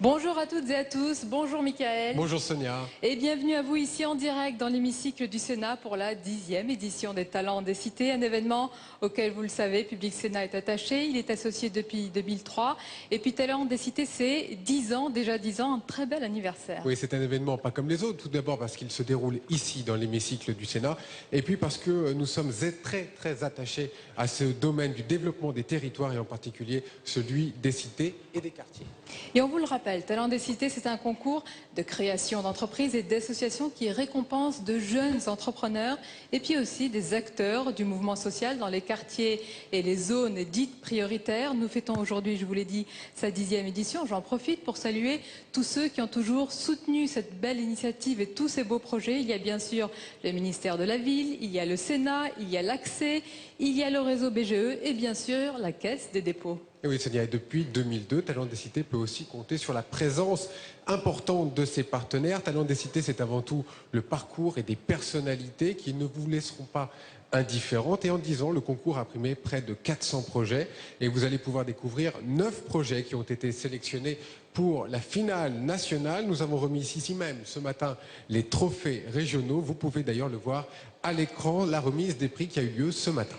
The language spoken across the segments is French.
Bonjour à toutes et à tous, bonjour Michael. Bonjour Sonia. Et bienvenue à vous ici en direct dans l'hémicycle du Sénat pour la 10e édition des Talents des Cités, un événement auquel, vous le savez, Public Sénat est attaché. Il est associé depuis 2003. Et puis Talents des Cités, c'est 10 ans, déjà 10 ans, un très bel anniversaire. Oui, c'est un événement pas comme les autres. Tout d'abord parce qu'il se déroule ici dans l'hémicycle du Sénat. Et puis parce que nous sommes très attachés à ce domaine du développement des territoires et en particulier celui des cités et des quartiers. Et on vous le rappelle, Talents des Cités, c'est un concours de création d'entreprises et d'associations qui récompense de jeunes entrepreneurs et puis aussi des acteurs du mouvement social dans les quartiers et les zones dites prioritaires. Nous fêtons aujourd'hui, je vous l'ai dit, sa 10e édition. J'en profite pour saluer tous ceux qui ont toujours soutenu cette belle initiative et tous ces beaux projets. Il y a bien sûr le ministère de la Ville, il y a le Sénat, il y a l'Accès, il y a le réseau BGE et bien sûr la Caisse des dépôts. Et oui, Sonia, et depuis 2002, Talents des Cités peut aussi compter sur la présence importante de ses partenaires. Talents des Cités, c'est avant tout le parcours et des personnalités qui ne vous laisseront pas indifférentes. Et en 10 ans, le concours a primé près de 400 projets. Et vous allez pouvoir découvrir 9 projets qui ont été sélectionnés pour la finale nationale. Nous avons remis ici même ce matin les trophées régionaux. Vous pouvez d'ailleurs le voir à l'écran, la remise des prix qui a eu lieu ce matin.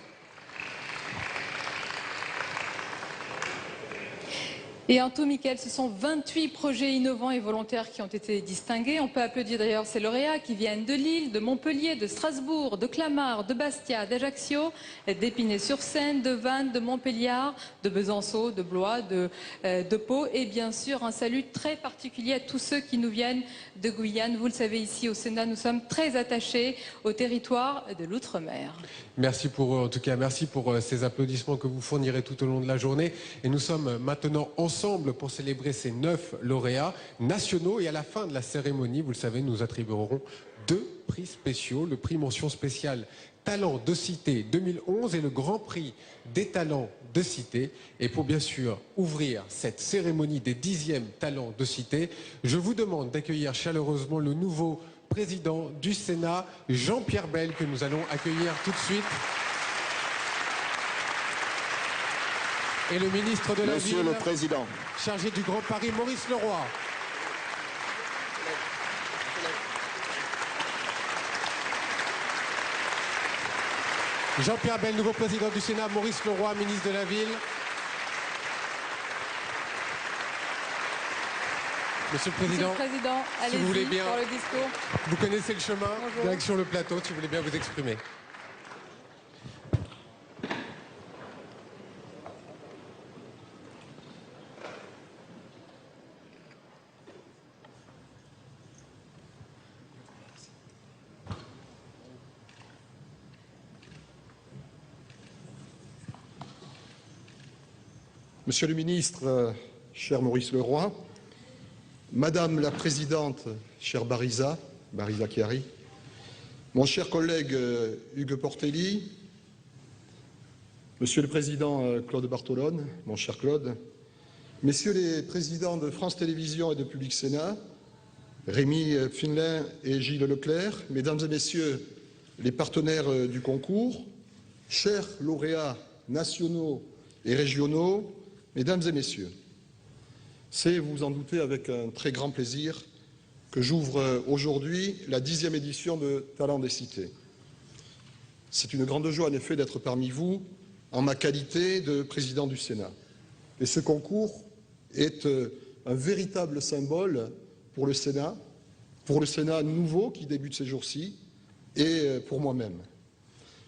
Et en tout, Mickaël, ce sont 28 projets innovants et volontaires qui ont été distingués. On peut applaudir d'ailleurs ces lauréats qui viennent de Lille, de Montpellier, de Strasbourg, de Clamart, de Bastia, d'Ajaccio, d'Épinay-sur-Seine, de Vannes, de Montpelliard, de Besançon, de Blois, de Pau. Et bien sûr, un salut très particulier à tous ceux qui nous viennent de Guyane. Vous le savez, ici au Sénat, nous sommes très attachés au territoire de l'outre-mer. Merci en tout cas, merci pour ces applaudissements que vous fournirez tout au long de la journée. Et nous sommes maintenant ensemble pour célébrer ces 9 lauréats nationaux. Et à la fin de la cérémonie, vous le savez, nous attribuerons 2 prix spéciaux. Le prix mention spéciale Talents de Cité 2011 et le Grand Prix des Talents de Cité. Et pour bien sûr ouvrir cette cérémonie des 10e Talents de Cité, je vous demande d'accueillir chaleureusement le nouveau président du Sénat, Jean-Pierre Bel, que nous allons accueillir tout de suite. Et le ministre de la Ville, Monsieur le Président, chargé du Grand Paris, Maurice Leroy. Jean-Pierre Bel, nouveau président du Sénat, Maurice Leroy, ministre de la Ville. Monsieur le Président, si vous voulez bien, pour le discours. Vous connaissez le chemin, Bonjour. direction le plateau, si vous voulez bien vous exprimer. Monsieur le ministre, cher Maurice Leroy, Madame la Présidente, chère Bariza Chiari, mon cher collègue Hugues Portelli, Monsieur le Président Claude Bartolone, mon cher Claude, Messieurs les Présidents de France Télévisions et de Public Sénat, Rémi Finlin et Gilles Leclerc, Mesdames et Messieurs les partenaires du concours, chers lauréats nationaux et régionaux, Mesdames et Messieurs, c'est, vous vous en doutez, avec un très grand plaisir que j'ouvre aujourd'hui la 10e édition de Talents des Cités. C'est une grande joie, en effet, d'être parmi vous en ma qualité de président du Sénat. Et ce concours est un véritable symbole pour le Sénat nouveau qui débute ces jours-ci, et pour moi-même.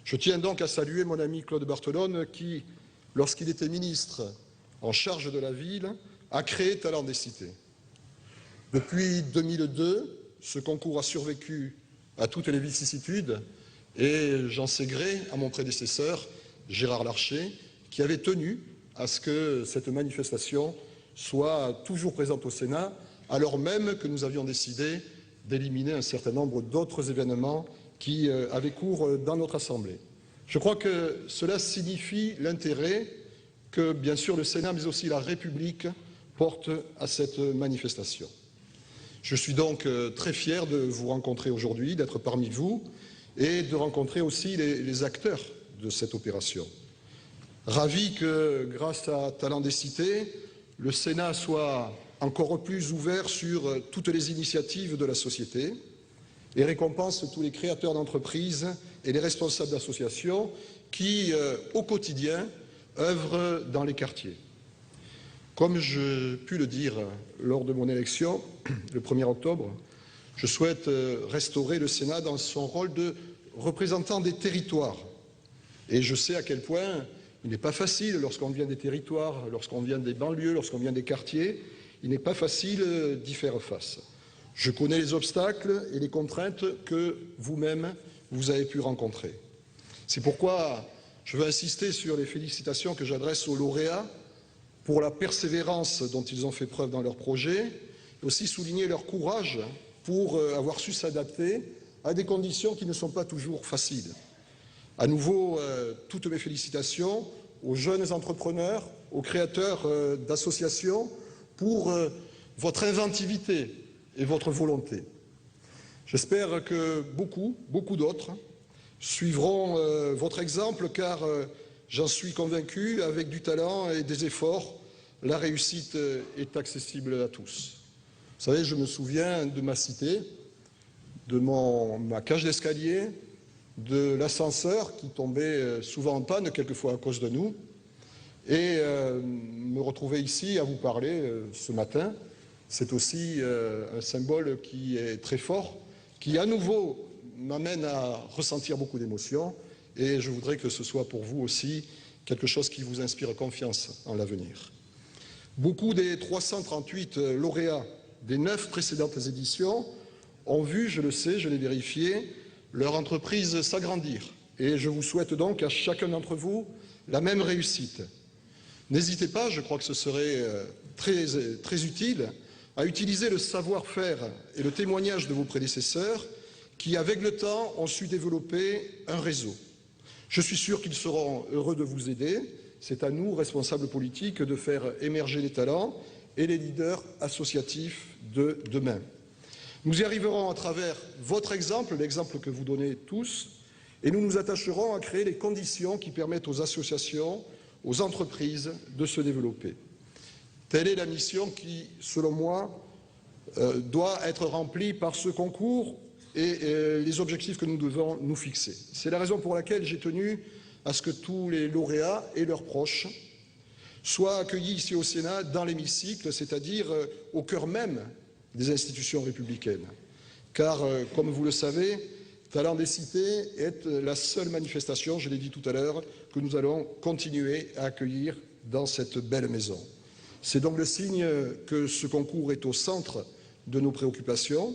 Je tiens donc à saluer mon ami Claude Bartolone qui, lorsqu'il était ministre en charge de la ville, a créé Talents des Cités. Depuis 2002, ce concours a survécu à toutes les vicissitudes et j'en sais gré à mon prédécesseur, Gérard Larcher, qui avait tenu à ce que cette manifestation soit toujours présente au Sénat, alors même que nous avions décidé d'éliminer un certain nombre d'autres événements qui avaient cours dans notre Assemblée. Je crois que cela signifie l'intérêt que, bien sûr, le Sénat, mais aussi la République, portent à cette manifestation. Je suis donc très fier de vous rencontrer aujourd'hui, d'être parmi vous, et de rencontrer aussi les acteurs de cette opération. Ravi que, grâce à Talents des Cités, le Sénat soit encore plus ouvert sur toutes les initiatives de la société et récompense tous les créateurs d'entreprises et les responsables d'associations qui, au quotidien, œuvrent dans les quartiers. Comme je pu le dire lors de mon élection, le 1er octobre, je souhaite restaurer le Sénat dans son rôle de représentant des territoires. Et je sais à quel point il n'est pas facile lorsqu'on vient des territoires, lorsqu'on vient des banlieues, lorsqu'on vient des quartiers, il n'est pas facile d'y faire face. Je connais les obstacles et les contraintes que vous-même, vous avez pu rencontrer. C'est pourquoi je veux insister sur les félicitations que j'adresse aux lauréats pour la persévérance dont ils ont fait preuve dans leur projet, et aussi souligner leur courage pour avoir su s'adapter à des conditions qui ne sont pas toujours faciles. À nouveau, toutes mes félicitations aux jeunes entrepreneurs, aux créateurs d'associations pour votre inventivité et votre volonté. J'espère que beaucoup d'autres suivront votre exemple car j'en suis convaincu, avec du talent et des efforts, la réussite est accessible à tous. Vous savez, je me souviens de ma cité, de ma cage d'escalier, de l'ascenseur qui tombait souvent en panne, quelquefois à cause de nous, et me retrouver ici à vous parler ce matin, c'est aussi un symbole qui est très fort, qui à nouveau m'amène à ressentir beaucoup d'émotions, et je voudrais que ce soit pour vous aussi quelque chose qui vous inspire confiance en l'avenir. Beaucoup des 338 lauréats des 9 précédentes éditions ont vu, je le sais, je l'ai vérifié, leur entreprise s'agrandir. Et je vous souhaite donc à chacun d'entre vous la même réussite. N'hésitez pas, je crois que ce serait très utile, à utiliser le savoir-faire et le témoignage de vos prédécesseurs qui, avec le temps, ont su développer un réseau. Je suis sûr qu'ils seront heureux de vous aider. C'est à nous, responsables politiques, de faire émerger les talents et les leaders associatifs de demain. Nous y arriverons à travers votre exemple, l'exemple que vous donnez tous, et nous nous attacherons à créer les conditions qui permettent aux associations, aux entreprises de se développer. Telle est la mission qui, selon moi, doit être remplie par ce concours et les objectifs que nous devons nous fixer. C'est la raison pour laquelle j'ai tenu à ce que tous les lauréats et leurs proches soient accueillis ici au Sénat dans l'hémicycle, c'est-à-dire au cœur même des institutions républicaines. Car, comme vous le savez, Talents des cités est la seule manifestation, je l'ai dit tout à l'heure, que nous allons continuer à accueillir dans cette belle maison. C'est donc le signe que ce concours est au centre de nos préoccupations.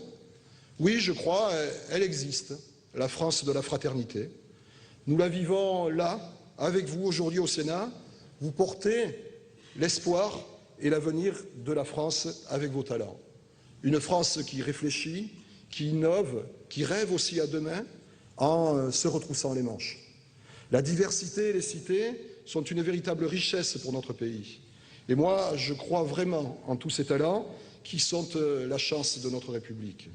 Oui, je crois, elle existe, la France de la fraternité. Nous la vivons là, avec vous aujourd'hui au Sénat. Vous portez l'espoir et l'avenir de la France avec vos talents. Une France qui réfléchit, qui innove, qui rêve aussi à demain en se retroussant les manches. La diversité et les cités sont une véritable richesse pour notre pays. Et moi, je crois vraiment en tous ces talents qui sont la chance de notre République.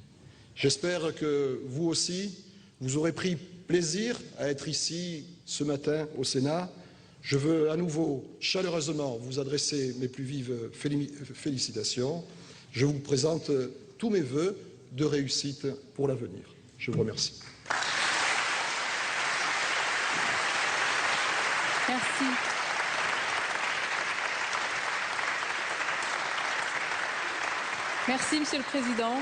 J'espère que vous aussi, vous aurez pris plaisir à être ici ce matin au Sénat. Je veux à nouveau chaleureusement vous adresser mes plus vives félicitations. Je vous présente tous mes vœux de réussite pour l'avenir. Je vous remercie. Merci. Merci, Monsieur le Président.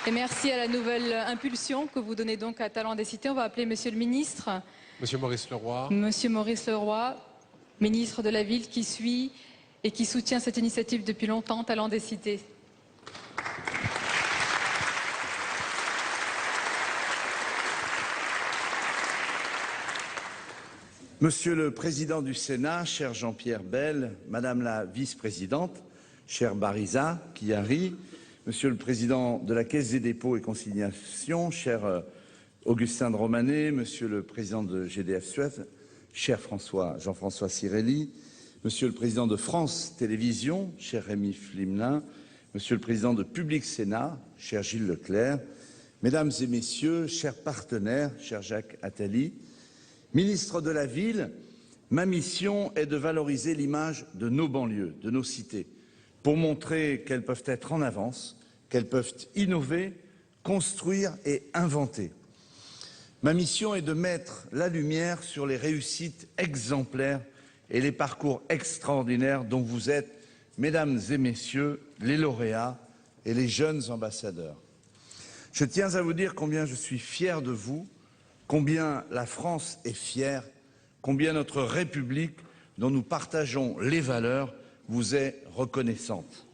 Et merci à la nouvelle impulsion que vous donnez donc à Talents des cités. On va appeler Monsieur le Ministre. Monsieur Maurice Leroy. Monsieur Maurice Leroy, ministre de la Ville, qui suit et qui soutient cette initiative depuis longtemps, Talents des cités. Monsieur le Président du Sénat, cher Jean-Pierre Bel, Madame la Vice-Présidente, cher Barisa Chiari, Monsieur le Président de la Caisse des dépôts et consignations, cher Augustin de Romanet, Monsieur le Président de GDF Suez, cher Jean-François Cirelli, Monsieur le Président de France Télévisions, cher Rémi Flimelin, Monsieur le Président de Public Sénat, cher Gilles Leclerc, Mesdames et Messieurs, chers partenaires, cher Jacques Attali, Ministre de la Ville, ma mission est de valoriser l'image de nos banlieues, de nos cités, pour montrer qu'elles peuvent être en avance, qu'elles peuvent innover, construire et inventer. Ma mission est de mettre la lumière sur les réussites exemplaires et les parcours extraordinaires dont vous êtes, mesdames et messieurs, les lauréats et les jeunes ambassadeurs. Je tiens à vous dire combien je suis fier de vous, combien la France est fière, combien notre République, dont nous partageons les valeurs, vous est reconnaissante.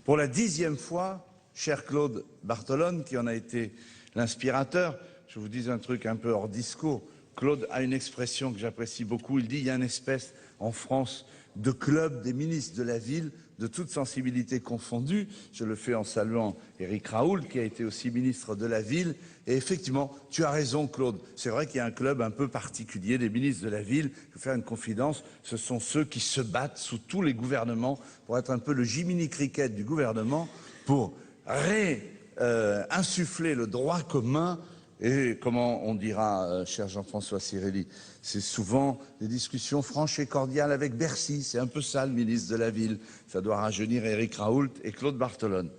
Pour la 10e fois, cher Claude Bartolone, qui en a été l'inspirateur, je vous dis un truc un peu hors discours. Claude a une expression que j'apprécie beaucoup. Il dit il y a une espèce en France de club des ministres de la ville, de toute sensibilité confondue. Je le fais en saluant Éric Raoult, qui a été aussi ministre de la ville. Et effectivement, tu as raison, Claude. C'est vrai qu'il y a un club un peu particulier des ministres de la ville. Je vais faire une confidence. Ce sont ceux qui se battent sous tous les gouvernements pour être un peu le Jiminy Cricket du gouvernement, pour insuffler le droit commun. Et comment on dira, cher Jean-François Cirelli, c'est souvent des discussions franches et cordiales avec Bercy. C'est un peu ça, le ministre de la Ville. Ça doit rajeunir Éric Raoult et Claude Bartolone.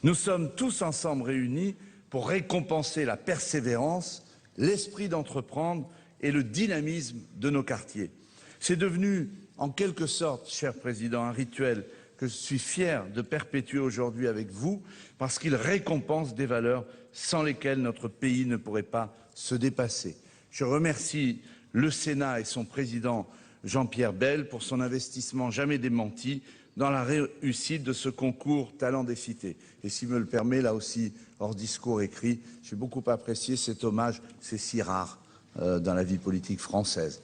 Nous sommes tous ensemble réunis pour récompenser la persévérance, l'esprit d'entreprendre et le dynamisme de nos quartiers. C'est devenu, en quelque sorte, cher Président, un rituel que je suis fier de perpétuer aujourd'hui avec vous, parce qu'il récompense des valeurs sans lesquelles notre pays ne pourrait pas se dépasser. Je remercie le Sénat et son président Jean-Pierre Bel pour son investissement jamais démenti dans la réussite de ce concours Talents des Cités. Et s'il me le permet, là aussi, hors discours écrit, j'ai beaucoup apprécié cet hommage, c'est si rare dans la vie politique française,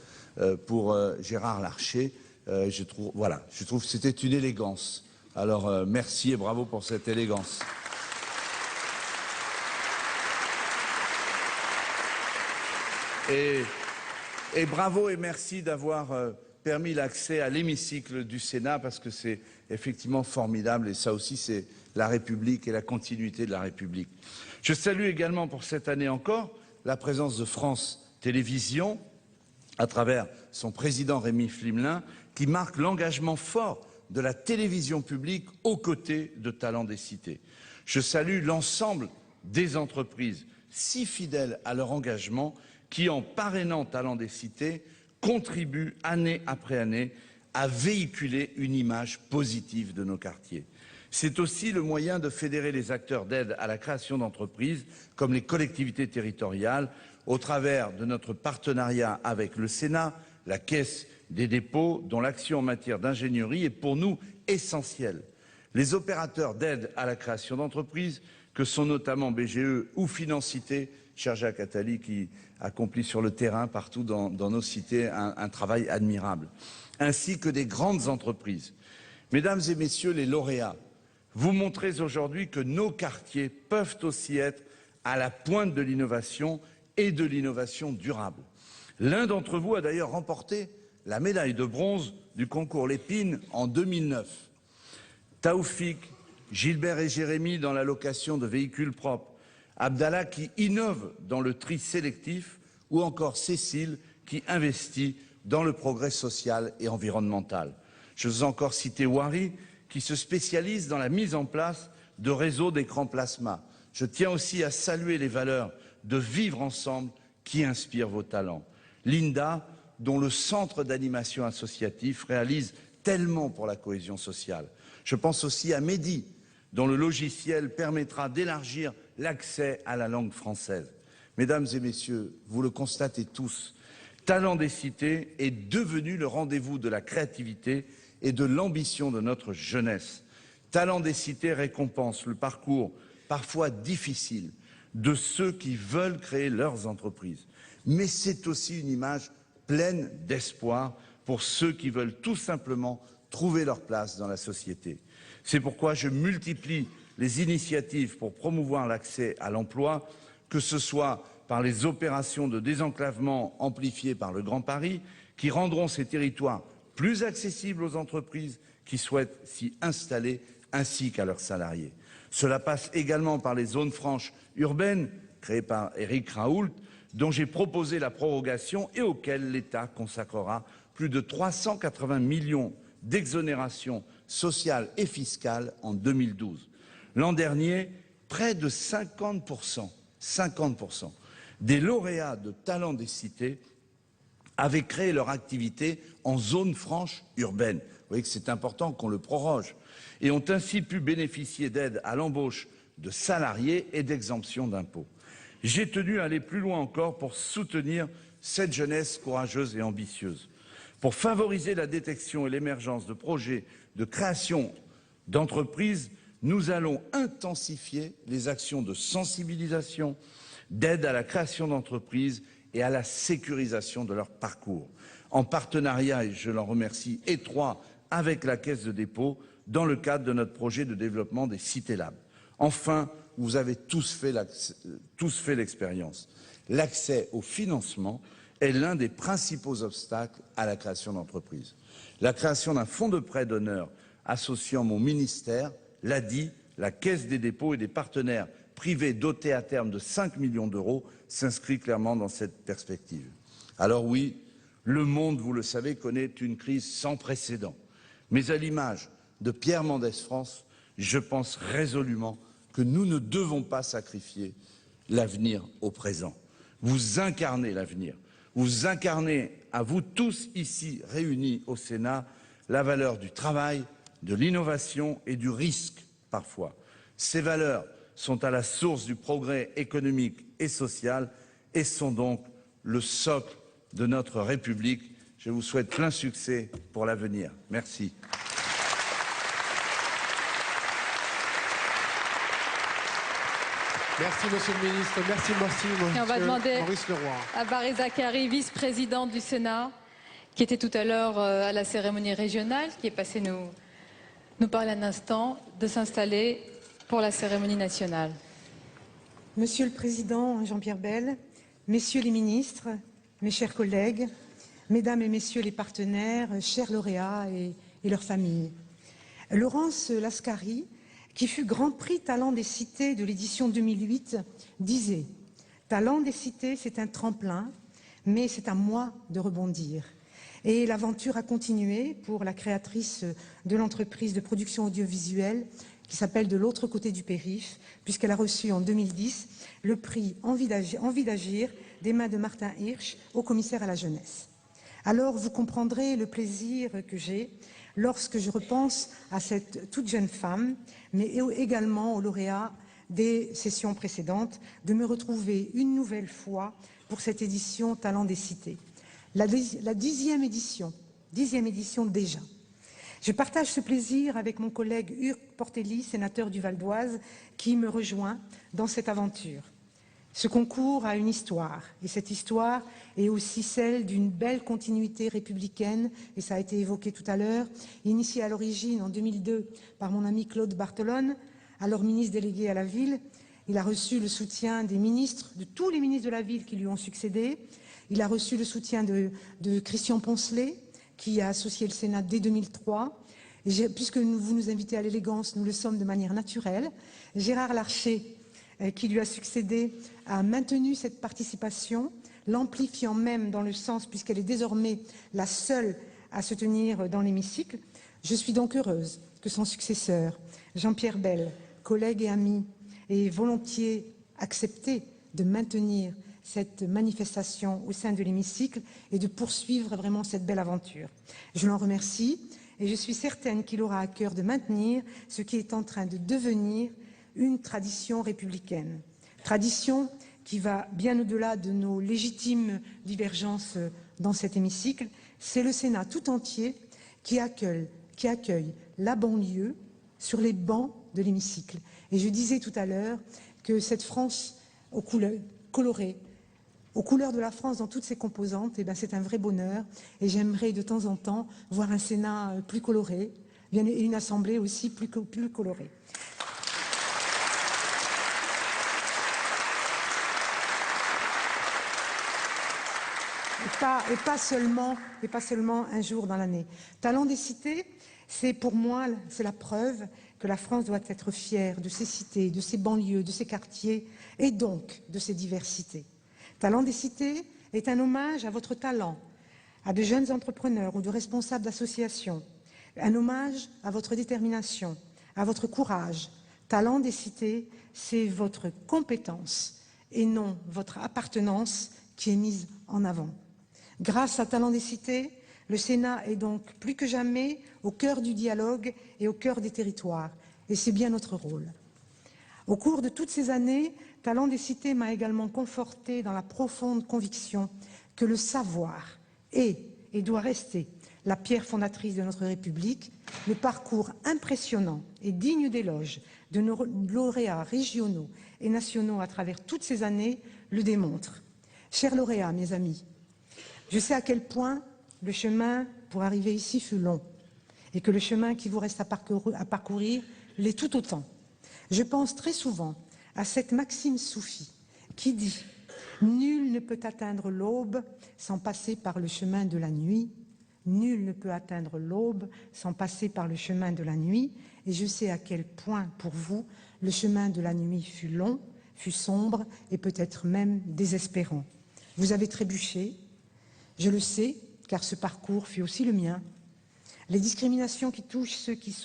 pour Gérard Larcher. Je trouve que c'était une élégance. Alors merci et bravo pour cette élégance. Et bravo et merci d'avoir permis l'accès à l'hémicycle du Sénat, parce que c'est effectivement formidable et ça aussi c'est la République et la continuité de la République. Je salue également pour cette année encore la présence de France Télévisions à travers son président Rémi Flimelin, qui marque l'engagement fort de la télévision publique aux côtés de Talents des Cités. Je salue l'ensemble des entreprises si fidèles à leur engagement qui, en parrainant Talents des Cités, contribuent année après année à véhiculer une image positive de nos quartiers. C'est aussi le moyen de fédérer les acteurs d'aide à la création d'entreprises, comme les collectivités territoriales, au travers de notre partenariat avec le Sénat, la Caisse des dépôts, dont l'action en matière d'ingénierie est pour nous essentielle. Les opérateurs d'aide à la création d'entreprises, que sont notamment BGE ou Financité, cher Jacques Attali, qui accomplit sur le terrain partout dans nos cités un travail admirable, ainsi que des grandes entreprises. Mesdames et messieurs les lauréats, vous montrez aujourd'hui que nos quartiers peuvent aussi être à la pointe de l'innovation et de l'innovation durable. L'un d'entre vous a d'ailleurs remporté la médaille de bronze du concours Lépine en 2009. Taoufik, Gilbert et Jérémy dans la location de véhicules propres, Abdallah qui innove dans le tri sélectif, ou encore Cécile qui investit dans le progrès social et environnemental. Je veux encore citer Wari qui se spécialise dans la mise en place de réseaux d'écrans plasma. Je tiens aussi à saluer les valeurs de vivre ensemble qui inspirent vos talents. Linda, dont le centre d'animation associatif réalise tellement pour la cohésion sociale. Je pense aussi à Mehdi, dont le logiciel permettra d'élargir l'accès à la langue française. Mesdames et messieurs, vous le constatez tous, Talents des Cités est devenu le rendez-vous de la créativité et de l'ambition de notre jeunesse. Talents des Cités récompense le parcours parfois difficile de ceux qui veulent créer leurs entreprises. Mais c'est aussi une image pleine d'espoir pour ceux qui veulent tout simplement trouver leur place dans la société. C'est pourquoi je multiplie les initiatives pour promouvoir l'accès à l'emploi, que ce soit par les opérations de désenclavement amplifiées par le Grand Paris, qui rendront ces territoires plus accessibles aux entreprises qui souhaitent s'y installer, ainsi qu'à leurs salariés. Cela passe également par les zones franches urbaines, créées par Éric Raoult, dont j'ai proposé la prorogation et auxquelles l'État consacrera plus de 380 millions d'exonérations sociale et fiscale en 2012. L'an dernier, près de 50% des lauréats de Talents des cités avaient créé leur activité en zone franche urbaine. Vous voyez que c'est important qu'on le proroge. Et ont ainsi pu bénéficier d'aides à l'embauche de salariés et d'exemptions d'impôts. J'ai tenu à aller plus loin encore pour soutenir cette jeunesse courageuse et ambitieuse. Pour favoriser la détection et l'émergence de projets de création d'entreprises, nous allons intensifier les actions de sensibilisation, d'aide à la création d'entreprises et à la sécurisation de leur parcours, en partenariat, et je l'en remercie, étroit avec la Caisse de dépôt, dans le cadre de notre projet de développement des Cités Lab. Enfin, vous avez tous fait l'expérience. L'accès au financement est l'un des principaux obstacles à la création d'entreprises. La création d'un fonds de prêt d'honneur associant mon ministère, l'a dit, la Caisse des dépôts et des partenaires privés dotés à terme de 5 millions d'euros s'inscrit clairement dans cette perspective. Alors oui, le monde, vous le savez, connaît une crise sans précédent. Mais à l'image de Pierre Mendès France, je pense résolument que nous ne devons pas sacrifier l'avenir au présent. Vous incarnez l'avenir. Vous incarnez, à vous tous ici réunis au Sénat, la valeur du travail, de l'innovation et du risque, parfois. Ces valeurs sont à la source du progrès économique et social et sont donc le socle de notre République. Je vous souhaite plein succès pour l'avenir. Merci. Merci, Monsieur le Ministre. Merci, Et on va demander Maurice Leroy. à Barry Zacharie, vice-présidente du Sénat, qui était tout à l'heure à la cérémonie régionale, qui est passé nous parler un instant, de s'installer pour la cérémonie nationale. Monsieur le Président Jean-Pierre Bel, Messieurs les ministres, mes chers collègues, Mesdames et Messieurs les partenaires, chers lauréats et leurs familles. Laurence Lascari, qui fut Grand Prix Talent des Cités de l'édition 2008, disait « Talent des Cités, c'est un tremplin, mais c'est à moi de rebondir ». Et l'aventure a continué pour la créatrice de l'entreprise de production audiovisuelle qui s'appelle De l'autre côté du périph', puisqu'elle a reçu en 2010 le prix Envie d'agir des mains de Martin Hirsch, haut commissaire à la jeunesse. Alors vous comprendrez le plaisir que j'ai lorsque je repense à cette toute jeune femme, mais également aux lauréats des sessions précédentes, de me retrouver une nouvelle fois pour cette édition Talents des Cités. La 10e édition déjà. Je partage ce plaisir avec mon collègue Hugues Portelli, sénateur du Val d'Oise, qui me rejoint dans cette aventure. Ce concours a une histoire, et cette histoire est aussi celle d'une belle continuité républicaine, et ça a été évoqué tout à l'heure, initiée à l'origine en 2002 par mon ami Claude Bartolone, alors ministre délégué à la ville. Il a reçu le soutien des ministres, de tous les ministres de la ville qui lui ont succédé. Il a reçu le soutien de Christian Poncelet, qui a associé le Sénat dès 2003. Et puisque vous nous invitez à l'élégance, nous le sommes de manière naturelle. Gérard Larcher, qui lui a succédé, a maintenu cette participation, l'amplifiant même dans le sens, puisqu'elle est désormais la seule à se tenir dans l'hémicycle. Je suis donc heureuse que son successeur, Jean-Pierre Bel, collègue et ami, ait volontiers accepté de maintenir cette manifestation au sein de l'hémicycle et de poursuivre vraiment cette belle aventure. Je l'en remercie et je suis certaine qu'il aura à cœur de maintenir ce qui est en train de devenir une tradition républicaine. Tradition qui va bien au-delà de nos légitimes divergences dans cet hémicycle. C'est le Sénat tout entier qui accueille la banlieue sur les bancs de l'hémicycle. Et je disais tout à l'heure que cette France aux couleurs colorées, aux couleurs de la France dans toutes ses composantes, c'est un vrai bonheur. Et j'aimerais de temps en temps voir un Sénat plus coloré, et une Assemblée aussi plus colorée. Et pas seulement un jour dans l'année. Talents des cités, c'est pour moi, c'est la preuve que la France doit être fière de ses cités, de ses banlieues, de ses quartiers et donc de ses diversités. Talents des cités est un hommage à votre talent, à de jeunes entrepreneurs ou de responsables d'associations Un hommage à votre détermination, à votre courage. Talent des cités, c'est votre compétence et non votre appartenance qui est mise en avant. Grâce à Talent des cités, le Sénat est donc plus que jamais au cœur du dialogue et au cœur des territoires. Et c'est bien notre rôle. Au cours de toutes ces années, Talent des cités m'a également conforté dans la profonde conviction que le savoir est et doit rester la pierre fondatrice de notre République. Le parcours impressionnant et digne d'éloge de nos lauréats régionaux et nationaux à travers toutes ces années le démontre. Chers lauréats, mes amis, je sais à quel point le chemin pour arriver ici fut long et que le chemin qui vous reste à parcourir l'est tout autant. Je pense très souvent à cette maxime soufie qui dit « Nul ne peut atteindre l'aube sans passer par le chemin de la nuit. Nul ne peut atteindre l'aube sans passer par le chemin de la nuit. » Et je sais à quel point, pour vous, le chemin de la nuit fut long, fut sombre et peut-être même désespérant. Vous avez trébuché, je le sais, car ce parcours fut aussi le mien. Les discriminations qui touchent ceux qui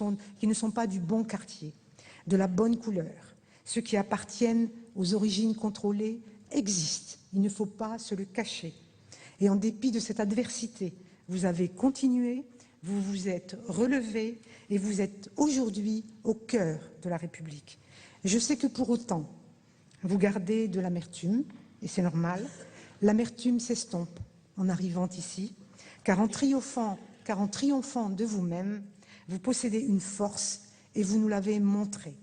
ne sont pas du bon quartier, de la bonne couleur, ceux qui appartiennent aux origines contrôlées, existent. Il ne faut pas se le cacher. Et en dépit de cette adversité, vous avez continué, vous vous êtes relevé et vous êtes aujourd'hui au cœur de la République. Je sais que pour autant, vous gardez de l'amertume, et c'est normal. L'amertume s'estompe en arrivant ici, car en triomphant de vous-même, vous possédez une force et vous nous l'avez montré.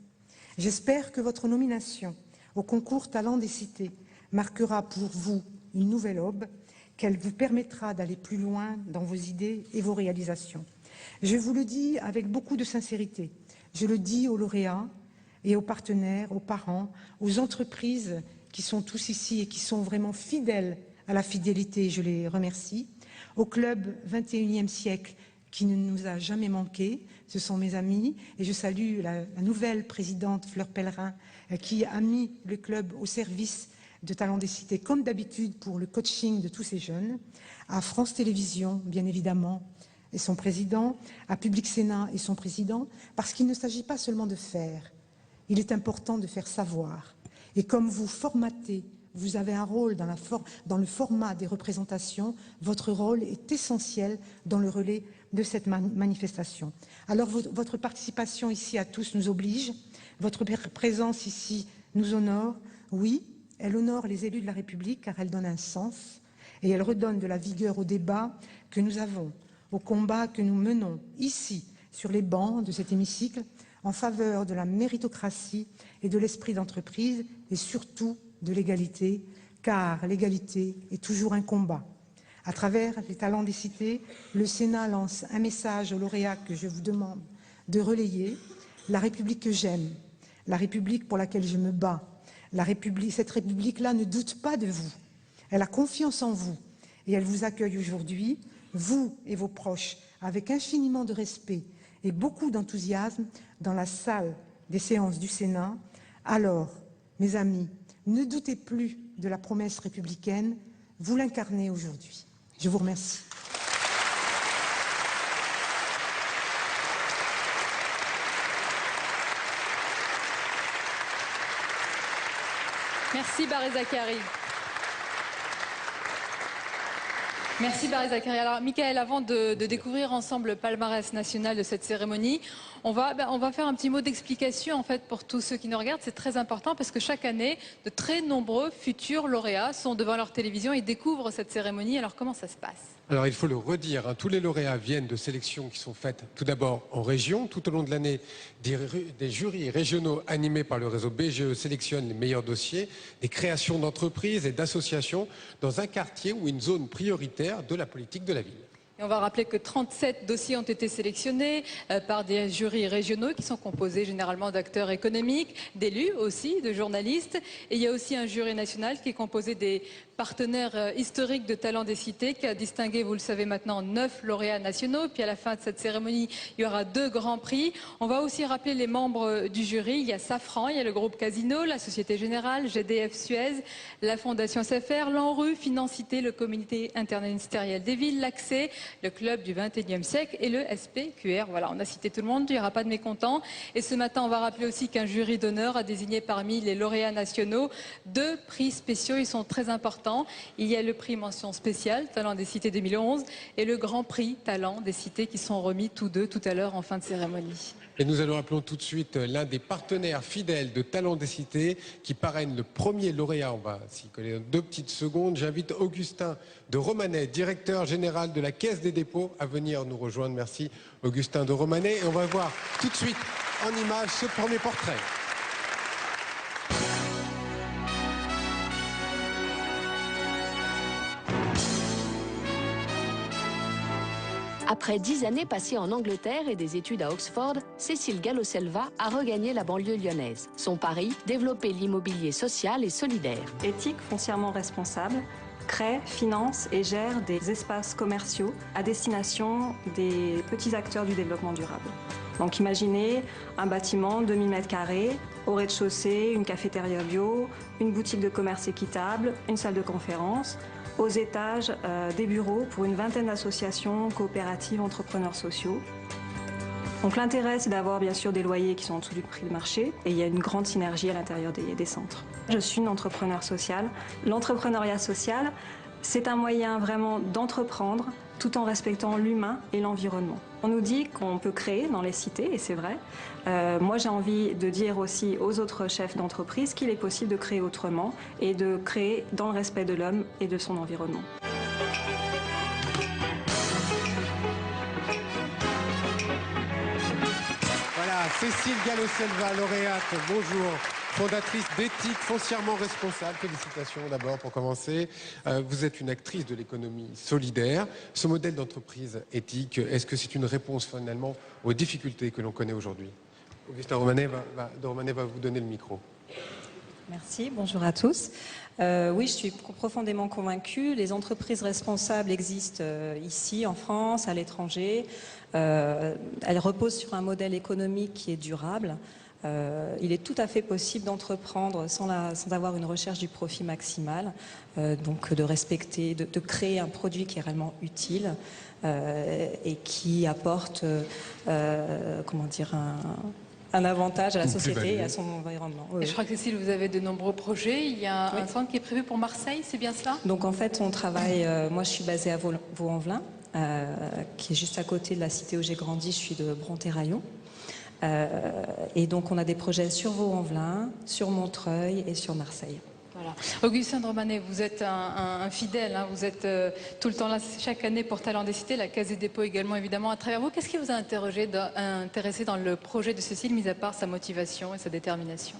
J'espère que votre nomination au concours Talent des cités marquera pour vous une nouvelle aube, qu'elle vous permettra d'aller plus loin dans vos idées et vos réalisations. Je vous le dis avec beaucoup de sincérité, je le dis aux lauréats et aux partenaires, aux parents, aux entreprises qui sont tous ici et qui sont vraiment fidèles à la fidélité, je les remercie, au club 21e siècle qui ne nous a jamais manqué, ce sont mes amis, et je salue la nouvelle présidente Fleur Pellerin qui a mis le club au service de Talent des cités, comme d'habitude pour le coaching de tous ces jeunes, à France Télévisions, bien évidemment, et son président, à Public Sénat et son président, parce qu'il ne s'agit pas seulement de faire, il est important de faire savoir. Et comme vous formatez, vous avez un rôle dans le format des représentations, votre rôle est essentiel dans le relais de cette manifestation. Alors votre participation ici à tous nous oblige, votre présence ici nous honore, oui, elle honore les élus de la République car elle donne un sens et elle redonne de la vigueur au débat que nous avons, au combat que nous menons ici, sur les bancs de cet hémicycle, en faveur de la méritocratie et de l'esprit d'entreprise et surtout de l'égalité, car l'égalité est toujours un combat. À travers les Talents des cités, le Sénat lance un message aux lauréats que je vous demande de relayer. La République que j'aime, la République pour laquelle je me bats, cette République-là ne doute pas de vous. Elle a confiance en vous et elle vous accueille aujourd'hui, vous et vos proches, avec infiniment de respect et beaucoup d'enthousiasme dans la salle des séances du Sénat. Alors, mes amis, ne doutez plus de la promesse républicaine, vous l'incarnez aujourd'hui. Je vous remercie. Merci Barry Zacharie. Merci Barry Zacharie. Alors Michael, avant de découvrir ensemble le palmarès national de cette cérémonie, on va faire un petit mot d'explication en fait pour tous ceux qui nous regardent. C'est très important parce que chaque année, de très nombreux futurs lauréats sont devant leur télévision et découvrent cette cérémonie. Alors comment ça se passe ? Alors il faut le redire, hein, tous les lauréats viennent de sélections qui sont faites tout d'abord en région. Tout au long de l'année, des jurys régionaux animés par le réseau BGE sélectionnent les meilleurs dossiers, des créations d'entreprises et d'associations dans un quartier ou une zone prioritaire de la politique de la ville. Et on va rappeler que 37 dossiers ont été sélectionnés par des jurys régionaux qui sont composés généralement d'acteurs économiques, d'élus aussi, de journalistes. Et il y a aussi un jury national qui est composé des partenaires historiques de Talent des cités qui a distingué, vous le savez maintenant, 9 lauréats nationaux. Puis à la fin de cette cérémonie, il y aura 2 grands prix. On va aussi rappeler les membres du jury. Il y a Safran, il y a le groupe Casino, la Société Générale, GDF Suez, la Fondation SFR, l'ANRU, Financité, le Comité interministériel des villes, l'Accès, le club du 21e siècle et le SPQR. Voilà, on a cité tout le monde, il n'y aura pas de mécontents. Et ce matin, on va rappeler aussi qu'un jury d'honneur a désigné parmi les lauréats nationaux 2 prix spéciaux, ils sont très importants. Il y a le prix mention spéciale, Talent des Cités 2011, et le grand prix Talent des Cités qui sont remis tous deux tout à l'heure en fin de cérémonie. Et nous allons appeler tout de suite l'un des partenaires fidèles de Talent des Cités qui parraine le premier lauréat. On va s'y coller dans 2 petites secondes. J'invite Augustin de Romanet, directeur général de la Caisse des dépôts, à venir nous rejoindre. Merci Augustin de Romanet. Et on va voir tout de suite en image ce premier portrait. Après 10 années passées en Angleterre et des études à Oxford, Cécile Gallo-Selva a regagné la banlieue lyonnaise. Son pari, développer l'immobilier social et solidaire. Éthique foncièrement responsable, crée, finance et gère des espaces commerciaux à destination des petits acteurs du développement durable. Donc imaginez un bâtiment 2000 m², au rez-de-chaussée, une cafétéria bio, une boutique de commerce équitable, une salle de conférence. Aux étages, des bureaux pour une vingtaine d'associations, coopératives, entrepreneurs sociaux. Donc l'intérêt, c'est d'avoir bien sûr des loyers qui sont en dessous du prix de marché et il y a une grande synergie à l'intérieur des centres. Je suis une entrepreneur sociale. L'entrepreneuriat social, c'est un moyen vraiment d'entreprendre tout en respectant l'humain et l'environnement. On nous dit qu'on peut créer dans les cités, et c'est vrai. Moi, j'ai envie de dire aussi aux autres chefs d'entreprise qu'il est possible de créer autrement et de créer dans le respect de l'homme et de son environnement. Voilà, Cécile Gallo-Selva, lauréate, bonjour. Fondatrice d'Éthique foncièrement responsable. Félicitations d'abord pour commencer. Vous êtes une actrice de l'économie solidaire. Ce modèle d'entreprise éthique, est-ce que c'est une réponse finalement aux difficultés que l'on connaît aujourd'hui? Augustin de Romanet va vous donner le micro. Merci, bonjour à tous. Oui, je suis profondément convaincue. Les entreprises responsables existent ici, en France, à l'étranger. Elles reposent sur un modèle économique qui est durable. Il est tout à fait possible d'entreprendre sans avoir une recherche du profit maximal, donc de respecter, de créer un produit qui est réellement utile et qui apporte, comment dire, un avantage à la société et à son environnement. Oui. Et je crois que Cécile, vous avez de nombreux projets. Il y a un centre qui est prévu pour Marseille, c'est bien cela? Donc en fait, on travaille, moi je suis basée à Vaux-en-Velin, qui est juste à côté de la cité où j'ai grandi, je suis de Bron-Terraillon. Et donc on a des projets sur Vaux-en-Velin, sur Montreuil et sur Marseille. Voilà. Augustin de Romanet, vous êtes un fidèle, hein, vous êtes tout le temps là chaque année pour Talent des Cités, la Caisse des dépôts également évidemment à travers vous. Qu'est-ce qui vous a intéressé dans le projet de Cécile, mis à part sa motivation et sa détermination?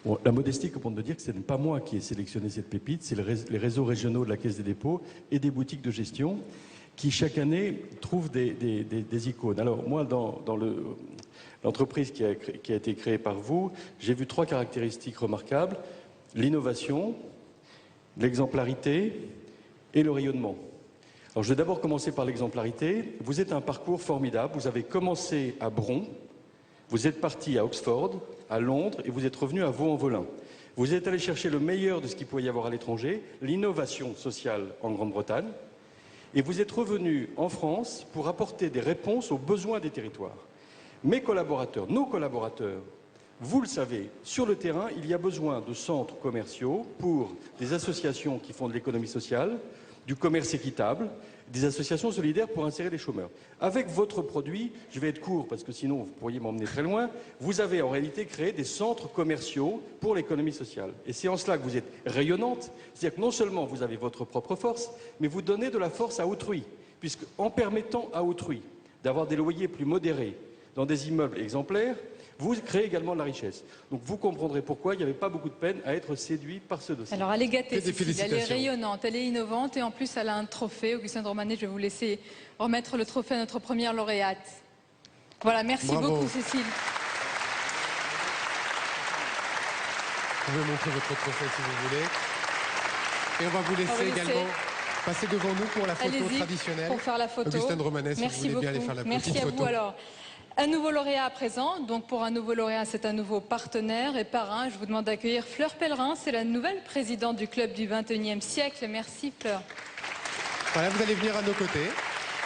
Bon, la modestie commande de dire que ce n'est pas moi qui ai sélectionné cette pépite, c'est les réseaux régionaux de la Caisse des dépôts et des boutiques de gestion qui chaque année trouvent des icônes. Alors moi, dans l'entreprise qui a été créée par vous, j'ai vu 3 caractéristiques remarquables: l'innovation, l'exemplarité et le rayonnement. Alors je vais d'abord commencer par l'exemplarité. Vous êtes un parcours formidable. Vous avez commencé à Bron, vous êtes parti à Oxford, à Londres et vous êtes revenu à Vaux-en-Velin. Vous êtes allé chercher le meilleur de ce qu'il pouvait y avoir à l'étranger, l'innovation sociale en Grande-Bretagne, et vous êtes revenu en France pour apporter des réponses aux besoins des territoires. Mes collaborateurs, nos collaborateurs, vous le savez, sur le terrain, il y a besoin de centres commerciaux pour des associations qui font de l'économie sociale, du commerce équitable, des associations solidaires pour insérer les chômeurs. Avec votre produit, je vais être court parce que sinon vous pourriez m'emmener très loin, vous avez en réalité créé des centres commerciaux pour l'économie sociale. Et c'est en cela que vous êtes rayonnante, c'est-à-dire que non seulement vous avez votre propre force, mais vous donnez de la force à autrui, puisque en permettant à autrui d'avoir des loyers plus modérés dans des immeubles exemplaires, vous créez également de la richesse. Donc vous comprendrez pourquoi il n'y avait pas beaucoup de peine à être séduit par ce dossier. Alors elle est gâtée, Cécile, elle est rayonnante, elle est innovante et en plus elle a un trophée. Augustin de Romanet, je vais vous laisser remettre le trophée à notre première lauréate. Voilà, merci beaucoup Cécile. Vous pouvez montrer votre trophée si vous voulez. Et on va vous laisser également passer devant nous pour la photo traditionnelle. Pour faire la photo. Augustin de Romanet, si merci vous voulez bien aller faire la petite photo. Merci à vous alors. Un nouveau lauréat à présent, donc pour un nouveau lauréat, c'est un nouveau partenaire et parrain. Je vous demande d'accueillir Fleur Pellerin, c'est la nouvelle présidente du club du 21e siècle. Merci Fleur. Voilà, vous allez venir à nos côtés.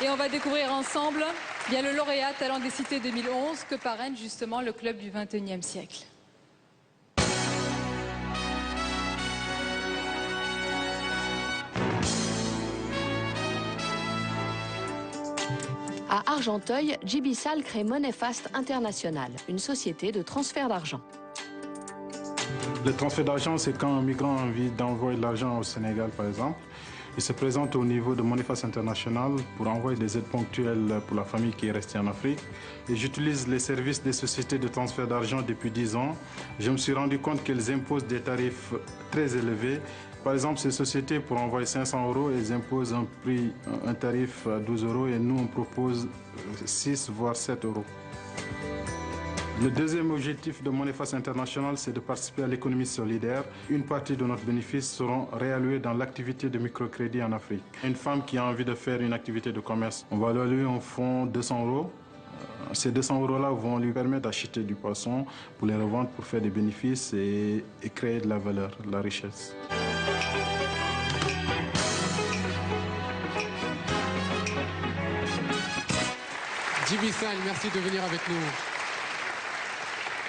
Et on va découvrir ensemble bien le lauréat Talent des Cités 2011 que parraine justement le club du 21e siècle. À Argenteuil, JB Sall crée Moneyfast International, une société de transfert d'argent. Le transfert d'argent, c'est quand un migrant a envie d'envoyer de l'argent au Sénégal, par exemple. Il se présente au niveau de Moneyfast International pour envoyer des aides ponctuelles pour la famille qui est restée en Afrique. Et j'utilise les services des sociétés de transfert d'argent depuis 10 ans. Je me suis rendu compte qu'elles imposent des tarifs très élevés. Par exemple, ces sociétés, pour envoyer 500 €, elles imposent un tarif à 12 € et nous, on propose 6 voire 7 €. Le deuxième objectif de Moneyfast International, c'est de participer à l'économie solidaire. Une partie de notre bénéfice seront réalloués dans l'activité de microcrédit en Afrique. Une femme qui a envie de faire une activité de commerce, on va l'allouer en fonds 200 €. Ces 200 € vont lui permettre d'acheter du poisson pour les revendre, pour faire des bénéfices et créer de la valeur, de la richesse. JB Sall, merci de venir avec nous.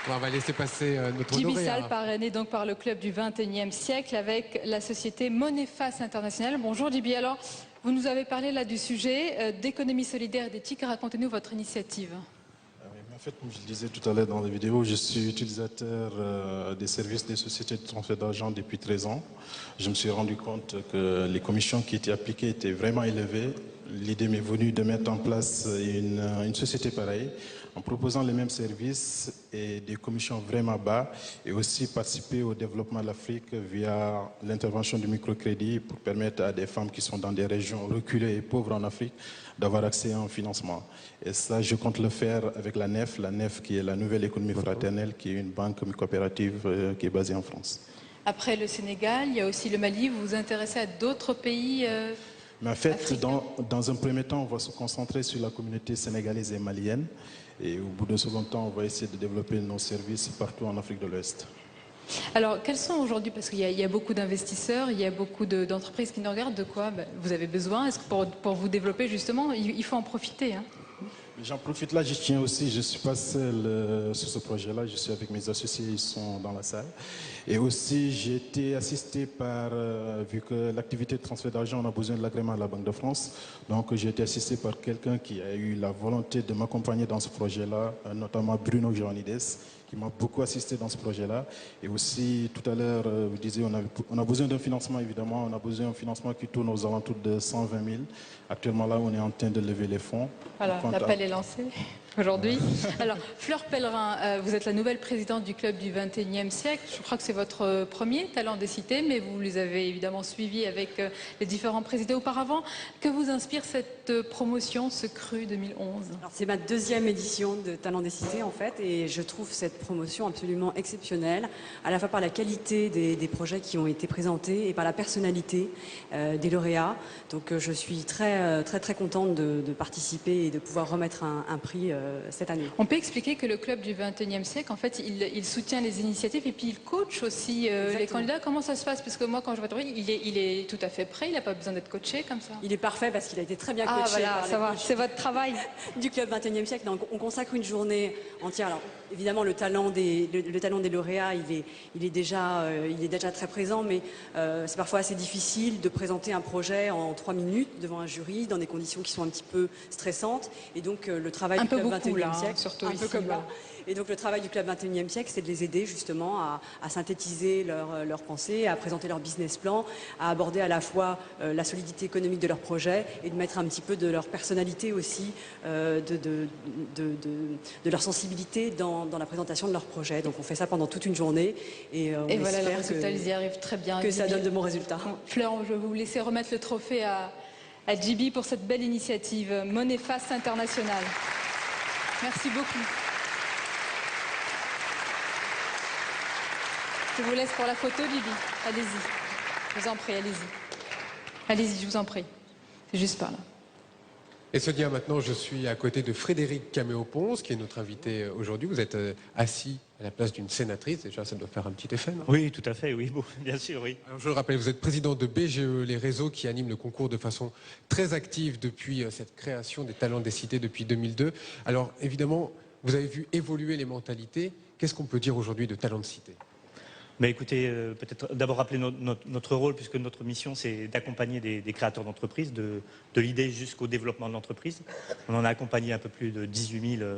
On va laisser passer notre JB lauréat. Sall, parrainé donc par le club du 21e siècle avec la société Moneyfast International. Bonjour JB, alors vous nous avez parlé là du sujet d'économie solidaire et d'éthique. Racontez-nous votre initiative. En fait, comme je le disais tout à l'heure dans la vidéo, je suis utilisateur des services des sociétés de transfert d'argent depuis 13 ans. Je me suis rendu compte que les commissions qui étaient appliquées étaient vraiment élevées. L'idée m'est venue de mettre en place une société pareille, en proposant les mêmes services et des commissions vraiment bas, et aussi participer au développement de l'Afrique via l'intervention du microcrédit pour permettre à des femmes qui sont dans des régions reculées et pauvres en Afrique d'avoir accès à un financement. Et ça, je compte le faire avec la NEF qui est la Nouvelle Économie Fraternelle, qui est une banque coopérative qui est basée en France. Après le Sénégal, il y a aussi le Mali. Vous vous intéressez à d'autres pays Mais en fait, dans un premier temps, on va se concentrer sur la communauté sénégalaise et malienne. Et au bout d'un second temps, on va essayer de développer nos services partout en Afrique de l'Ouest. Alors, quels sont aujourd'hui, parce qu'il y a beaucoup d'investisseurs, il y a beaucoup d'entreprises qui nous regardent, de quoi vous avez besoin? Est-ce que pour vous développer, justement, il faut en profiter, hein? J'en profite là, je tiens aussi, je ne suis pas seul sur ce projet-là, je suis avec mes associés, ils sont dans la salle. Et aussi, j'ai été assisté par, vu que l'activité de transfert d'argent, on a besoin de l'agrément de la Banque de France, donc j'ai été assisté par quelqu'un qui a eu la volonté de m'accompagner dans ce projet-là, notamment Bruno Joannides, qui m'a beaucoup assisté dans ce projet-là. Et aussi, tout à l'heure, vous disiez, on a besoin d'un financement, évidemment. On a besoin d'un financement qui tourne aux alentours de 120 000. Actuellement, là, on est en train de lever les fonds. Voilà, l'appel est lancé aujourd'hui. Alors, Fleur Pellerin, vous êtes la nouvelle présidente du club du 21e siècle. Je crois que c'est votre premier Talent des Cités, mais vous les avez évidemment suivis avec les différents présidents auparavant. Que vous inspire cette promotion, ce cru 2011? C'est ma deuxième édition de Talent des Cités, en fait, et je trouve cette promotion absolument exceptionnelle, à la fois par la qualité des projets qui ont été présentés et par la personnalité des lauréats. Donc je suis très contente de participer et de pouvoir remettre un prix cette année. On peut expliquer que le club du 21e siècle, en fait, il soutient les initiatives et puis il coach aussi les candidats. Comment ça se passe? Parce que moi, quand je vois il est tout à fait prêt, il n'a pas besoin d'être coaché comme ça. Il est parfait parce qu'il a été très bien coaché. Voilà, ça va, c'est votre travail. Du club 21e siècle. Donc, on consacre une journée entière. Alors, évidemment, le talent des lauréats, il est déjà très présent, mais c'est parfois assez difficile de présenter un projet en 3 minutes devant un jury, dans des conditions qui sont un petit peu stressantes. Et donc, le travail du club 21e siècle, surtout un peu comme là. Et donc le travail du club 21e siècle, c'est de les aider justement à synthétiser leurs pensées, à présenter leur business plan, à aborder à la fois la solidité économique de leur projet et de mettre un petit peu de leur personnalité aussi, de leur sensibilité dans la présentation de leur projet. Donc on fait ça pendant toute une journée et voilà, le résultat, ils y arrivent très bien. Que ça donne de bons résultats. Fleur, je vais vous laisser remettre le trophée à JB pour cette belle initiative Moneyfast International. Merci beaucoup. Je vous laisse pour la photo, JB. Allez-y. Je vous en prie, allez-y. Allez-y, je vous en prie. C'est juste par là. Et Sonia, maintenant, je suis à côté de Frédéric Caméo-Ponce, qui est notre invité aujourd'hui. Vous êtes assis à la place d'une sénatrice. Déjà, ça doit faire un petit effet, non? Oui, tout à fait, oui, bon, bien sûr, oui. Alors, je le rappelle, vous êtes président de BGE, les réseaux qui animent le concours de façon très active depuis cette création des talents des cités depuis 2002. Alors, évidemment, vous avez vu évoluer les mentalités. Qu'est-ce qu'on peut dire aujourd'hui de Talents de Cité? Mais écoutez, peut-être d'abord rappeler notre rôle, puisque notre mission, c'est d'accompagner des créateurs d'entreprises, de l'idée jusqu'au développement de l'entreprise. On en a accompagné un peu plus de 18 000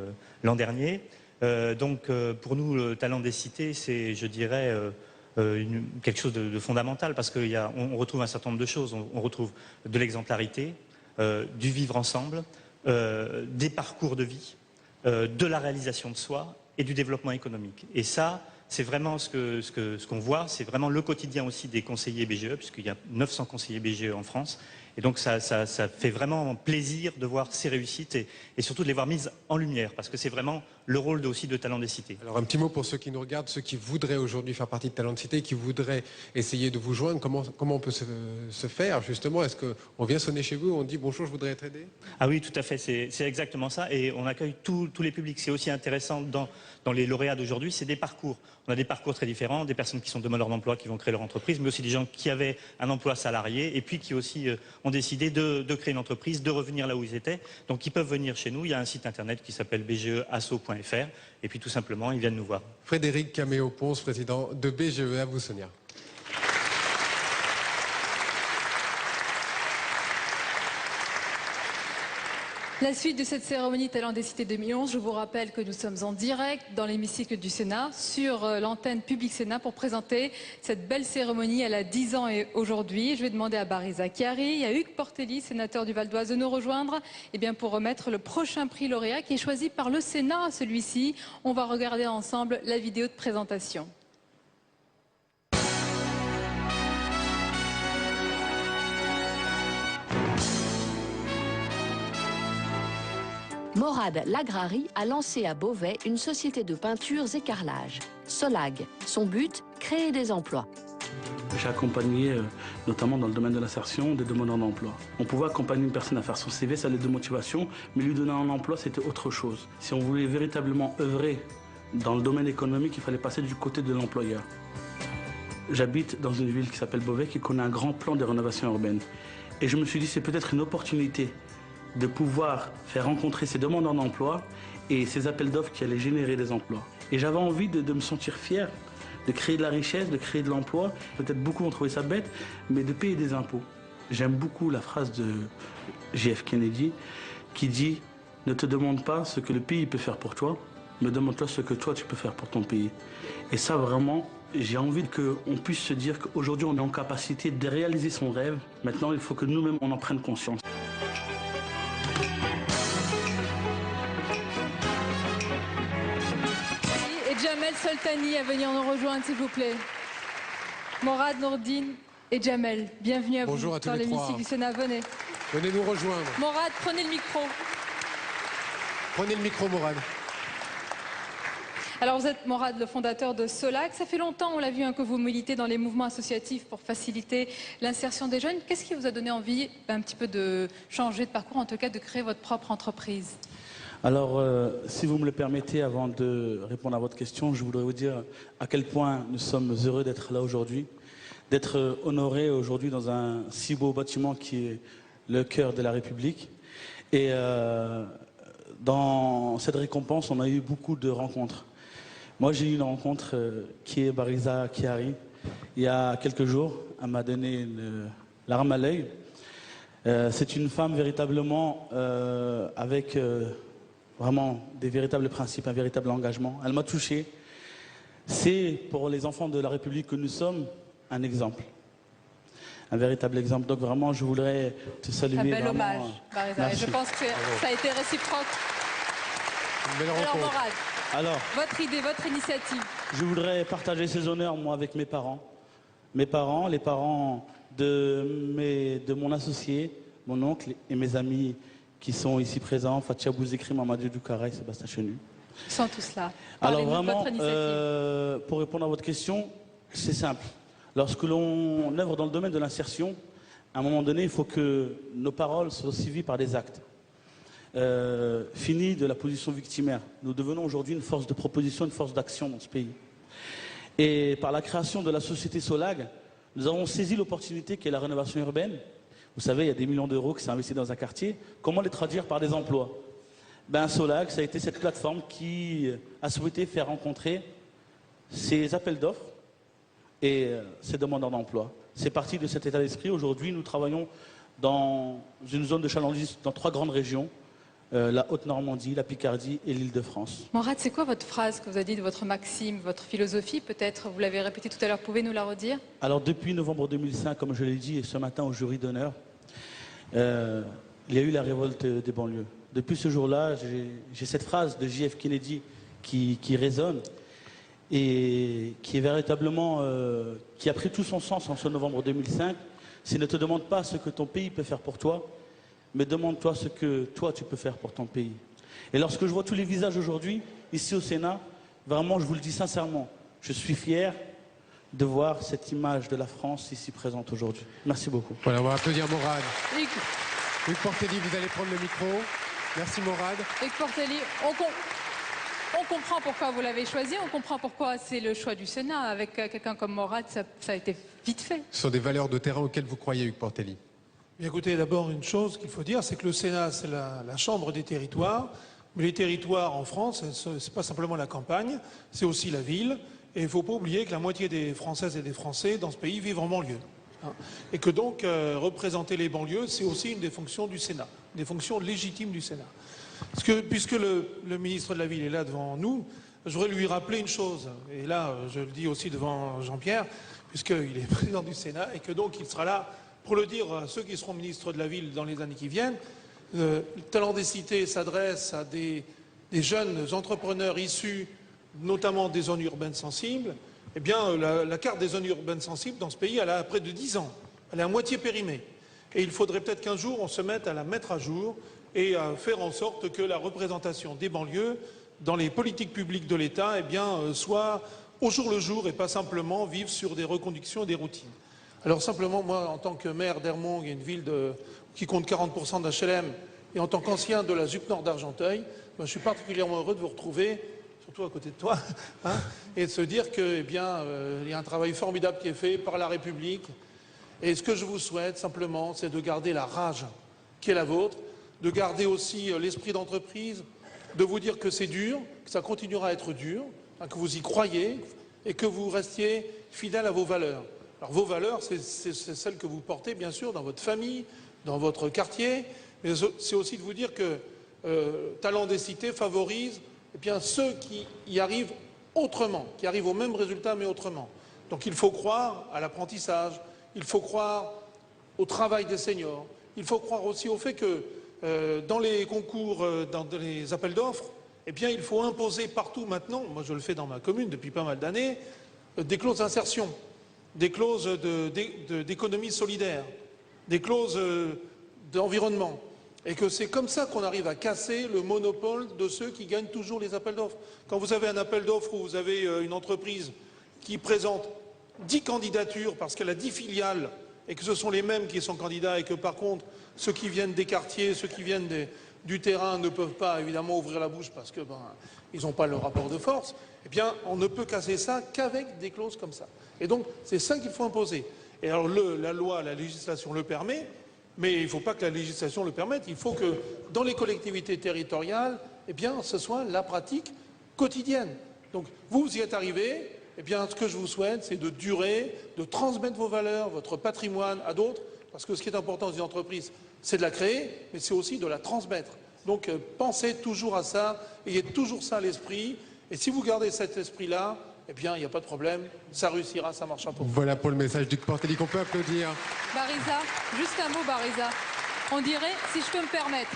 l'an dernier. Pour nous, le talent des cités, c'est, je dirais, quelque chose de fondamental, parce qu'on retrouve un certain nombre de choses. On retrouve de l'exemplarité, du vivre ensemble, des parcours de vie, de la réalisation de soi et du développement économique. Et ça, c'est vraiment ce qu'on voit, c'est vraiment le quotidien aussi des conseillers BGE, puisqu'il y a 900 conseillers BGE en France. Et donc ça fait vraiment plaisir de voir ces réussites et surtout de les voir mises en lumière, parce que c'est vraiment le rôle aussi de Talents des Cités. Alors un petit mot pour ceux qui nous regardent, ceux qui voudraient aujourd'hui faire partie de Talents de Cité, qui voudraient essayer de vous joindre, comment on peut se faire justement? Est-ce qu'on vient sonner chez vous, on dit bonjour, je voudrais être aidé? Ah oui, tout à fait, c'est exactement ça, et on accueille tous les publics. C'est aussi intéressant dans les lauréats d'aujourd'hui, c'est des parcours. On a des parcours très différents, des personnes qui sont demandeurs d'emploi, qui vont créer leur entreprise, mais aussi des gens qui avaient un emploi salarié et puis qui aussi ont décidé de créer une entreprise, de revenir là où ils étaient. Donc ils peuvent venir chez nous, il y a un site internet qui s'appelle bgeasso.fr et puis tout simplement, ils viennent nous voir. Frédéric Caméo-Ponce, président de BGE, à vous Sonia. La suite de cette cérémonie Talents des Cités 2011, je vous rappelle que nous sommes en direct dans l'hémicycle du Sénat, sur l'antenne Public Sénat, pour présenter cette belle cérémonie. Elle a 10 ans et aujourd'hui. Je vais demander à Bariza Chiari et à Hugues Portelli, sénateur du Val d'Oise, de nous rejoindre pour remettre le prochain prix lauréat qui est choisi par le Sénat. Celui-ci, on va regarder ensemble la vidéo de présentation. Morad Lagrari a lancé à Beauvais une société de peintures et carrelage, Solag. Son but, créer des emplois. J'ai accompagné, notamment dans le domaine de l'insertion, des demandeurs d'emploi. On pouvait accompagner une personne à faire son CV, ça allait de motivation, mais lui donner un emploi, c'était autre chose. Si on voulait véritablement œuvrer dans le domaine économique, il fallait passer du côté de l'employeur. J'habite dans une ville qui s'appelle Beauvais, qui connaît un grand plan de rénovation urbaine. Et je me suis dit, c'est peut-être une opportunité de pouvoir faire rencontrer ces demandeurs d'emploi et ces appels d'offres qui allaient générer des emplois. Et j'avais envie de me sentir fier, de créer de la richesse, de créer de l'emploi. Peut-être beaucoup vont trouver ça bête, mais de payer des impôts. J'aime beaucoup la phrase de JF Kennedy qui dit « Ne te demande pas ce que le pays peut faire pour toi, mais demande-toi ce que toi tu peux faire pour ton pays. » Et ça vraiment, j'ai envie qu'on puisse se dire qu'aujourd'hui on est en capacité de réaliser son rêve. Maintenant il faut que nous-mêmes on en prenne conscience. Jamel Soltani à venir nous rejoindre, s'il vous plaît. Morad, Nourdine et Jamel, bienvenue à Bonjour vous à tous dans les trois. l'hémicycle du Sénat. Venez. Venez nous rejoindre. Morad, prenez le micro. Prenez le micro, Morad. Alors vous êtes, Morad, le fondateur de Solag. Ça fait longtemps, on l'a vu, que vous militez dans les mouvements associatifs pour faciliter l'insertion des jeunes. Qu'est-ce qui vous a donné envie un petit peu de changer de parcours, en tout cas de créer votre propre entreprise? Alors, si vous me le permettez, avant de répondre à votre question, je voudrais vous dire à quel point nous sommes heureux d'être là aujourd'hui, d'être honorés aujourd'hui dans un si beau bâtiment qui est le cœur de la République. Et dans cette récompense, on a eu beaucoup de rencontres. Moi, j'ai eu une rencontre qui est Bariza Chiari. Il y a quelques jours, elle m'a donné une larme à l'œil. C'est une femme véritablement avec... vraiment des véritables principes, un véritable engagement. Elle m'a touché. C'est pour les enfants de la République que nous sommes un exemple. Un véritable exemple. Donc vraiment, je voudrais te saluer. Un bel vraiment. hommage, Bariza. Et je pense que ça a été réciproque. Alors Morad, votre idée, votre initiative. Je voudrais partager ces honneurs, moi, avec mes parents. Mes parents, les parents de mon associé, mon oncle et mes amis qui sont ici présents, Fatia Bouzekri, Mamadou Doukaray, Sébastien Chenu. Ils sont tous là. Alors vraiment, pour répondre à votre question, c'est simple. Lorsque l'on œuvre dans le domaine de l'insertion, à un moment donné, il faut que nos paroles soient suivies par des actes. fini de la position victimaire. Nous devenons aujourd'hui une force de proposition, une force d'action dans ce pays. Et par la création de la société Solag, nous avons saisi l'opportunité qui est la rénovation urbaine. Vous savez, il y a des millions d'euros qui sont investis dans un quartier. Comment les traduire par des emplois? Solag, ça a été cette plateforme qui a souhaité faire rencontrer ces appels d'offres et ces demandeurs d'emploi. C'est parti de cet état d'esprit. Aujourd'hui, nous travaillons dans une zone de chalandise dans 3 grandes régions, la Haute-Normandie, la Picardie et l'Île-de-France. Morad, c'est quoi votre phrase que vous avez dit, votre maxime, votre philosophie peut-être? Vous l'avez répété tout à l'heure, pouvez nous la redire? Alors depuis novembre 2005, comme je l'ai dit, et ce matin au jury d'honneur, il y a eu la révolte des banlieues. Depuis ce jour-là, j'ai cette phrase de J.F. Kennedy qui résonne et qui est véritablement, qui a pris tout son sens en ce novembre 2005. C'est ne te demande pas ce que ton pays peut faire pour toi, mais demande-toi ce que toi tu peux faire pour ton pays. Et lorsque je vois tous les visages aujourd'hui, ici au Sénat, vraiment je vous le dis sincèrement, je suis fier de voir cette image de la France ici présente aujourd'hui. Merci beaucoup. Voilà, on va applaudir Morad. Hugues Portelli, vous allez prendre le micro. Merci Morad. Hugues Portelli, on comprend pourquoi vous l'avez choisi, on comprend pourquoi c'est le choix du Sénat. Avec quelqu'un comme Morad, ça a été vite fait. Ce sont des valeurs de terrain auxquelles vous croyez, Hugues Portelli? Bien, écoutez, d'abord une chose qu'il faut dire, c'est que le Sénat, c'est la chambre des territoires. Mais les territoires en France, c'est pas simplement la campagne, c'est aussi la ville. Et il ne faut pas oublier que la moitié des Françaises et des Français dans ce pays vivent en banlieue. Et que donc, représenter les banlieues, c'est aussi une des fonctions du Sénat, des fonctions légitimes du Sénat. Parce que, puisque le ministre de la Ville est là devant nous, je voudrais lui rappeler une chose. Et là, je le dis aussi devant Jean-Pierre, puisqu'il est président du Sénat, et que donc il sera là pour le dire à ceux qui seront ministres de la Ville dans les années qui viennent. Talent des cités s'adresse à des jeunes entrepreneurs issus notamment des zones urbaines sensibles. Eh bien, la carte des zones urbaines sensibles dans ce pays, elle a près de 10 ans. Elle est à moitié périmée. Et il faudrait peut-être qu'un jour, on se mette à la mettre à jour et à faire en sorte que la représentation des banlieues dans les politiques publiques de l'État, eh bien, soit au jour le jour et pas simplement vivre sur des reconductions et des routines. Alors simplement, moi, en tant que maire d'Ermont, une ville qui compte 40% d'HLM, et en tant qu'ancien de la ZUP Nord d'Argenteuil, je suis particulièrement heureux de vous retrouver, surtout à côté de toi, et de se dire que, eh bien, il y a un travail formidable qui est fait par la République. Et ce que je vous souhaite simplement, c'est de garder la rage qui est la vôtre, de garder aussi l'esprit d'entreprise, de vous dire que c'est dur, que ça continuera à être dur, que vous y croyez et que vous restiez fidèle à vos valeurs. Alors vos valeurs, c'est celles que vous portez bien sûr dans votre famille, dans votre quartier, mais c'est aussi de vous dire que Talent des cités favorise eh bien, ceux qui y arrivent autrement, qui arrivent au même résultat mais autrement. Donc il faut croire à l'apprentissage, il faut croire au travail des seniors, il faut croire aussi au fait que dans les concours, dans les appels d'offres, eh bien il faut imposer partout maintenant, moi je le fais dans ma commune depuis pas mal d'années, des clauses d'insertion, des clauses d'économie solidaire, des clauses d'environnement. Et que c'est comme ça qu'on arrive à casser le monopole de ceux qui gagnent toujours les appels d'offres. Quand vous avez un appel d'offres où vous avez une entreprise qui présente 10 candidatures parce qu'elle a 10 filiales et que ce sont les mêmes qui sont candidats et que par contre ceux qui viennent des quartiers, ceux qui viennent du terrain ne peuvent pas évidemment ouvrir la bouche parce que ils n'ont pas le rapport de force, eh bien on ne peut casser ça qu'avec des clauses comme ça. Et donc c'est ça qu'il faut imposer. Et alors la loi, la législation le permet, mais il ne faut pas que la législation le permette, il faut que dans les collectivités territoriales, eh bien ce soit la pratique quotidienne. Donc vous y êtes arrivés, eh bien ce que je vous souhaite c'est de durer, de transmettre vos valeurs, votre patrimoine à d'autres, parce que ce qui est important dans une entreprise, c'est de la créer, mais c'est aussi de la transmettre. Donc pensez toujours à ça, ayez toujours ça à l'esprit, et si vous gardez cet esprit-là, eh bien il n'y a pas de problème, ça réussira, ça marchera pour vous. Voilà pour le message d'Hugues Portelli qu'on peut applaudir. Bariza, juste un mot Bariza. On dirait, si je peux me permettre,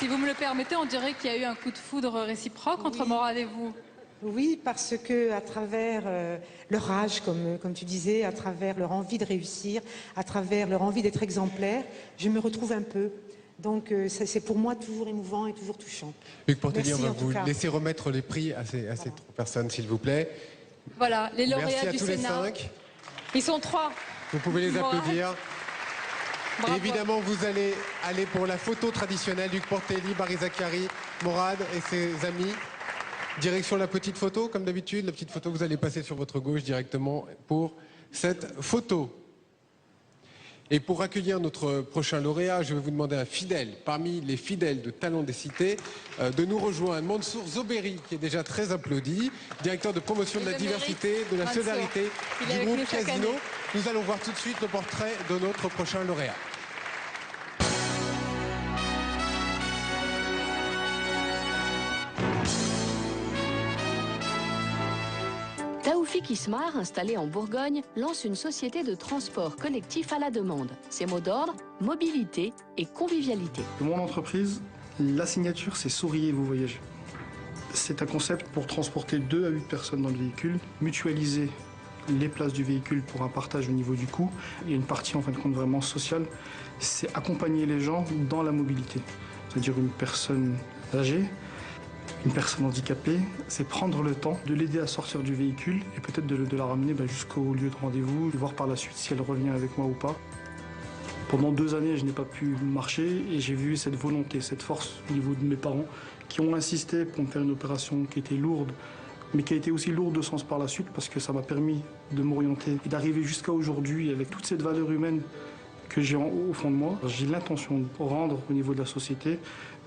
si vous me le permettez, on dirait qu'il y a eu un coup de foudre réciproque entre Morad et vous. Oui, parce que à travers leur rage, comme tu disais, à travers leur envie de réussir, à travers leur envie d'être exemplaire, je me retrouve un peu. Donc c'est pour moi toujours émouvant et toujours touchant. Hugues Portelli, on va vous laisser remettre les prix à ces 3 personnes, s'il vous plaît. Voilà, les lauréats Merci à du tous Sénat. les 5. Ils sont 3. Vous pouvez les applaudir. Bravo. Évidemment, vous allez aller pour la photo traditionnelle. Hugues Portelli, Barry Zaccari, Morad et ses amis. Direction la petite photo, comme d'habitude. La petite photo, vous allez passer sur votre gauche directement pour cette photo. Et pour accueillir notre prochain lauréat, je vais vous demander à un fidèle, parmi les fidèles de Talents des Cités, de nous rejoindre. Mansour Zoberi, qui est déjà très applaudi, directeur de promotion de la diversité, de la solidarité du groupe Casino. Nous allons voir tout de suite le portrait de notre prochain lauréat. Taoufik Ismar, installé en Bourgogne, lance une société de transport collectif à la demande. Ses mots d'ordre, mobilité et convivialité. Mon entreprise, la signature, c'est souriez, vous voyagez. C'est un concept pour transporter 2 à 8 personnes dans le véhicule, mutualiser les places du véhicule pour un partage au niveau du coût. Il y a une partie en fin de compte vraiment sociale, c'est accompagner les gens dans la mobilité. C'est-à-dire une personne âgée, une personne handicapée, c'est prendre le temps de l'aider à sortir du véhicule et peut-être de la ramener jusqu'au lieu de rendez-vous, et voir par la suite si elle revient avec moi ou pas. Pendant 2 années, je n'ai pas pu marcher et j'ai vu cette volonté, cette force au niveau de mes parents qui ont insisté pour me faire une opération qui était lourde, mais qui a été aussi lourde de sens par la suite parce que ça m'a permis de m'orienter et d'arriver jusqu'à aujourd'hui avec toute cette valeur humaine que j'ai au fond de moi. J'ai l'intention de rendre au niveau de la société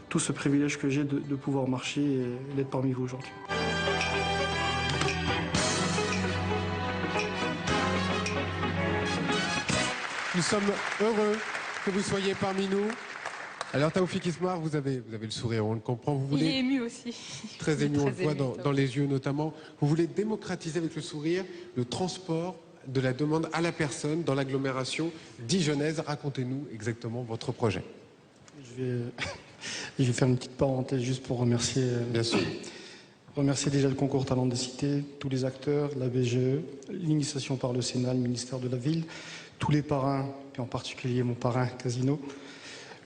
tout ce privilège que j'ai de pouvoir marcher et d'être parmi vous aujourd'hui. Nous sommes heureux que vous soyez parmi nous. Alors Taoufik Ismar, vous avez le sourire, on le comprend. Vous voulez... Il est ému aussi. Très ému, on le voit dans les yeux notamment. Vous voulez démocratiser avec le sourire le transport de la demande à la personne dans l'agglomération dijonnaise. Racontez-nous exactement votre projet. Je vais faire une petite parenthèse juste pour remercier, bien sûr. Remercier déjà le concours Talents des Cités, tous les acteurs, la BGE, l'initiation par le Sénat, le ministère de la Ville, tous les parrains, et en particulier mon parrain Casino,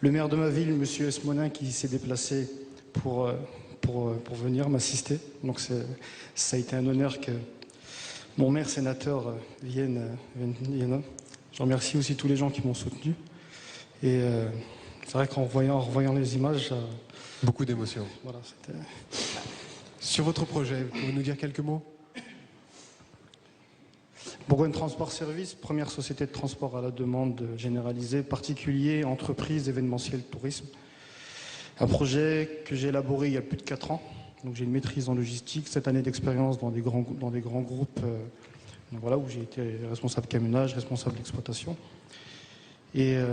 le maire de ma ville, M. Esmonin, qui s'est déplacé pour venir m'assister. Donc ça a été un honneur que mon maire sénateur vienne. Je remercie aussi tous les gens qui m'ont soutenu. Et c'est vrai qu'en revoyant les images... Beaucoup d'émotions. Voilà, c'était... Sur votre projet, vous pouvez nous dire quelques mots? Bourgogne Transport Service, première société de transport à la demande généralisée, particuliers, entreprises, événementiel, tourisme. Un projet que j'ai élaboré il y a plus de 4 ans. Donc j'ai une maîtrise en logistique, 7 années d'expérience dans des grands groupes, voilà, où j'ai été responsable camionnage, responsable d'exploitation. Et à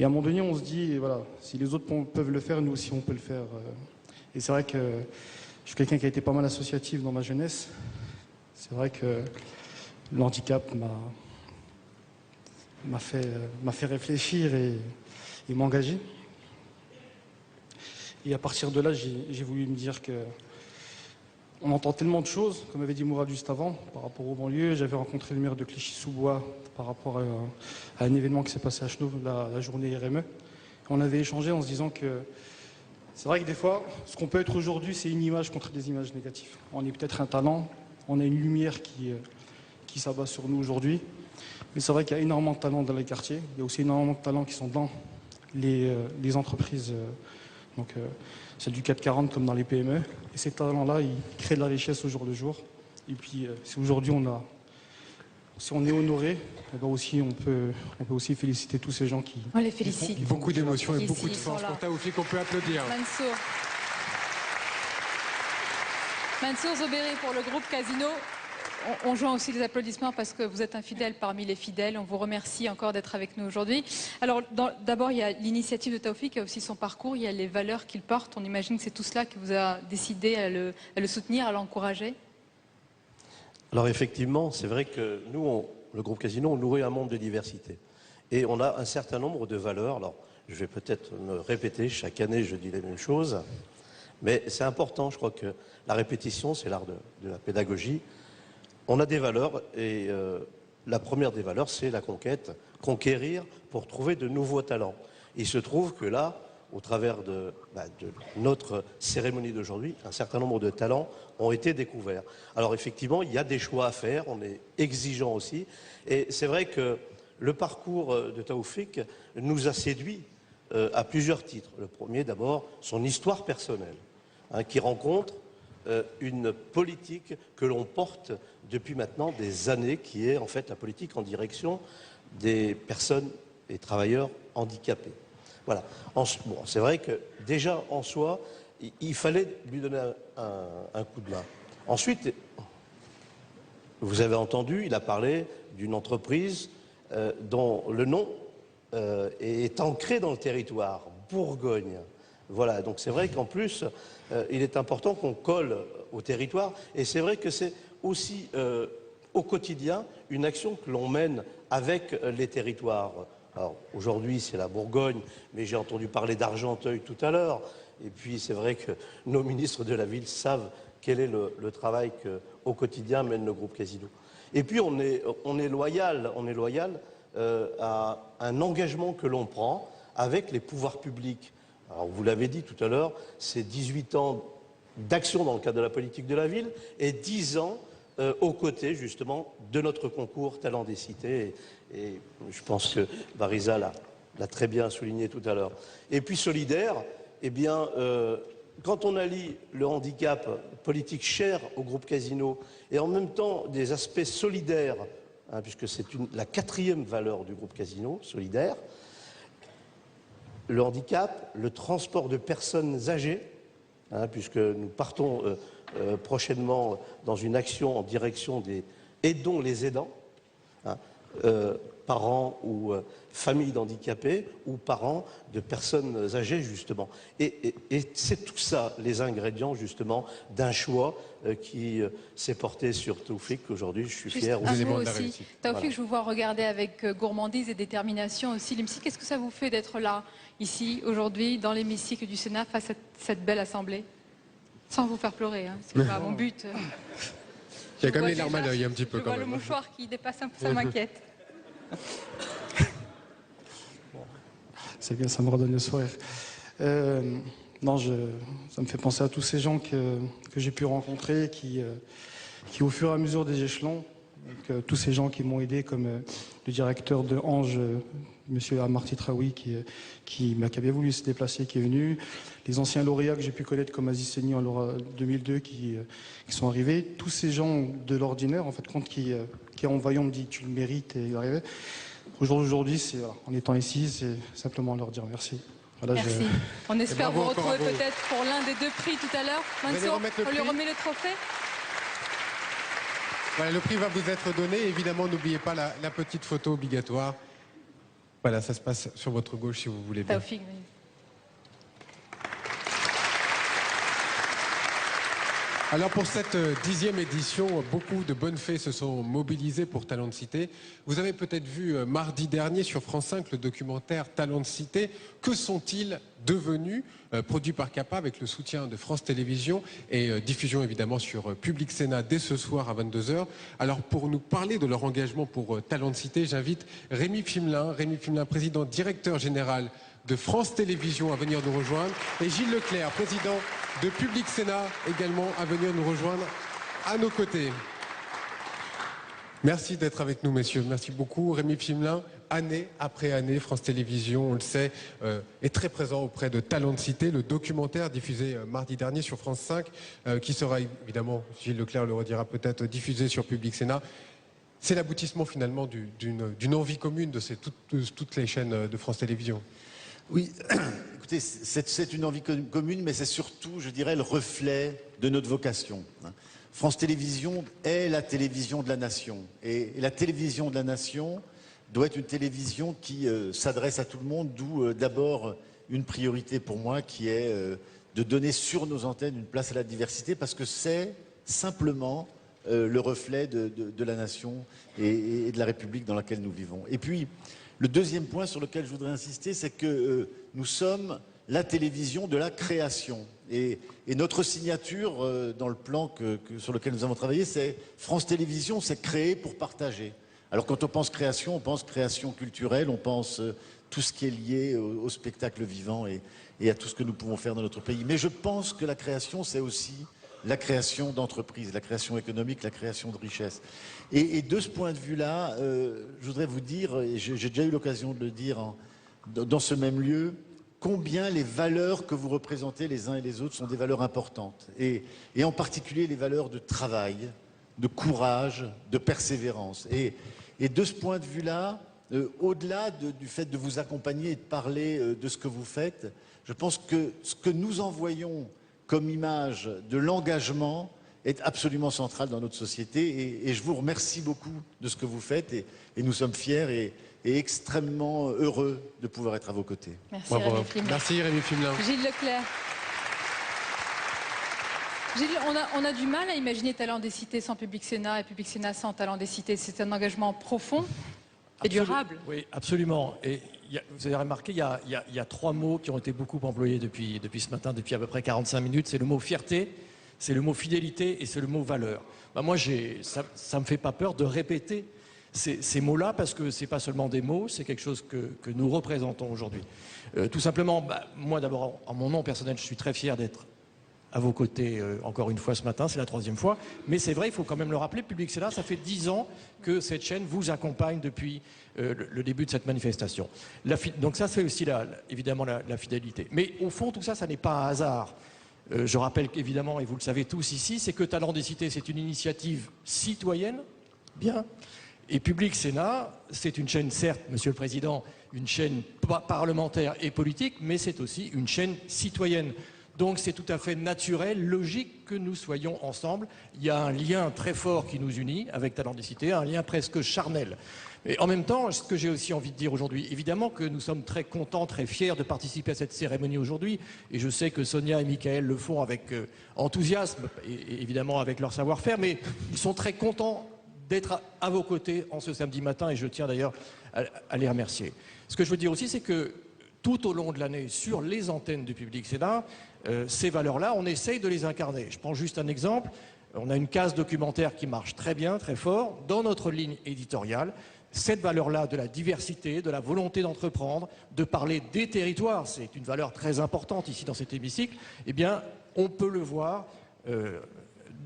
un moment donné, on se dit, voilà, si les autres peuvent le faire, nous aussi on peut le faire. Et c'est vrai que je suis quelqu'un qui a été pas mal associatif dans ma jeunesse. C'est vrai que l'handicap m'a fait réfléchir et m'engager. Et à partir de là, j'ai voulu me dire que on entend tellement de choses, comme avait dit Mourad juste avant, par rapport aux banlieues. J'avais rencontré le maire de Clichy-sous-Bois par rapport à un événement qui s'est passé à Chenauve, la journée RME. On avait échangé en se disant que c'est vrai que des fois, ce qu'on peut être aujourd'hui, c'est une image contre des images négatives. On est peut-être un talent, on a une lumière qui s'abat sur nous aujourd'hui. Mais c'est vrai qu'il y a énormément de talents dans les quartiers. Il y a aussi énormément de talents qui sont dans les entreprises, celles du 440 comme dans les PME. Et ces talents-là, ils créent de la richesse au jour le jour. Et puis, si aujourd'hui si on est honoré, aussi, on peut aussi féliciter tous ces gens qui... On les félicite. Beaucoup d'émotions et beaucoup de force pour Taoufik, qu'on peut applaudir. Mansour Zoberi pour le groupe Casino. On joint aussi les applaudissements parce que vous êtes un fidèle parmi les fidèles. On vous remercie encore d'être avec nous aujourd'hui. Alors d'abord, il y a l'initiative de Taoufik, il y a aussi son parcours, il y a les valeurs qu'il porte. On imagine que c'est tout cela qui vous a décidé à le soutenir, à l'encourager. Alors effectivement, c'est vrai que nous, le groupe Casino, on nourrit un monde de diversité. Et on a un certain nombre de valeurs. Alors, je vais peut-être me répéter, chaque année je dis les mêmes choses, mais c'est important, je crois que la répétition, c'est l'art de la pédagogie. On a des valeurs et la première des valeurs, c'est la conquête, conquérir pour trouver de nouveaux talents. Il se trouve que là, au travers de notre cérémonie d'aujourd'hui, un certain nombre de talents ont été découverts. Alors effectivement, il y a des choix à faire, on est exigeant aussi, et c'est vrai que le parcours de Taoufik nous a séduits à plusieurs titres. Le premier, d'abord, son histoire personnelle, qui rencontre une politique que l'on porte depuis maintenant des années, qui est en fait la politique en direction des personnes et travailleurs handicapés. Voilà. Bon, c'est vrai que déjà en soi, il fallait lui donner un coup de main. Ensuite, vous avez entendu, il a parlé d'une entreprise dont le nom est ancré dans le territoire, Bourgogne. Voilà, donc c'est vrai qu'en plus, il est important qu'on colle au territoire, et c'est vrai que c'est aussi au quotidien une action que l'on mène avec les territoires. Alors aujourd'hui c'est la Bourgogne, mais j'ai entendu parler d'Argenteuil tout à l'heure, et puis c'est vrai que nos ministres de la ville savent quel est le travail qu'au quotidien mène le groupe Casino. Et puis on est loyal à un engagement que l'on prend avec les pouvoirs publics. Alors vous l'avez dit tout à l'heure, c'est 18 ans d'action dans le cadre de la politique de la ville et 10 ans aux côtés justement de notre concours Talents des cités. Et je pense que Barisa l'a très bien souligné tout à l'heure. Et puis solidaire, eh bien, quand on allie le handicap politique cher au groupe Casino et en même temps des aspects solidaires, puisque c'est la 4e valeur du groupe Casino, solidaire, le handicap, le transport de personnes âgées, puisque nous partons prochainement dans une action en direction des Aidons les aidants, parents ou familles d'handicapés ou parents de personnes âgées justement. Et c'est tout ça les ingrédients justement d'un choix qui s'est porté sur Taoufik. Aujourd'hui, je suis fier. Un mot aussi. Taoufik, voilà. Je vous vois regarder avec gourmandise et détermination aussi l'hémicycle. Qu'est-ce que ça vous fait d'être là, ici, aujourd'hui, dans l'hémicycle du Sénat, face à cette belle assemblée? Sans vous faire pleurer, hein. C'est pas mon but. Il y a quand même les larmes à l'œil un petit peu. Je vois le mouchoir qui dépasse un peu, ça m'inquiète. C'est bien, ça me redonne le sourire. Non, ça me fait penser à tous ces gens que j'ai pu rencontrer, qui au fur et à mesure des échelons, donc, tous ces gens qui m'ont aidé, comme le directeur de Ange, monsieur Amarty Traoui, qui avait voulu se déplacer, qui est venu, les anciens lauréats que j'ai pu connaître, comme Aziz Seni en Laura 2002, qui sont arrivés, tous ces gens de l'ordinaire, en fait, qui en voyant me dit tu le mérites et il arrivait. Aujourd'hui, voilà, en étant ici, c'est simplement leur dire merci. Voilà, merci. On espère vous retrouver peut-être pour l'un des 2 prix tout à l'heure. Mansour, on lui remet le trophée. Voilà, le prix va vous être donné. Évidemment, n'oubliez pas la petite photo obligatoire. Voilà, ça se passe sur votre gauche si vous voulez bien. Taoufik, oui. Alors pour cette 10e édition, beaucoup de bonnes fées se sont mobilisées pour Talents de Cité. Vous avez peut-être vu mardi dernier sur France 5 le documentaire Talents de Cité. Que sont-ils devenus? Produit par CAPA avec le soutien de France Télévisions et diffusion évidemment sur Public Sénat dès ce soir à 22h. Alors pour nous parler de leur engagement pour Talents de Cité, j'invite Rémi Fimelin, président directeur général de France Télévisions à venir nous rejoindre et Gilles Leclerc, président de Public Sénat également à venir nous rejoindre à nos côtés. Merci d'être avec nous messieurs, merci beaucoup. Rémi Fimelin, année après année, France Télévisions, on le sait, est très présent auprès de Talents de Cité, le documentaire diffusé mardi dernier sur France 5, qui sera évidemment, Gilles Leclerc le redira peut-être, diffusé sur Public Sénat. C'est l'aboutissement finalement d'une envie commune de toutes les chaînes de France Télévisions. Oui, écoutez, c'est une envie commune, mais c'est surtout, je dirais, le reflet de notre vocation. France Télévisions est la télévision de la nation. Et la télévision de la nation doit être une télévision qui s'adresse à tout le monde, d'où d'abord une priorité pour moi qui est de donner sur nos antennes une place à la diversité, parce que c'est simplement le reflet de la nation et de la République dans laquelle nous vivons. Et puis, le deuxième point sur lequel je voudrais insister, c'est que nous sommes la télévision de la création. Et notre signature dans le plan sur lequel nous avons travaillé, c'est France Télévisions, c'est créer pour partager. Alors quand on pense création culturelle, on pense tout ce qui est lié au spectacle vivant et à tout ce que nous pouvons faire dans notre pays. Mais je pense que la création, c'est aussi la création d'entreprises, la création économique, la création de richesses. Et de ce point de vue-là, je voudrais vous dire, et j'ai déjà eu l'occasion de le dire dans ce même lieu, combien les valeurs que vous représentez les uns et les autres sont des valeurs importantes. Et en particulier les valeurs de travail, de courage, de persévérance. Et de ce point de vue-là, au-delà du fait de vous accompagner et de parler de ce que vous faites, je pense que ce que nous envoyons comme image de l'engagement est absolument central dans notre société. Et je vous remercie beaucoup de ce que vous faites. Et nous sommes fiers et extrêmement heureux de pouvoir être à vos côtés. Merci Rémi Flimelin. Merci Rémi Flimelin. Gilles Leclerc. Gilles, on a du mal à imaginer Talents des Cités sans Public Sénat et Public Sénat sans Talents des Cités. C'est un engagement profond et durable. Oui, absolument. Et vous avez remarqué, il y a 3 mots qui ont été beaucoup employés depuis ce matin, depuis à peu près 45 minutes. C'est le mot fierté, c'est le mot fidélité et c'est le mot valeur. Moi, ça ne me fait pas peur de répéter ces mots-là, parce que ce n'est pas seulement des mots, c'est quelque chose que nous représentons aujourd'hui. Tout simplement, moi d'abord, en mon nom personnel, je suis très fier d'être à vos côtés encore une fois ce matin, c'est la 3e fois. Mais c'est vrai, il faut quand même le rappeler, Public Sénat, ça fait 10 ans que cette chaîne vous accompagne depuis le début de cette manifestation. Donc ça, c'est aussi évidemment la fidélité. Mais au fond, tout ça, ça n'est pas un hasard. Je rappelle qu'évidemment, et vous le savez tous ici, c'est que Talents des Cités, c'est une initiative citoyenne, bien. Et Public Sénat, c'est une chaîne, certes, Monsieur le Président, une chaîne parlementaire et politique, mais c'est aussi une chaîne citoyenne. Donc c'est tout à fait naturel, logique que nous soyons ensemble. Il y a un lien très fort qui nous unit avec Talents des Cités, un lien presque charnel. Et en même temps, ce que j'ai aussi envie de dire aujourd'hui, évidemment que nous sommes très contents, très fiers de participer à cette cérémonie aujourd'hui. Et je sais que Sonia et Michael le font avec enthousiasme et évidemment avec leur savoir-faire, mais ils sont très contents d'être à vos côtés en ce samedi matin, et je tiens d'ailleurs à les remercier. Ce que je veux dire aussi, c'est que tout au long de l'année, sur les antennes du Public Sénat, ces valeurs-là, on essaye de les incarner. Je prends juste un exemple. On a une case documentaire qui marche très bien, très fort, dans notre ligne éditoriale. Cette valeur-là de la diversité, de la volonté d'entreprendre, de parler des territoires, c'est une valeur très importante ici dans cet hémicycle, eh bien, on peut le voir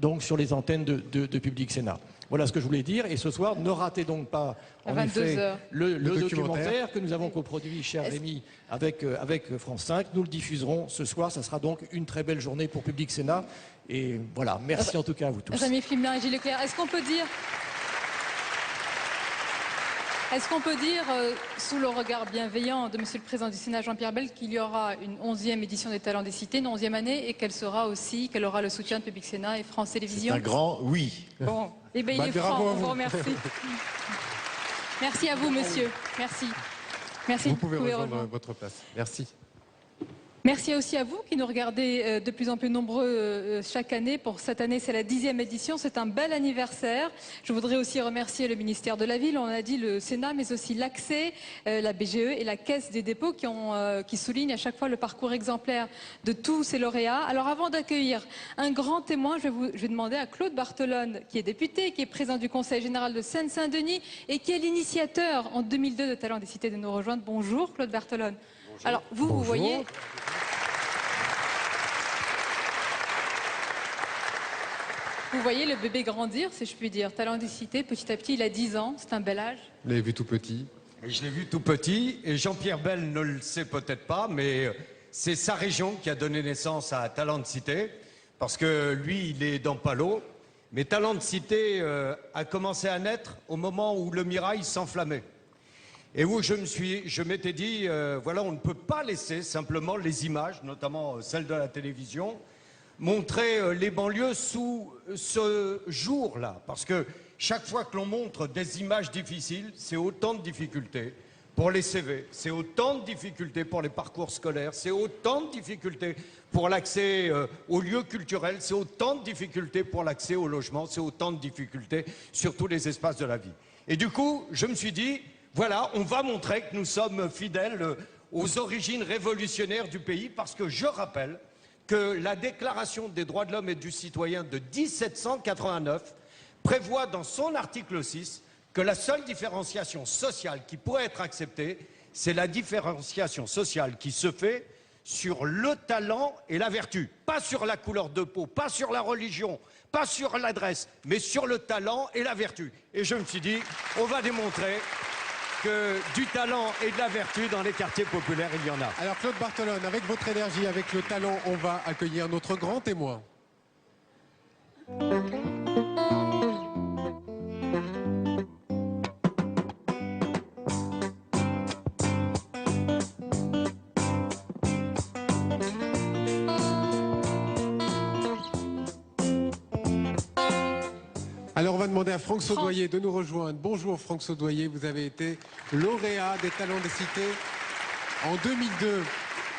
donc sur les antennes de Public Sénat. Voilà ce que je voulais dire. Et ce soir, ne ratez donc pas en effet le documentaire que nous avons coproduit, cher Rémi, avec France 5. Nous le diffuserons ce soir. Ça sera donc une très belle journée pour Public Sénat. Et voilà, merci en tout cas à vous tous. Rémi Flimelin et Gilles Leclerc, est-ce qu'on peut dire... sous le regard bienveillant de Monsieur le Président du Sénat, Jean-Pierre Bel, qu'il y aura une 11e édition des Talents des Cités, une 11e année, et qu'elle aura le soutien de Public Sénat et France Télévisions? C'est un grand oui. Bon, eh bien il est franc, on vous remercie. Merci à vous, monsieur. Merci. Merci. Vous pouvez rejoindre votre place. Merci. Merci aussi à vous qui nous regardez de plus en plus nombreux chaque année. Pour cette année, c'est la 10e édition. C'est un bel anniversaire. Je voudrais aussi remercier le ministère de la Ville, on a dit le Sénat, mais aussi l'Accès, la BGE et la Caisse des dépôts qui soulignent à chaque fois le parcours exemplaire de tous ces lauréats. Alors avant d'accueillir un grand témoin, je vais demander à Claude Bartolone, qui est député, qui est président du Conseil général de Seine-Saint-Denis et qui est l'initiateur en 2002 de Talents des Cités, de nous rejoindre. Bonjour Claude Bartolone. Bonjour. Alors vous voyez... Vous voyez le bébé grandir, si je puis dire. Talents des Cités, petit à petit, il a 10 ans, c'est un bel âge. Vous l'avez vu tout petit? Et je l'ai vu tout petit, et Jean-Pierre Bel ne le sait peut-être pas, mais c'est sa région qui a donné naissance à Talents de Cité, parce que lui, il est dans Palot. Mais Talents de Cité a commencé à naître au moment où le Mirail s'enflammait. Et où je m'étais dit, voilà, on ne peut pas laisser simplement les images, notamment celles de la télévision, montrer les banlieues sous ce jour-là. Parce que chaque fois que l'on montre des images difficiles, c'est autant de difficultés pour les CV, c'est autant de difficultés pour les parcours scolaires, c'est autant de difficultés pour l'accès aux lieux culturels, c'est autant de difficultés pour l'accès au logement, c'est autant de difficultés sur tous les espaces de la vie. Et du coup, je me suis dit, voilà, on va montrer que nous sommes fidèles aux origines révolutionnaires du pays, parce que je rappelle que la Déclaration des droits de l'homme et du citoyen de 1789 prévoit dans son article 6 que la seule différenciation sociale qui pourrait être acceptée, c'est la différenciation sociale qui se fait sur le talent et la vertu. Pas sur la couleur de peau, pas sur la religion, pas sur l'adresse, mais sur le talent et la vertu. Et je me suis dit, on va démontrer que du talent et de la vertu dans les quartiers populaires, il y en a. Alors Claude Bartolone, avec votre énergie, avec le talent, on va accueillir notre grand témoin. Alors on va demander à Franck Saudoyer de nous rejoindre. Bonjour Franck Saudoyer, vous avez été lauréat des Talents des Cités en 2002.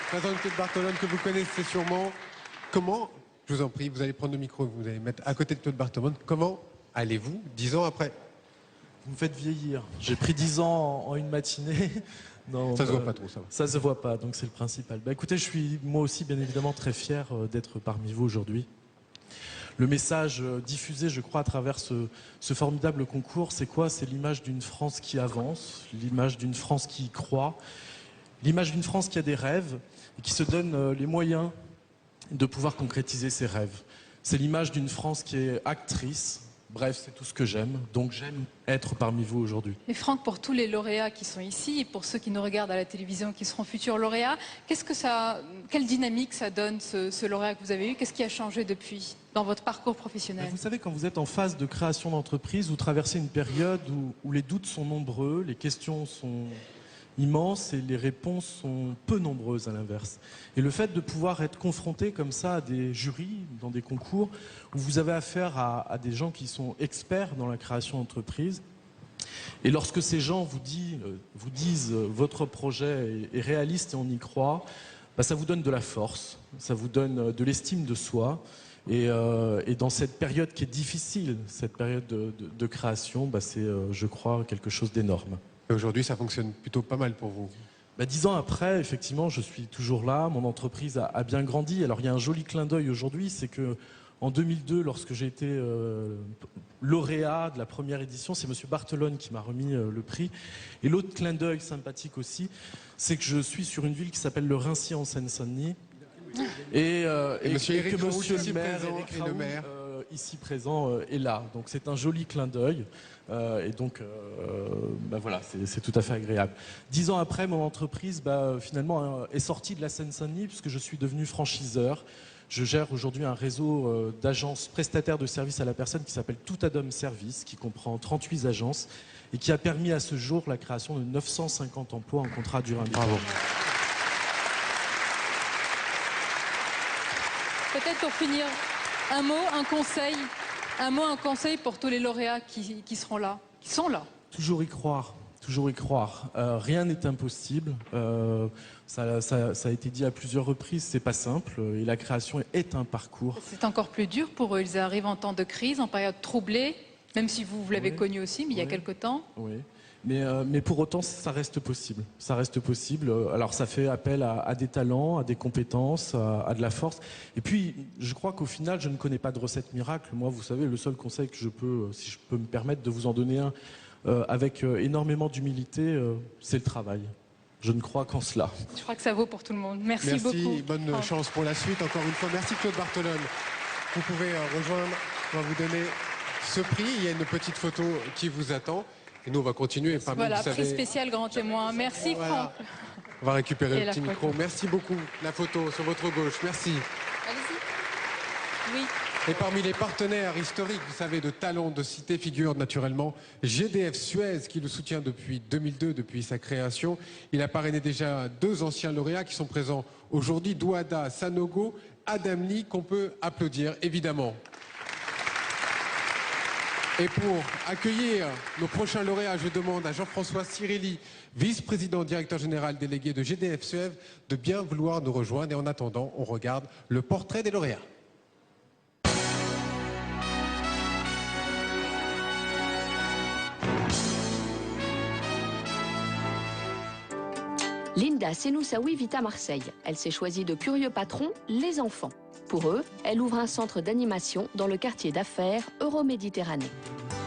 Président Claude Bartolone que vous connaissez sûrement. Comment, je vous en prie, vous allez prendre le micro, vous allez mettre à côté de Claude Bartolone. Comment allez-vous 10 ans après? Vous me faites vieillir. J'ai pris 10 ans en une matinée. Non, ça se voit pas trop, ça va. Ça se voit pas, donc c'est le principal. Bah, écoutez, je suis moi aussi bien évidemment très fier d'être parmi vous aujourd'hui. Le message diffusé, je crois, à travers ce formidable concours, c'est quoi? C'est l'image d'une France qui avance, l'image d'une France qui y croit, l'image d'une France qui a des rêves et qui se donne les moyens de pouvoir concrétiser ses rêves. C'est l'image d'une France qui est actrice. Bref, c'est tout ce que j'aime, donc j'aime être parmi vous aujourd'hui. Et Franck, pour tous les lauréats qui sont ici, et pour ceux qui nous regardent à la télévision, qui seront futurs lauréats, quelle dynamique ça donne, ce lauréat que vous avez eu? Qu'est-ce qui a changé depuis, dans votre parcours professionnel? Vous savez, quand vous êtes en phase de création d'entreprise, vous traversez une période où les doutes sont nombreux, les questions sont immenses et les réponses sont peu nombreuses à l'inverse. Et le fait de pouvoir être confronté comme ça à des jurys, dans des concours, où vous avez affaire à des gens qui sont experts dans la création d'entreprise, et lorsque ces gens vous disent votre projet est réaliste et on y croit, bah ça vous donne de la force, ça vous donne de l'estime de soi. Et dans cette période qui est difficile, cette période de création, bah c'est, je crois, quelque chose d'énorme. Et aujourd'hui, ça fonctionne plutôt pas mal pour vous? 10 ans après, effectivement, je suis toujours là. Mon entreprise a bien grandi. Alors, il y a un joli clin d'œil aujourd'hui, c'est que en 2002, lorsque j'ai été lauréat de la première édition, c'est M. Bartolone qui m'a remis le prix. Et l'autre clin d'œil sympathique aussi, c'est que je suis sur une ville qui s'appelle le Rincy en Seine-Saint-Denis. Et que monsieur le maire, Éric Raoult, ici présent, est là. Donc c'est un joli clin d'œil. Et donc, voilà, c'est tout à fait agréable. 10 ans après, mon entreprise, finalement, est sortie de la Seine-Saint-Denis puisque je suis devenu franchiseur. Je gère aujourd'hui un réseau d'agences prestataires de services à la personne qui s'appelle Toutadom Service, qui comprend 38 agences et qui a permis à ce jour la création de 950 emplois en contrat durée indéterminée. Bravo. Peut-être pour finir, un mot, un conseil pour tous les lauréats qui seront là, qui sont là. Toujours y croire, toujours y croire. Rien n'est impossible. Ça a été dit à plusieurs reprises, c'est pas simple. Et la création est un parcours. C'est encore plus dur pour eux. Ils arrivent en temps de crise, en période troublée, même si vous l'avez connu aussi, mais il y a quelque temps. Oui. Mais pour autant, ça reste possible. Ça reste possible. Alors, ça fait appel à des talents, à des compétences, à de la force. Et puis, je crois qu'au final, je ne connais pas de recette miracle. Moi, vous savez, le seul conseil que je peux, si je peux me permettre de vous en donner un, avec énormément d'humilité, c'est le travail. Je ne crois qu'en cela. Je crois que ça vaut pour tout le monde. Merci beaucoup. Merci, bonne chance pour la suite. Encore une fois, merci Claude Bartolone. Vous pouvez rejoindre, on va vous donner ce prix. Il y a une petite photo qui vous attend. Et nous, on va continuer. Voilà, prix spécial grand témoin. Merci Franck. On va récupérer le petit micro. Merci beaucoup. La photo sur votre gauche. Merci. Allez-y. Oui. Et parmi les partenaires historiques, vous savez, de Talents de Cité figure naturellement GDF Suez qui le soutient depuis 2002, depuis sa création. Il a parrainé déjà 2 anciens lauréats qui sont présents aujourd'hui, Douada Sanogo, Adamli, qu'on peut applaudir évidemment. Et pour accueillir nos prochains lauréats, je demande à Jean-François Cirelli, vice-président directeur général délégué de GDF Suez, de bien vouloir nous rejoindre. Et en attendant, on regarde le portrait des lauréats. Linda Senoussaoui vit à Marseille. Elle s'est choisie de curieux patrons, les enfants. Pour eux, elle ouvre un centre d'animation dans le quartier d'affaires Euroméditerranée.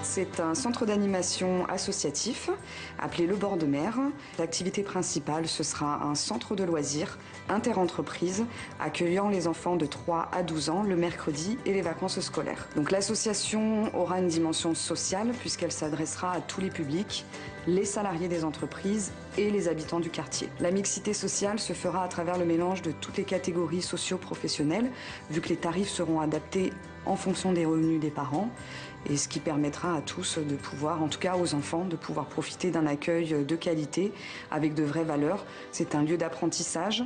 C'est un centre d'animation associatif appelé Le Bord de Mer. L'activité principale, ce sera un centre de loisirs inter-entreprise accueillant les enfants de 3 à 12 ans le mercredi et les vacances scolaires. Donc l'association aura une dimension sociale puisqu'elle s'adressera à tous les publics, les salariés des entreprises et les habitants du quartier. La mixité sociale se fera à travers le mélange de toutes les catégories socio-professionnelles, vu que les tarifs seront adaptés en fonction des revenus des parents, et ce qui permettra à tous de pouvoir, en tout cas aux enfants, de pouvoir profiter d'un accueil de qualité avec de vraies valeurs. C'est un lieu d'apprentissage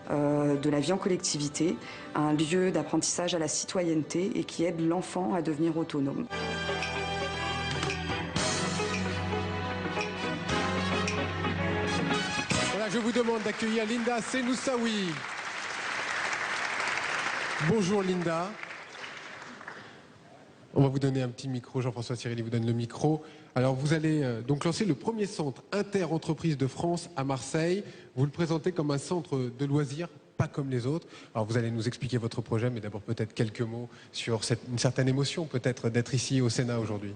de la vie en collectivité, un lieu d'apprentissage à la citoyenneté et qui aide l'enfant à devenir autonome. Voilà, je vous demande d'accueillir Linda Senoussaoui. Bonjour Linda. On va vous donner un petit micro, Jean-François Cirelli vous donne le micro. Alors vous allez donc lancer le premier centre inter-entreprise de France à Marseille. Vous le présentez comme un centre de loisirs, pas comme les autres. Alors vous allez nous expliquer votre projet, mais d'abord peut-être quelques mots sur une certaine émotion peut-être d'être ici au Sénat aujourd'hui.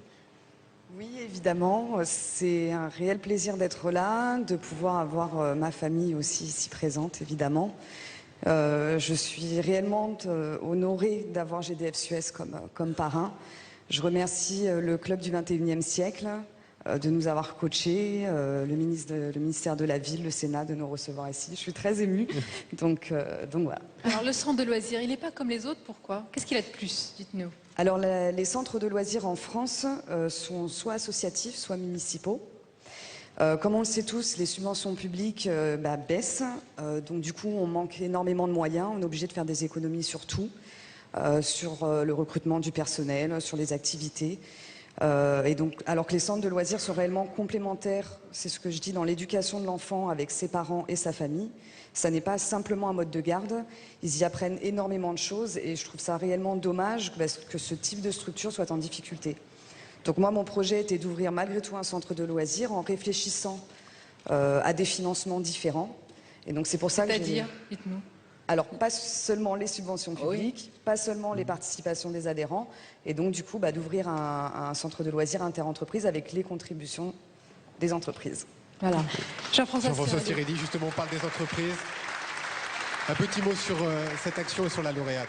Oui, évidemment, c'est un réel plaisir d'être là, de pouvoir avoir ma famille aussi ici présente, évidemment. Je suis réellement honorée d'avoir GDF Suez comme parrain. Je remercie le Club du 21e siècle de nous avoir coachés, le ministère de la Ville, le Sénat de nous recevoir ici. Je suis très émue, donc voilà. Alors le centre de loisirs, il n'est pas comme les autres, pourquoi? Qu'est-ce qu'il a de plus? Dites-nous. Alors les centres de loisirs en France sont soit associatifs, soit municipaux. Comme on le sait tous, les subventions publiques baissent, donc du coup on manque énormément de moyens, on est obligé de faire des économies sur tout, sur le recrutement du personnel, sur les activités. Et donc, alors que les centres de loisirs sont réellement complémentaires, c'est ce que je dis, dans l'éducation de l'enfant avec ses parents et sa famille. Ça n'est pas simplement un mode de garde, ils y apprennent énormément de choses et je trouve ça réellement dommage que ce type de structure soit en difficulté. Donc moi, mon projet était d'ouvrir malgré tout un centre de loisirs en réfléchissant à des financements différents. Et donc c'est pour ça que c'est-à-dire, dites-nous. Alors, pas seulement les subventions publiques, pas seulement les participations des adhérents, et donc du coup d'ouvrir un centre de loisirs inter-entreprise avec les contributions des entreprises. Voilà. Jean-François Cirelli, justement, on parle des entreprises. Un petit mot sur cette action et sur la lauréate.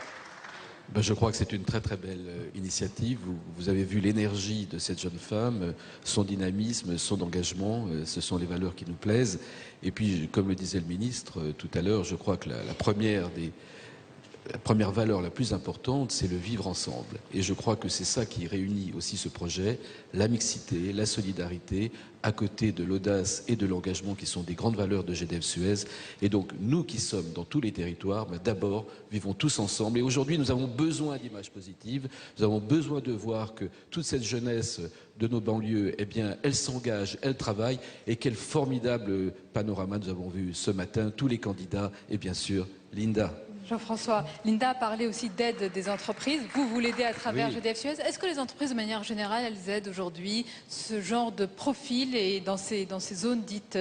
Ben, je crois que c'est une très très belle initiative. Vous avez vu l'énergie de cette jeune femme, son dynamisme, son engagement, ce sont les valeurs qui nous plaisent. Et puis, comme le disait le ministre tout à l'heure, je crois que la première valeur la plus importante, c'est le vivre ensemble. Et je crois que c'est ça qui réunit aussi ce projet, la mixité, la solidarité, à côté de l'audace et de l'engagement qui sont des grandes valeurs de GDF Suez. Et donc, nous qui sommes dans tous les territoires, d'abord, vivons tous ensemble. Et aujourd'hui, nous avons besoin d'images positives. Nous avons besoin de voir que toute cette jeunesse de nos banlieues, eh bien, elle s'engage, elle travaille. Et quel formidable panorama nous avons vu ce matin. Tous les candidats et bien sûr, Linda. Jean-François, Linda a parlé aussi d'aide des entreprises. Vous l'aidez à travers GDF Suez. Est-ce que les entreprises, de manière générale, elles aident aujourd'hui ce genre de profil et dans ces zones dites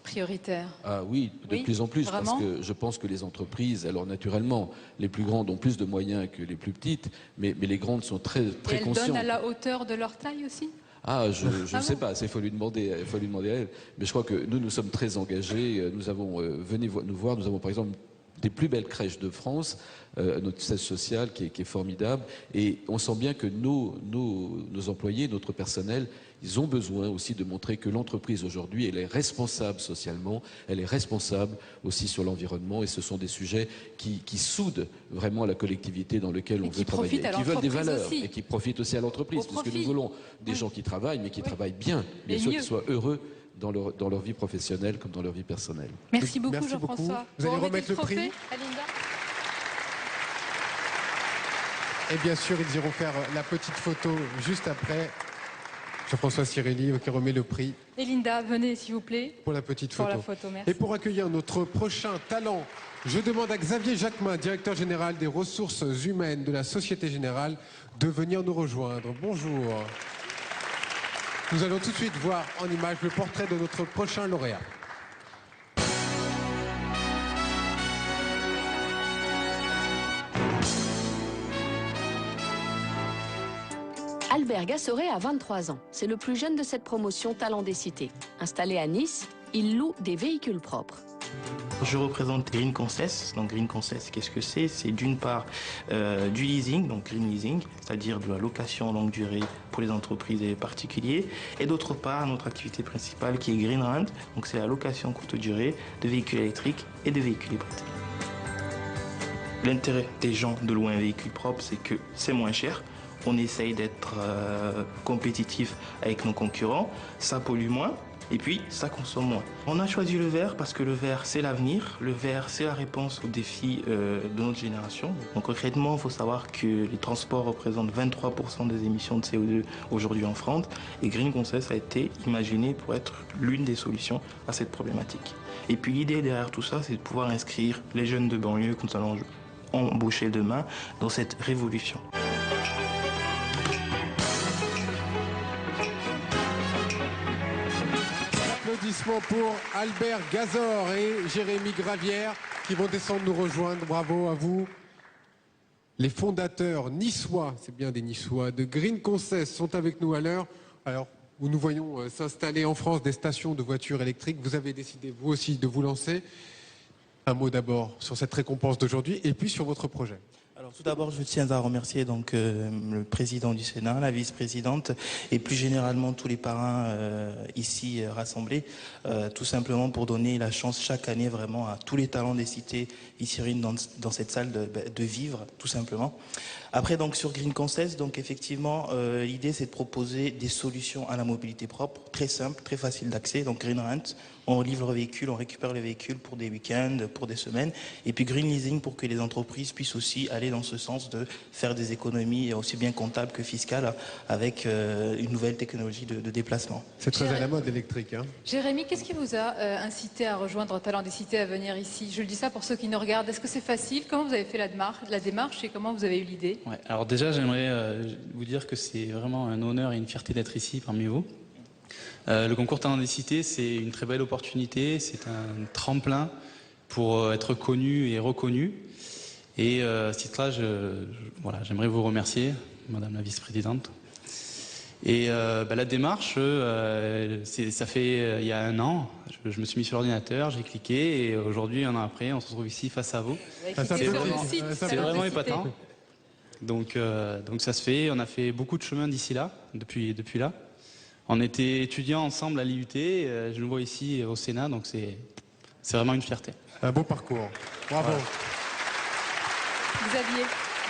prioritaires? Ah oui, de plus en plus, vraiment? parce que je pense que les entreprises, alors naturellement, les plus grandes ont plus de moyens que les plus petites, mais les grandes sont très conscientes. Elles donnent à la hauteur de leur taille aussi? Ah, je ne sais pas, il faut lui demander à elle. Mais je crois que nous sommes très engagés. Nous avons, venez nous voir, nous avons par exemple des plus belles crèches de France, notre siège social qui est formidable. Et on sent bien que nos employés, notre personnel, ils ont besoin aussi de montrer que l'entreprise aujourd'hui, elle est responsable socialement, elle est responsable aussi sur l'environnement. Et ce sont des sujets qui soudent vraiment la collectivité dans laquelle on veut travailler. Qui veulent des valeurs aussi. Et qui profitent aussi à l'entreprise. Parce que nous voulons des gens qui travaillent, mais qui travaillent bien. Bien sûr, qu'ils soient heureux dans leur vie professionnelle comme dans leur vie personnelle. Merci beaucoup Jean-François. Vous allez remettre le prix à Linda. Et bien sûr, ils iront faire la petite photo juste après. Jean-François Cirelli qui remet le prix. Et Linda, venez s'il vous plaît. Pour la petite photo. Pour la photo, merci. Et pour accueillir notre prochain talent, je demande à Xavier Jacquemin, directeur général des ressources humaines de la Société Générale, de venir nous rejoindre. Bonjour. Nous allons tout de suite voir en image le portrait de notre prochain lauréat. Albert Gassoret a 23 ans. C'est le plus jeune de cette promotion Talent des Cités. Installé à Nice, il loue des véhicules propres. Je représente Green Concess. Donc Green Concess, qu'est-ce que c'est? C'est d'une part du leasing, donc Green Leasing, c'est-à-dire de la location longue durée pour les entreprises et les particuliers. Et d'autre part, notre activité principale qui est Green Rent, donc c'est la location courte durée de véhicules électriques et de véhicules hybrides. L'intérêt des gens de louer un véhicule propre, c'est que c'est moins cher. On essaye d'être compétitif avec nos concurrents, ça pollue moins. Et puis, ça consomme moins. On a choisi le verre parce que le verre, c'est l'avenir. Le verre, c'est la réponse aux défis de notre génération. Donc concrètement, il faut savoir que les transports représentent 23% des émissions de CO2 aujourd'hui en France. Et Green Concess a été imaginé pour être l'une des solutions à cette problématique. Et puis l'idée derrière tout ça, c'est de pouvoir inscrire les jeunes de banlieue que nous allons embaucher demain dans cette révolution. Applaudissements pour Albert Gazor et Jérémy Gravière qui vont descendre nous rejoindre. Bravo à vous. Les fondateurs niçois, c'est bien des niçois, de Green Concess sont avec nous à l'heure. Alors, où nous voyons s'installer en France des stations de voitures électriques. Vous avez décidé, vous aussi, de vous lancer. Un mot d'abord sur cette récompense d'aujourd'hui et puis sur votre projet. Alors tout d'abord, je tiens à remercier donc le président du Sénat, la vice-présidente et plus généralement tous les parrains ici rassemblés, tout simplement pour donner la chance chaque année vraiment à tous les talents des cités ici dans cette salle de vivre, tout simplement. Après donc sur Green Concess, donc effectivement l'idée c'est de proposer des solutions à la mobilité propre, très simple, très facile d'accès. Donc Green Rent, on livre le véhicule, on récupère le véhicule pour des week-ends, pour des semaines, et puis Green Leasing pour que les entreprises puissent aussi aller dans ce sens de faire des économies aussi bien comptables que fiscales avec une nouvelle technologie de déplacement. C'est très à la mode électrique. Hein. Jérémy, qu'est-ce qui vous a incité à rejoindre Talent des Cités, à venir ici? Je le dis ça pour ceux qui nous regardent. Est-ce que c'est facile? Comment vous avez fait la démarche et comment vous avez eu l'idée? Ouais, alors déjà, j'aimerais vous dire que c'est vraiment un honneur et une fierté d'être ici parmi vous. Le concours Talent des Cités, c'est une très belle opportunité, c'est un tremplin pour être connu et reconnu. Et à ce titre-là, voilà, j'aimerais vous remercier, Madame la Vice-Présidente. Et la démarche, ça fait il y a un an, je me suis mis sur l'ordinateur, j'ai cliqué et aujourd'hui, un an après, on se retrouve ici face à vous. C'est vraiment épatant. Donc ça se fait, on a fait beaucoup de chemin d'ici là, depuis là. On était étudiants ensemble à l'IUT, je le vois ici au Sénat, donc c'est vraiment une fierté. Un beau parcours, bravo. Voilà.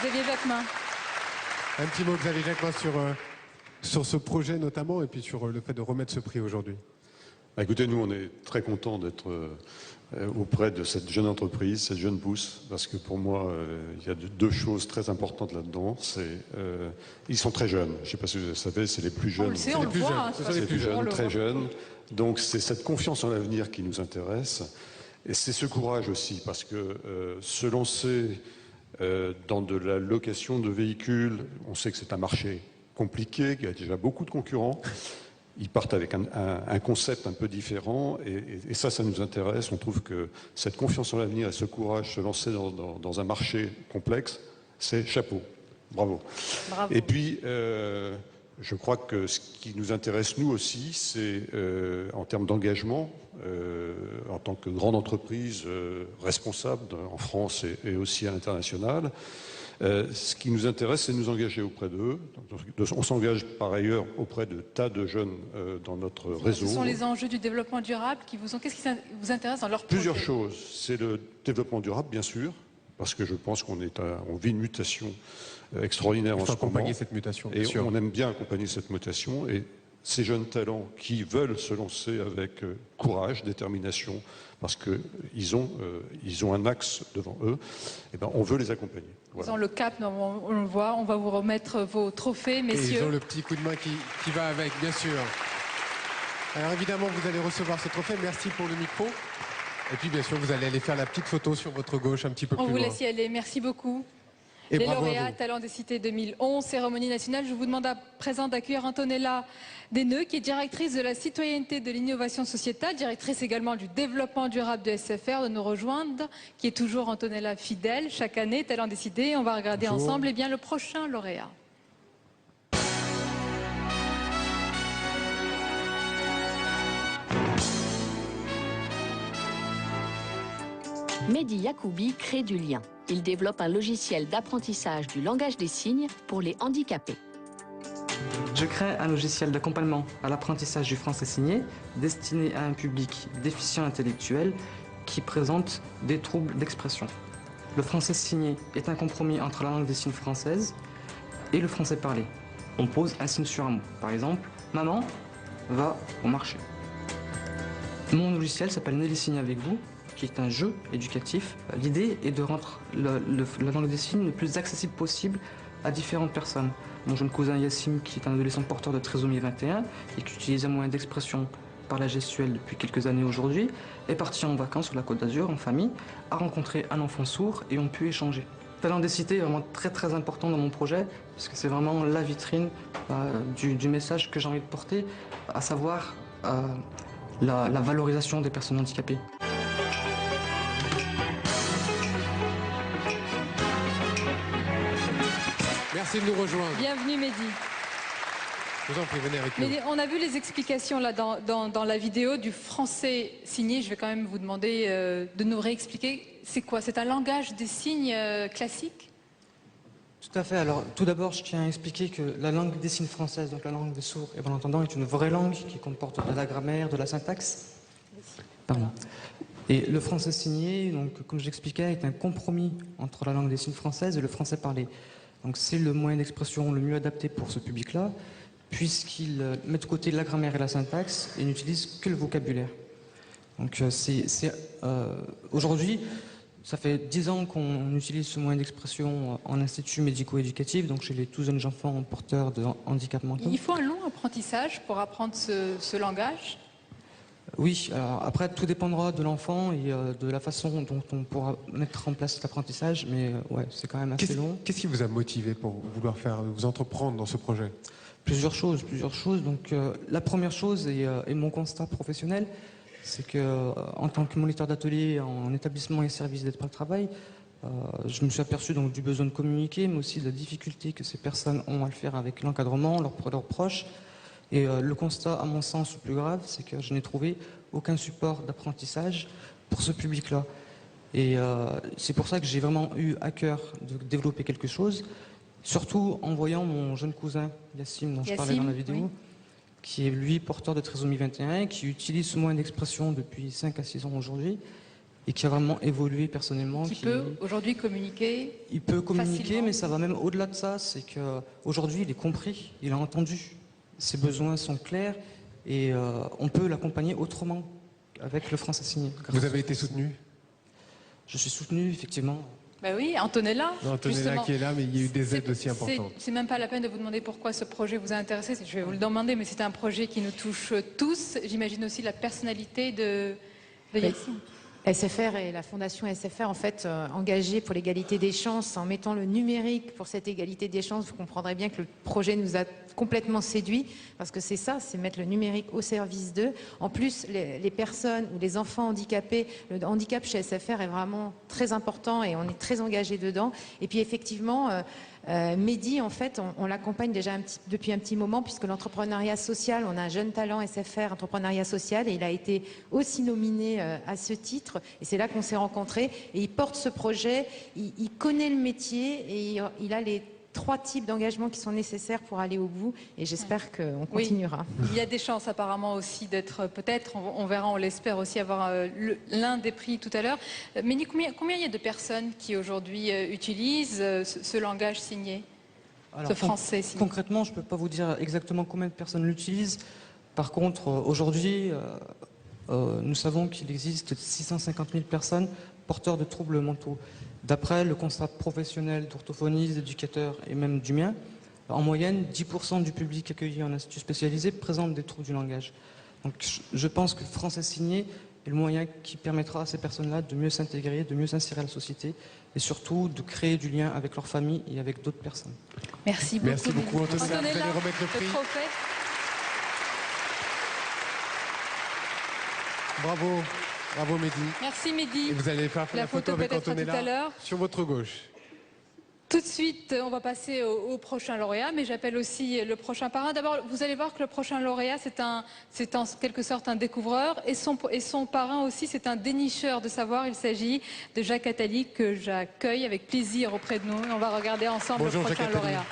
Xavier Jacquemin. Un petit mot Xavier Jacquemin sur ce projet notamment et puis sur le fait de remettre ce prix aujourd'hui. Écoutez, nous on est très contents d'être auprès de cette jeune entreprise, cette jeune pousse, parce que pour moi, il y a deux choses très importantes là-dedans. Ils sont très jeunes. Je ne sais pas si vous le savez, c'est les plus jeunes. On le sait, on le voit. C'est les plus jeunes, très jeunes. Donc c'est cette confiance en l'avenir qui nous intéresse. Et c'est ce courage aussi, parce que se lancer dans de la location de véhicules, on sait que c'est un marché compliqué, qu'il y a déjà beaucoup de concurrents. Ils partent avec un concept un peu différent et ça nous intéresse. On trouve que cette confiance en l'avenir et ce courage, se lancer dans un marché complexe, c'est chapeau. Bravo. Bravo. Et puis, je crois que ce qui nous intéresse, nous aussi, c'est en termes d'engagement, en tant que grande entreprise responsable en France et aussi à l'international, ce qui nous intéresse, c'est de nous engager auprès d'eux. On s'engage par ailleurs auprès de tas de jeunes dans notre réseau. Ce sont les enjeux du développement durable qui vous ont... Qu'est-ce qui vous intéresse dans leur projet? Plusieurs choses. C'est le développement durable, bien sûr, parce que je pense qu'on vit une mutation extraordinaire en ce moment. Il faut accompagner cette mutation, bien sûr. On aime bien accompagner cette mutation. Et ces jeunes talents qui veulent se lancer avec courage, détermination, parce qu'ils ont un axe devant eux, eh ben, on veut les accompagner. Voilà. Ils ont le cap, on le voit, on va vous remettre vos trophées, messieurs. Et ils ont le petit coup de main qui va avec, bien sûr. Alors évidemment, vous allez recevoir ce trophée, merci pour le micro. Et puis bien sûr, vous allez aller faire la petite photo sur votre gauche un petit peu plus loin. On vous laisse y aller, merci beaucoup. Et les lauréats Talent des Cités 2011, cérémonie nationale. Je vous demande à présent d'accueillir Antonella Desneux, qui est directrice de la citoyenneté de l'innovation sociétale, directrice également du développement durable de SFR, de nous rejoindre, qui est toujours Antonella fidèle chaque année, Talent des Cités. On va regarder ensemble le prochain lauréat. Mehdi Yacoubi crée du lien. Il développe un logiciel d'apprentissage du langage des signes pour les handicapés. Je crée un logiciel d'accompagnement à l'apprentissage du français signé destiné à un public déficient intellectuel qui présente des troubles d'expression. Le français signé est un compromis entre la langue des signes française et le français parlé. On pose un signe sur un mot. Par exemple, maman va au marché. Mon logiciel s'appelle Nelly Signe avec vous, qui est un jeu éducatif. L'idée est de rendre la langue des signes le plus accessible possible à différentes personnes. Mon jeune cousin Yassim, qui est un adolescent porteur de trisomie 21 et qui utilise un moyen d'expression par la gestuelle depuis quelques années aujourd'hui, est parti en vacances sur la Côte d'Azur en famille, a rencontré un enfant sourd et ont pu échanger. Talent des cités est vraiment très important dans mon projet, parce que c'est vraiment la vitrine du message que j'ai envie de porter, à savoir la valorisation des personnes handicapées. Merci de nous rejoindre. Bienvenue Mehdi. Je vous en prie, venez avec nous. Mais on a vu les explications là dans la vidéo du français signé. Je vais quand même vous demander de nous réexpliquer. C'est quoi? C'est un langage des signes classique? Tout à fait. Alors, tout d'abord, je tiens à expliquer que la langue des signes française, donc la langue des sourds et malentendants, est une vraie langue qui comporte de la grammaire, de la syntaxe. Pardon. Et le français signé, donc, comme j'expliquais, est un compromis entre la langue des signes française et le français parlé. Donc, c'est le moyen d'expression le mieux adapté pour ce public-là, puisqu'il met de côté la grammaire et la syntaxe et n'utilise que le vocabulaire. Donc, aujourd'hui, ça fait 10 ans qu'on utilise ce moyen d'expression en institut médico-éducatif, donc chez les tout jeunes enfants porteurs de handicap mentaux. Il faut un long apprentissage pour apprendre ce langage? Oui, alors après tout dépendra de l'enfant et de la façon dont on pourra mettre en place l'apprentissage, mais ouais, c'est quand même assez long. Qu'est-ce qui vous a motivé pour vouloir vous entreprendre dans ce projet? Plusieurs choses. Donc la première chose, et mon constat professionnel, c'est que en tant que moniteur d'atelier en établissement et service d'aide par le travail, je me suis aperçu donc du besoin de communiquer, mais aussi de la difficulté que ces personnes ont à le faire avec l'encadrement, leurs proches. Et le constat, à mon sens, le plus grave, c'est que je n'ai trouvé aucun support d'apprentissage pour ce public-là. Et c'est pour ça que j'ai vraiment eu à cœur de développer quelque chose, surtout en voyant mon jeune cousin Yassim, dont je parlais dans la vidéo, oui, qui est lui porteur de trisomie 21, qui utilise ce moyen d'expression depuis 5 à 6 ans aujourd'hui, et qui a vraiment évolué personnellement. Qui peut aujourd'hui communiquer? Il peut communiquer, facilement. mais ça va même au-delà de ça, c'est qu'aujourd'hui il est compris, il a entendu. Ses besoins sont clairs et on peut l'accompagner autrement avec le français signé. Vous avez été soutenu? Je suis soutenu, effectivement. Ben oui, Antonella. Antonella qui est là, mais il y a eu des aides aussi importantes. C'est même pas la peine de vous demander pourquoi ce projet vous a intéressé. Je vais vous le demander, mais c'est un projet qui nous touche tous. J'imagine aussi la personnalité de Yassim. SFR et la fondation SFR, en fait, engagée pour l'égalité des chances, en mettant le numérique pour cette égalité des chances, vous comprendrez bien que le projet nous a complètement séduit, parce que c'est ça, c'est mettre le numérique au service d'eux. En plus, les personnes ou les enfants handicapés, le handicap chez SFR est vraiment très important et on est très engagé dedans. Et puis effectivement, Mehdi, en fait, on l'accompagne déjà depuis un petit moment, puisque l'entrepreneuriat social, on a un jeune talent SFR, entrepreneuriat social, et il a été aussi nominé à ce titre, et c'est là qu'on s'est rencontrés, et il porte ce projet, il connaît le métier, et il a les 3 types d'engagements qui sont nécessaires pour aller au bout, et j'espère qu'on continuera. Oui, il y a des chances apparemment aussi d'être, peut-être, on verra, on l'espère aussi, avoir l'un des prix tout à l'heure. Mehdi, combien il y a de personnes qui aujourd'hui utilisent ce langage signé, ce français signé? Concrètement, je ne peux pas vous dire exactement combien de personnes l'utilisent. Par contre, aujourd'hui, nous savons qu'il existe 650 000 personnes porteurs de troubles mentaux. D'après le constat professionnel d'orthophonistes, d'éducateurs et même du mien, en moyenne, 10% du public accueilli en institut spécialisé présente des troubles du langage. Donc je pense que le français signé est le moyen qui permettra à ces personnes-là de mieux s'intégrer, de mieux s'insérer à la société et surtout de créer du lien avec leur famille et avec d'autres personnes. Merci beaucoup. Merci beaucoup, Antonella. Vous allez remettre le prix. Bravo. Bravo Mehdi. Merci Mehdi. Et vous allez faire la photo avec Antonella tout à l'heure. sur votre gauche. Tout de suite, on va passer au prochain lauréat, mais j'appelle aussi le prochain parrain. D'abord, vous allez voir que le prochain lauréat, c'est en quelque sorte un découvreur, et son parrain aussi, c'est un dénicheur de savoir. Il s'agit de Jacques Attali, que j'accueille avec plaisir auprès de nous. Et on va regarder ensemble le prochain lauréat.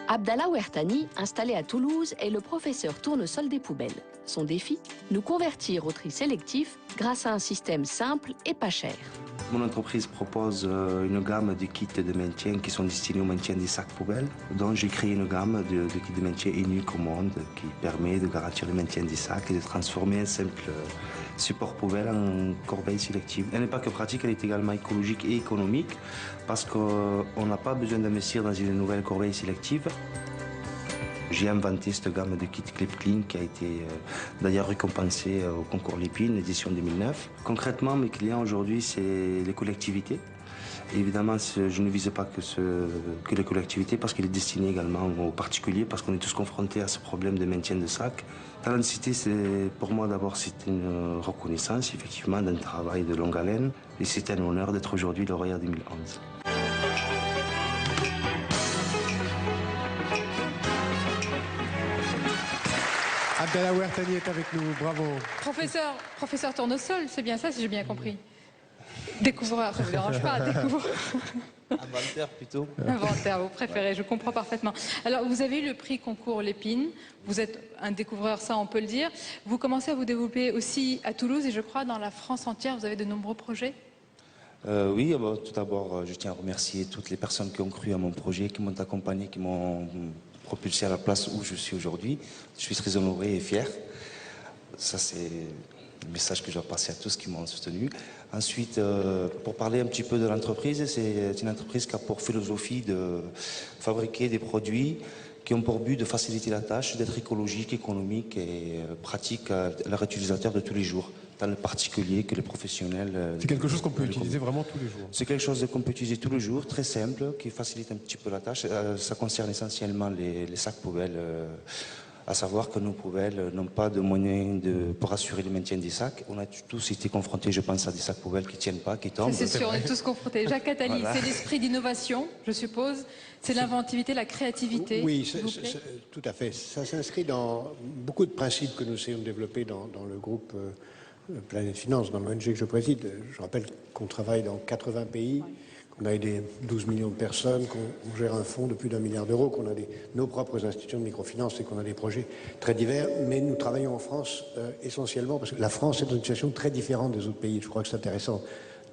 Abdallah Ouertani, installé à Toulouse, est le professeur tournesol des poubelles. Son défi, nous convertir au tri sélectif grâce à un système simple et pas cher. Mon entreprise propose une gamme de kits de maintien qui sont destinés au maintien des sacs poubelles. Donc j'ai créé une gamme de kits de maintien unique au monde qui permet de garantir le maintien des sacs et de transformer un simple support poubelle en corbeille sélective. Elle n'est pas que pratique, elle est également écologique et économique parce qu'on n'a pas besoin d'investir dans une nouvelle corbeille sélective. J'ai inventé cette gamme de kits Clip Clean qui a été d'ailleurs récompensée au concours Lépine, édition 2009. Concrètement, mes clients aujourd'hui, c'est les collectivités. Et évidemment, je ne vise pas que les collectivités parce qu'il est destiné également aux particuliers parce qu'on est tous confrontés à ce problème de maintien de sacs. Talent Cité, pour moi d'abord, c'est une reconnaissance effectivement d'un travail de longue haleine et c'est un honneur d'être aujourd'hui lauréat 2011. Abdallah Ouertani est avec nous, bravo. Professeur Tournesol, c'est bien ça si j'ai bien compris. Découvreur, ça ne vous dérange pas, découvreur. Inventaire plutôt. Inventaire, vous préférez, je comprends parfaitement. Alors, vous avez eu le prix concours Lépine, vous êtes un découvreur, ça on peut le dire. Vous commencez à vous développer aussi à Toulouse et je crois dans la France entière, vous avez de nombreux projets. Oui, tout d'abord, je tiens à remercier toutes les personnes qui ont cru à mon projet, qui m'ont accompagné, qui m'ont propulsé à la place où je suis aujourd'hui. Je suis très honoré et fier. Ça, c'est le message que je dois passer à tous qui m'ont soutenu. Ensuite, pour parler un petit peu de l'entreprise, c'est une entreprise qui a pour philosophie de fabriquer des produits qui ont pour but de faciliter la tâche, d'être écologique, économique et pratique à leurs utilisateurs de tous les jours, tant les particuliers que les professionnels. C'est quelque chose qu'on peut utiliser vraiment tous les jours. C'est quelque chose qu'on peut utiliser tous les jours, très simple, qui facilite un petit peu la tâche. Ça concerne essentiellement les sacs poubelles. À savoir que nos poubelles n'ont pas de moyens pour assurer le maintien des sacs. On a tous été confrontés, je pense, à des sacs poubelles qui ne tiennent pas, qui tombent. C'est sûr, on est tous confrontés. Jacques Attali, voilà. C'est l'esprit d'innovation, je suppose. C'est l'inventivité, la créativité. Oui, tout à fait. Ça s'inscrit dans beaucoup de principes que nous essayons de développer dans le groupe Planète Finance, dans l'ONG que je préside. Je rappelle qu'on travaille dans 80 pays. On a aidé 12 millions de personnes, qu'on gère un fonds de plus d'1 milliard d'euros, qu'on a nos propres institutions de microfinance et qu'on a des projets très divers. Mais nous travaillons en France essentiellement parce que la France est dans une situation très différente des autres pays. Je crois que c'est intéressant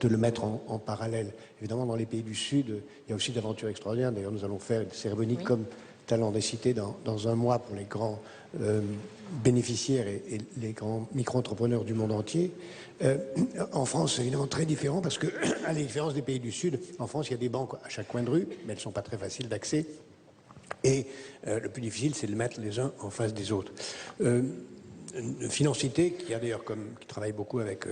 de le mettre en parallèle. Évidemment, dans les pays du Sud, il y a aussi d'aventures extraordinaires. D'ailleurs, nous allons faire une cérémonie comme Talent des Cités dans un mois pour les grands bénéficiaires et les grands micro-entrepreneurs du monde entier. En France, c'est évidemment très différent parce que, à la différence des pays du Sud, en France, il y a des banques à chaque coin de rue, mais elles ne sont pas très faciles d'accès. Et le plus difficile, c'est de mettre les uns en face des autres. Financité, qui travaille beaucoup avec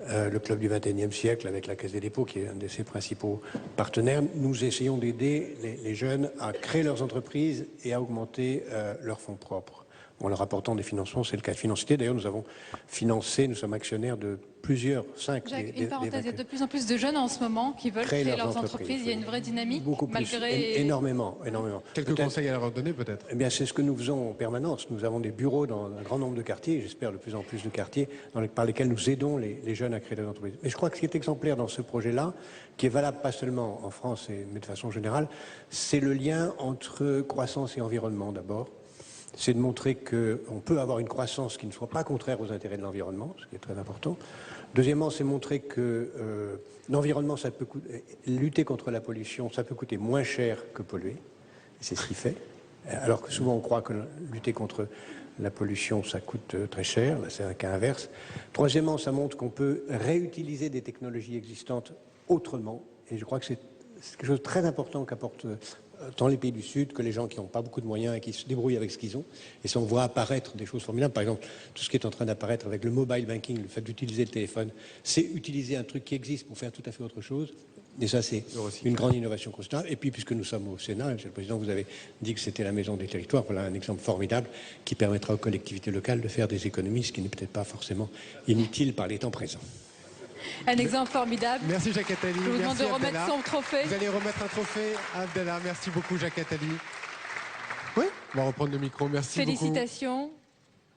le Club du XXIe siècle, avec la Caisse des dépôts, qui est un de ses principaux partenaires, nous essayons d'aider les jeunes à créer leurs entreprises et à augmenter leurs fonds propres. En leur apportant des financements, c'est le cas de Financité. D'ailleurs, nous avons financé, nous sommes actionnaires de plusieurs, 5. Jacques, une parenthèse, il y a de plus en plus de jeunes en ce moment qui veulent créer leurs entreprises. Il y a une vraie dynamique, beaucoup malgré... Énormément. Quelques conseils à leur donner, peut-être? Eh bien, c'est ce que nous faisons en permanence. Nous avons des bureaux dans un grand nombre de quartiers, j'espère de plus en plus de quartiers, par lesquels nous aidons les jeunes à créer des entreprises. Mais je crois que ce qui est exemplaire dans ce projet-là, qui est valable pas seulement en France, mais de façon générale, c'est le lien entre croissance et environnement, d'abord. C'est de montrer qu'on peut avoir une croissance qui ne soit pas contraire aux intérêts de l'environnement, ce qui est très important. Deuxièmement, c'est montrer que l'environnement, ça peut lutter contre la pollution, ça peut coûter moins cher que polluer. C'est ce qui fait. Alors que souvent on croit que lutter contre la pollution, ça coûte très cher. Là, c'est un cas inverse. Troisièmement, ça montre qu'on peut réutiliser des technologies existantes autrement. Et je crois que c'est quelque chose de très important qu'apporte tant les pays du Sud que les gens qui n'ont pas beaucoup de moyens et qui se débrouillent avec ce qu'ils ont. Et ça, on voit apparaître des choses formidables. Par exemple, tout ce qui est en train d'apparaître avec le mobile banking, le fait d'utiliser le téléphone, c'est utiliser un truc qui existe pour faire tout à fait autre chose. Et ça, c'est une grande innovation constante. Et puis, puisque nous sommes au Sénat, Monsieur le Président, vous avez dit que c'était la maison des territoires. Voilà un exemple formidable qui permettra aux collectivités locales de faire des économies, ce qui n'est peut-être pas forcément inutile par les temps présents. Un exemple formidable. Merci Jacques Attali. Je vous demande de remettre Abdallah. son trophée. Vous allez remettre un trophée à Abdallah. Merci beaucoup Jacques Attali. Oui, on va reprendre le micro. Merci beaucoup. Félicitations.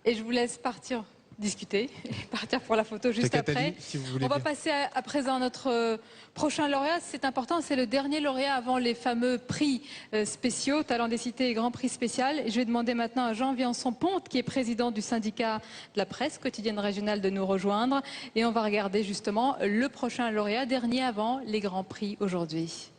Et je vous laisse partir discuter et partir pour la photo juste Jacques après. Attali, si vous voulez On va bien. passer à présent à notre prochain lauréat. C'est important, c'est le dernier lauréat avant les fameux prix spéciaux, Talent des Cités et Grand Prix spécial. Et je vais demander maintenant à Jean Viançon-Ponte, qui est président du syndicat de la presse quotidienne régionale, de nous rejoindre. Et on va regarder justement le prochain lauréat, dernier avant les Grands Prix aujourd'hui.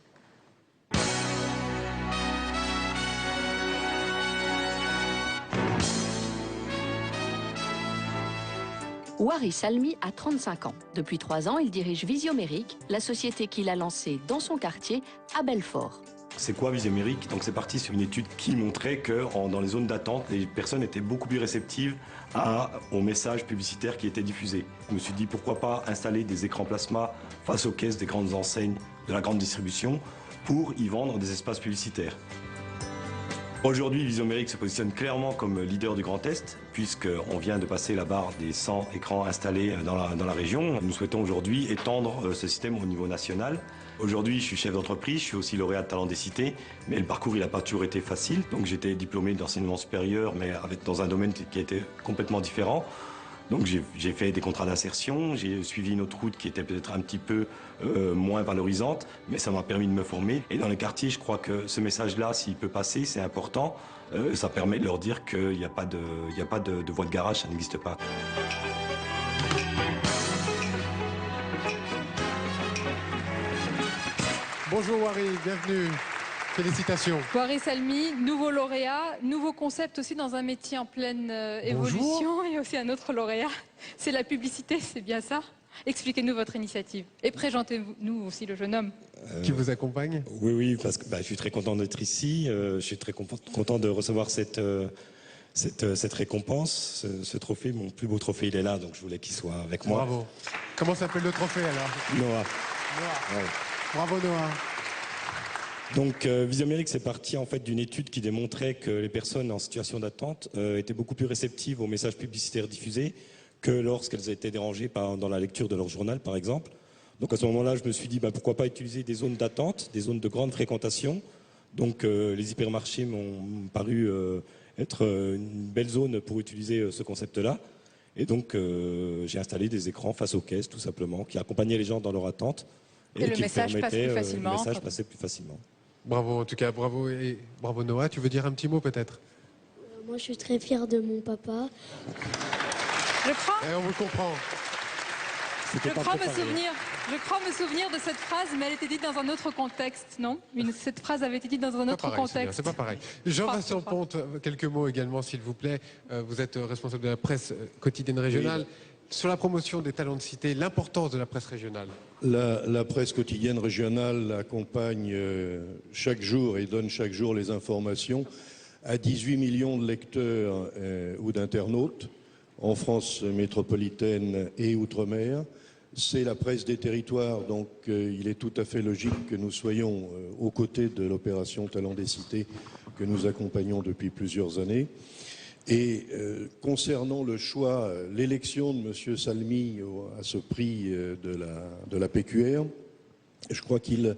Waris Salmi a 35 ans. Depuis 3 ans, il dirige Visiomérique, la société qu'il a lancée dans son quartier à Belfort. C'est quoi Visiomérique? Donc c'est parti sur une étude qui montrait que dans les zones d'attente, les personnes étaient beaucoup plus réceptives aux messages publicitaires qui étaient diffusés. Je me suis dit pourquoi pas installer des écrans plasma face aux caisses des grandes enseignes de la grande distribution pour y vendre des espaces publicitaires. Aujourd'hui, Visiomérique se positionne clairement comme leader du Grand Est, puisqu'on vient de passer la barre des 100 écrans installés dans la région. Nous souhaitons aujourd'hui étendre ce système au niveau national. Aujourd'hui, je suis chef d'entreprise, je suis aussi lauréat de Talent des Cités, mais le parcours il n'a pas toujours été facile. Donc j'étais diplômé d'enseignement supérieur, mais dans un domaine qui a été complètement différent. Donc j'ai fait des contrats d'insertion, j'ai suivi une autre route qui était peut-être un petit peu moins valorisante, mais ça m'a permis de me former. Et dans les quartiers, je crois que ce message-là, s'il peut passer, c'est important. Ça permet de leur dire qu'il n'y a pas de voie de garage, ça n'existe pas. Bonjour Wari, bienvenue. Félicitations. Waris Salmi, nouveau lauréat, nouveau concept aussi dans un métier en pleine évolution. Et aussi un autre lauréat, c'est la publicité, c'est bien ça? Expliquez-nous votre initiative et présentez-nous aussi le jeune homme. Qui vous accompagne? Oui, parce que je suis très content d'être ici, je suis très content de recevoir cette récompense, ce trophée. Mon plus beau trophée, il est là, donc je voulais qu'il soit avec moi. Bravo. Comment s'appelle le trophée alors? Noah. Noah. Ouais. Bravo Noah. Donc Visiomérique, c'est parti en fait d'une étude qui démontrait que les personnes en situation d'attente étaient beaucoup plus réceptives aux messages publicitaires diffusés que lorsqu'elles étaient dérangées dans la lecture de leur journal, par exemple. Donc à ce moment-là, je me suis dit pourquoi pas utiliser des zones d'attente, des zones de grande fréquentation. Donc les hypermarchés m'ont paru être une belle zone pour utiliser ce concept-là. Et donc j'ai installé des écrans face aux caisses, tout simplement, qui accompagnaient les gens dans leur attente. Et le message passe plus facilement. Le message passait plus facilement. Bravo, en tout cas, bravo et bravo Noah. Tu veux dire un petit mot peut-être? Moi, je suis très fier de mon papa. Je crois. Et on vous comprend. Je crois me souvenir de cette phrase, mais elle était dite dans un autre contexte, non? Cette phrase avait été dite dans un autre contexte. C'est pas pareil. Jean Viançon-Ponte, quelques mots également, s'il vous plaît. Vous êtes responsable de la presse quotidienne régionale. Oui. Sur la promotion des talents de cité, l'importance de la presse régionale. La presse quotidienne régionale accompagne chaque jour et donne chaque jour les informations à 18 millions de lecteurs ou d'internautes en France métropolitaine et outre-mer. C'est la presse des territoires, donc il est tout à fait logique que nous soyons aux côtés de l'opération Talent des Cités que nous accompagnons depuis plusieurs années. Et concernant le choix, l'élection de M. Salmi à ce prix de la PQR, je crois qu'il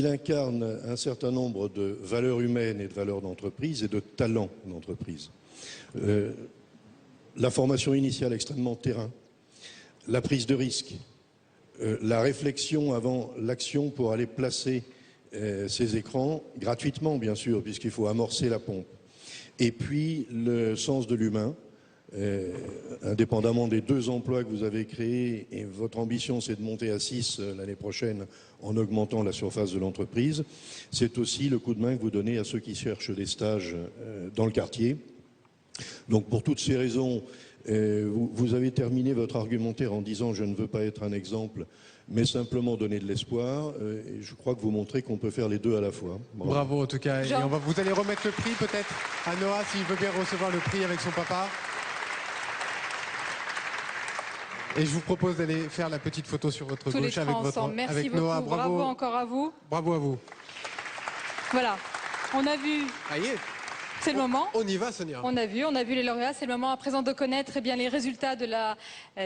incarne un certain nombre de valeurs humaines et de valeurs d'entreprise et de talents d'entreprise. La formation initiale extrêmement terrain, la prise de risque, la réflexion avant l'action pour aller placer ces écrans, gratuitement bien sûr, puisqu'il faut amorcer la pompe. Et puis le sens de l'humain, indépendamment des 2 emplois que vous avez créés, et votre ambition c'est de monter à 6 l'année prochaine en augmentant la surface de l'entreprise, c'est aussi le coup de main que vous donnez à ceux qui cherchent des stages dans le quartier. Donc pour toutes ces raisons, vous avez terminé votre argumentaire en disant « je ne veux pas être un exemple », mais simplement donner de l'espoir. Et je crois que vous montrez qu'on peut faire les deux à la fois. Bravo en tout cas. Et vous allez remettre le prix peut-être à Noah s'il veut bien recevoir le prix avec son papa. Et je vous propose d'aller faire la petite photo sur votre Tous les gauche avec, trois ensemble. Merci avec beaucoup. Noah. Bravo encore à vous. Bravo à vous. Voilà, on a vu. C'est le moment. On y va, Sonia. On a vu les lauréats. C'est le moment à présent de connaître eh bien, les résultats de la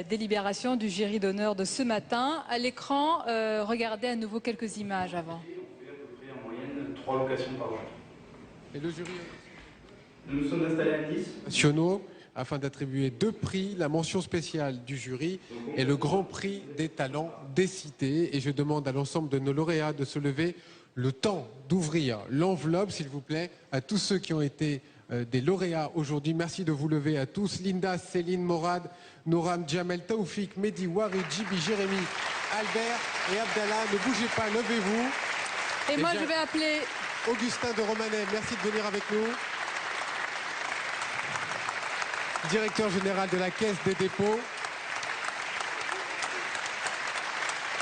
délibération du jury d'honneur de ce matin. À l'écran, regardez à nouveau quelques images avant. En moyenne, 3 locations par jour. Et le jury Nous sommes installés à Nice. nationaux afin d'attribuer 2 prix, la mention spéciale du jury et le grand prix des talents des cités. Et je demande à l'ensemble de nos lauréats de se lever le temps d'ouvrir l'enveloppe, s'il vous plaît, à tous ceux qui ont été des lauréats aujourd'hui. Merci de vous lever à tous. Linda, Céline, Morad, Nouram, Jamel, Taoufik, Mehdi, Wari, Djibi, Jérémy, Albert et Abdallah. Ne bougez pas, levez-vous. Et moi, je vais appeler Augustin de Romanet. Merci de venir avec nous. Directeur général de la Caisse des dépôts.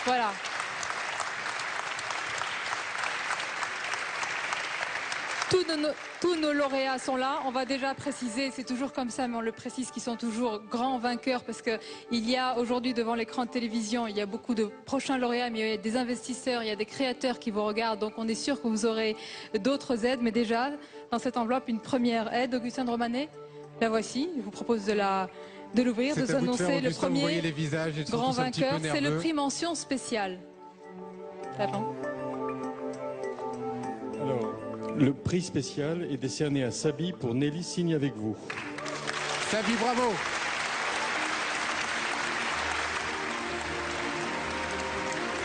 Voilà. Tous nos lauréats sont là. On va déjà préciser, c'est toujours comme ça, mais on le précise, qu'ils sont toujours grands vainqueurs parce qu'il y a aujourd'hui devant l'écran de télévision, il y a beaucoup de prochains lauréats, mais il y a des investisseurs, il y a des créateurs qui vous regardent. Donc on est sûr que vous aurez d'autres aides. Mais déjà, dans cette enveloppe, une première aide. Augustin de Romanet, la voici. Je vous propose de l'ouvrir, de vous annoncer le premier grand vainqueur. C'est le prix mention spéciale. Attends. Alors, le prix spécial est décerné à Sabi pour Nelly signe avec vous. Sabi, bravo.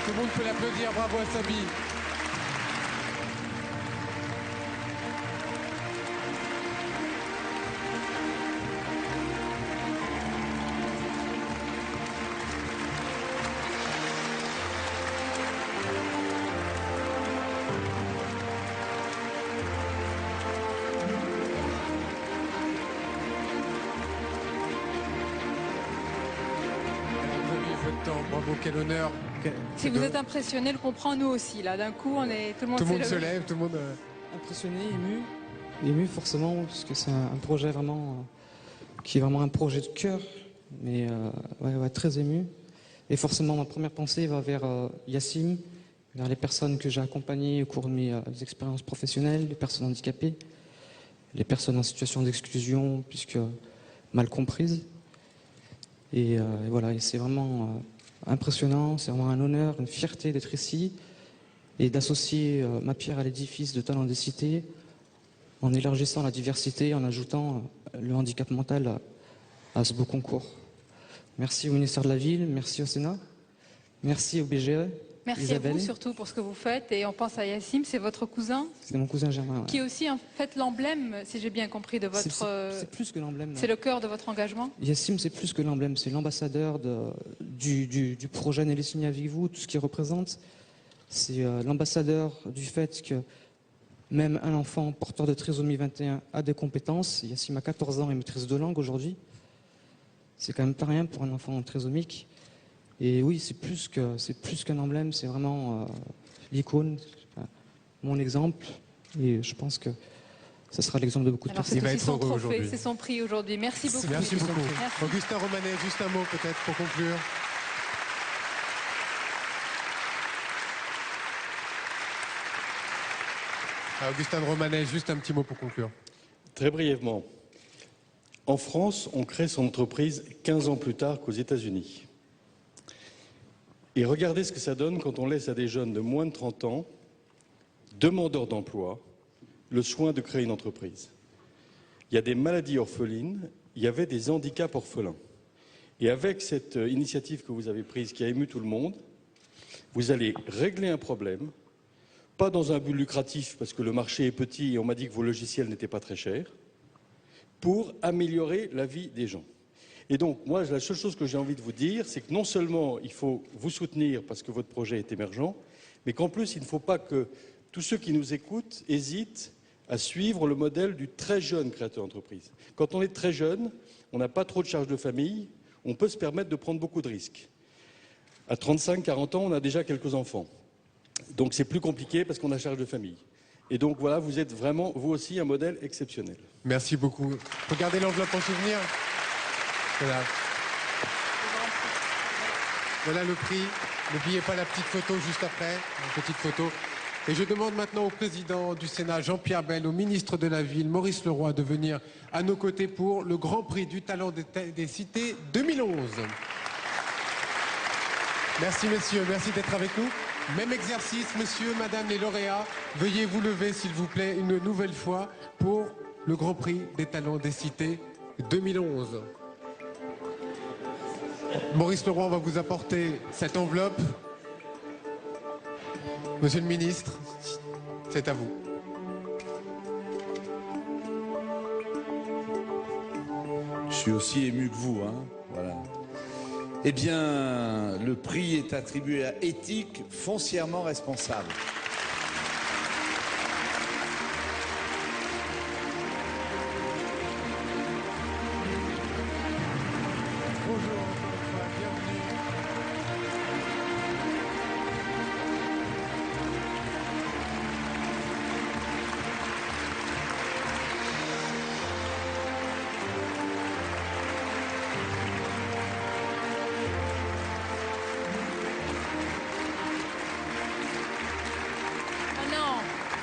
Tout le monde peut l'applaudir, bravo à Sabi. Bravo, quel honneur. Si vous êtes impressionné, le comprend nous aussi. Là, d'un coup, tout le monde se lève, tout le monde. Impressionné, ému forcément, parce que c'est un projet vraiment qui est vraiment un projet de cœur, mais ouais, très ému. Et forcément, ma première pensée va vers Yassim, vers les personnes que j'ai accompagnées au cours de mes expériences professionnelles, les personnes handicapées, les personnes en situation d'exclusion, puisque mal comprises. Et voilà, et c'est vraiment impressionnant, c'est vraiment un honneur, une fierté d'être ici et d'associer ma pierre à l'édifice de Talents des Cités en élargissant la diversité, en ajoutant le handicap mental à ce beau concours. Merci au ministère de la Ville, merci au Sénat, merci au BGE. Merci Isabelle. à vous surtout pour ce que vous faites. Et on pense à Yassim, c'est votre cousin. C'est mon cousin Germain. Ouais. Qui est aussi en fait l'emblème, si j'ai bien compris, de votre... C'est plus que l'emblème. C'est le cœur de votre engagement. Yassim, c'est plus que l'emblème, c'est l'ambassadeur du projet Nelly signe avec vous, tout ce qu'il représente. C'est l'ambassadeur du fait que même un enfant porteur de trisomie 21 a des compétences. Yassim a 14 ans et maîtrise 2 langues aujourd'hui. C'est quand même pas rien pour un enfant trisomique. Et oui, c'est plus qu'un emblème, c'est vraiment l'icône, mon exemple. Et je pense que ça sera l'exemple de beaucoup de personnes. Il va être heureux aujourd'hui. C'est son prix aujourd'hui. Merci beaucoup. Merci beaucoup. Merci. Augustin Romanet, juste un mot peut-être pour conclure. Augustin Romanet, juste un petit mot pour conclure. Très brièvement. En France, on crée son entreprise 15 ans plus tard qu'aux États-Unis. Et regardez ce que ça donne quand on laisse à des jeunes de moins de 30 ans, demandeurs d'emploi, le soin de créer une entreprise. Il y a des maladies orphelines, il y avait des handicaps orphelins. Et avec cette initiative que vous avez prise, qui a ému tout le monde, vous allez régler un problème, pas dans un but lucratif, parce que le marché est petit et on m'a dit que vos logiciels n'étaient pas très chers, pour améliorer la vie des gens. Et donc, moi, la seule chose que j'ai envie de vous dire, c'est que non seulement il faut vous soutenir parce que votre projet est émergent, mais qu'en plus, il ne faut pas que tous ceux qui nous écoutent hésitent à suivre le modèle du très jeune créateur d'entreprise. Quand on est très jeune, on n'a pas trop de charges de famille, on peut se permettre de prendre beaucoup de risques. À 35, 40 ans, on a déjà quelques enfants. Donc c'est plus compliqué parce qu'on a charge de famille. Et donc voilà, vous êtes vraiment, vous aussi, un modèle exceptionnel. Merci beaucoup. Regardez l'enveloppe en souvenir. Voilà. Voilà le prix. N'oubliez pas la petite photo juste après. Une petite photo. Et je demande maintenant au président du Sénat, Jean-Pierre Bel, au ministre de la Ville, Maurice Leroy, de venir à nos côtés pour le Grand Prix du Talent des Cités 2011. Merci messieurs, merci d'être avec nous. Même exercice, monsieur, madame les lauréats. Veuillez vous lever s'il vous plaît une nouvelle fois pour le Grand Prix des Talents des Cités 2011. Maurice Leroy, on va vous apporter cette enveloppe. Monsieur le ministre, c'est à vous. Je suis aussi ému que vous, hein, voilà. Eh bien, le prix est attribué à Éthique foncièrement responsable.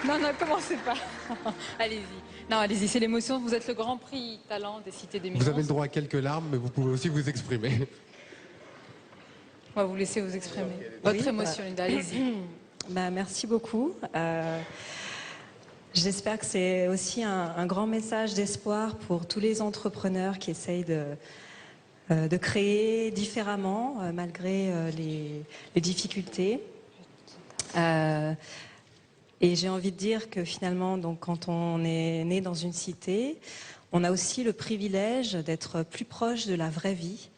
Non, non, commencez pas. Allez-y. Non, allez-y, c'est l'émotion. Vous êtes le Grand Prix Talent des Cités 2011. Vous avez le droit à quelques larmes, mais vous pouvez aussi vous exprimer. On va vous laisser vous exprimer. Votre émotion, Linda, allez-y. Merci beaucoup. J'espère que c'est aussi un grand message d'espoir pour tous les entrepreneurs qui essayent de créer différemment, malgré les difficultés. Et j'ai envie de dire que finalement, donc, quand on est né dans une cité, on a aussi le privilège d'être plus proche de la vraie vie.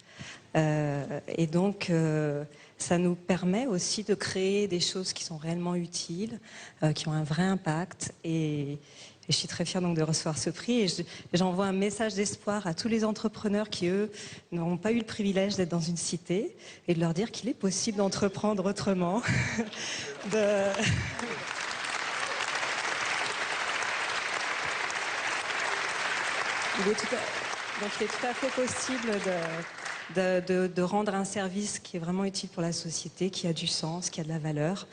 Et donc, ça nous permet aussi de créer des choses qui sont réellement utiles, qui ont un vrai impact. Et je suis très fière donc de recevoir ce prix. Et j'envoie un message d'espoir à tous les entrepreneurs qui, eux, n'auront pas eu le privilège d'être dans une cité, et de leur dire qu'il est possible d'entreprendre autrement. Il est tout à fait possible de rendre un service qui est vraiment utile pour la société, qui a du sens, qui a de la valeur,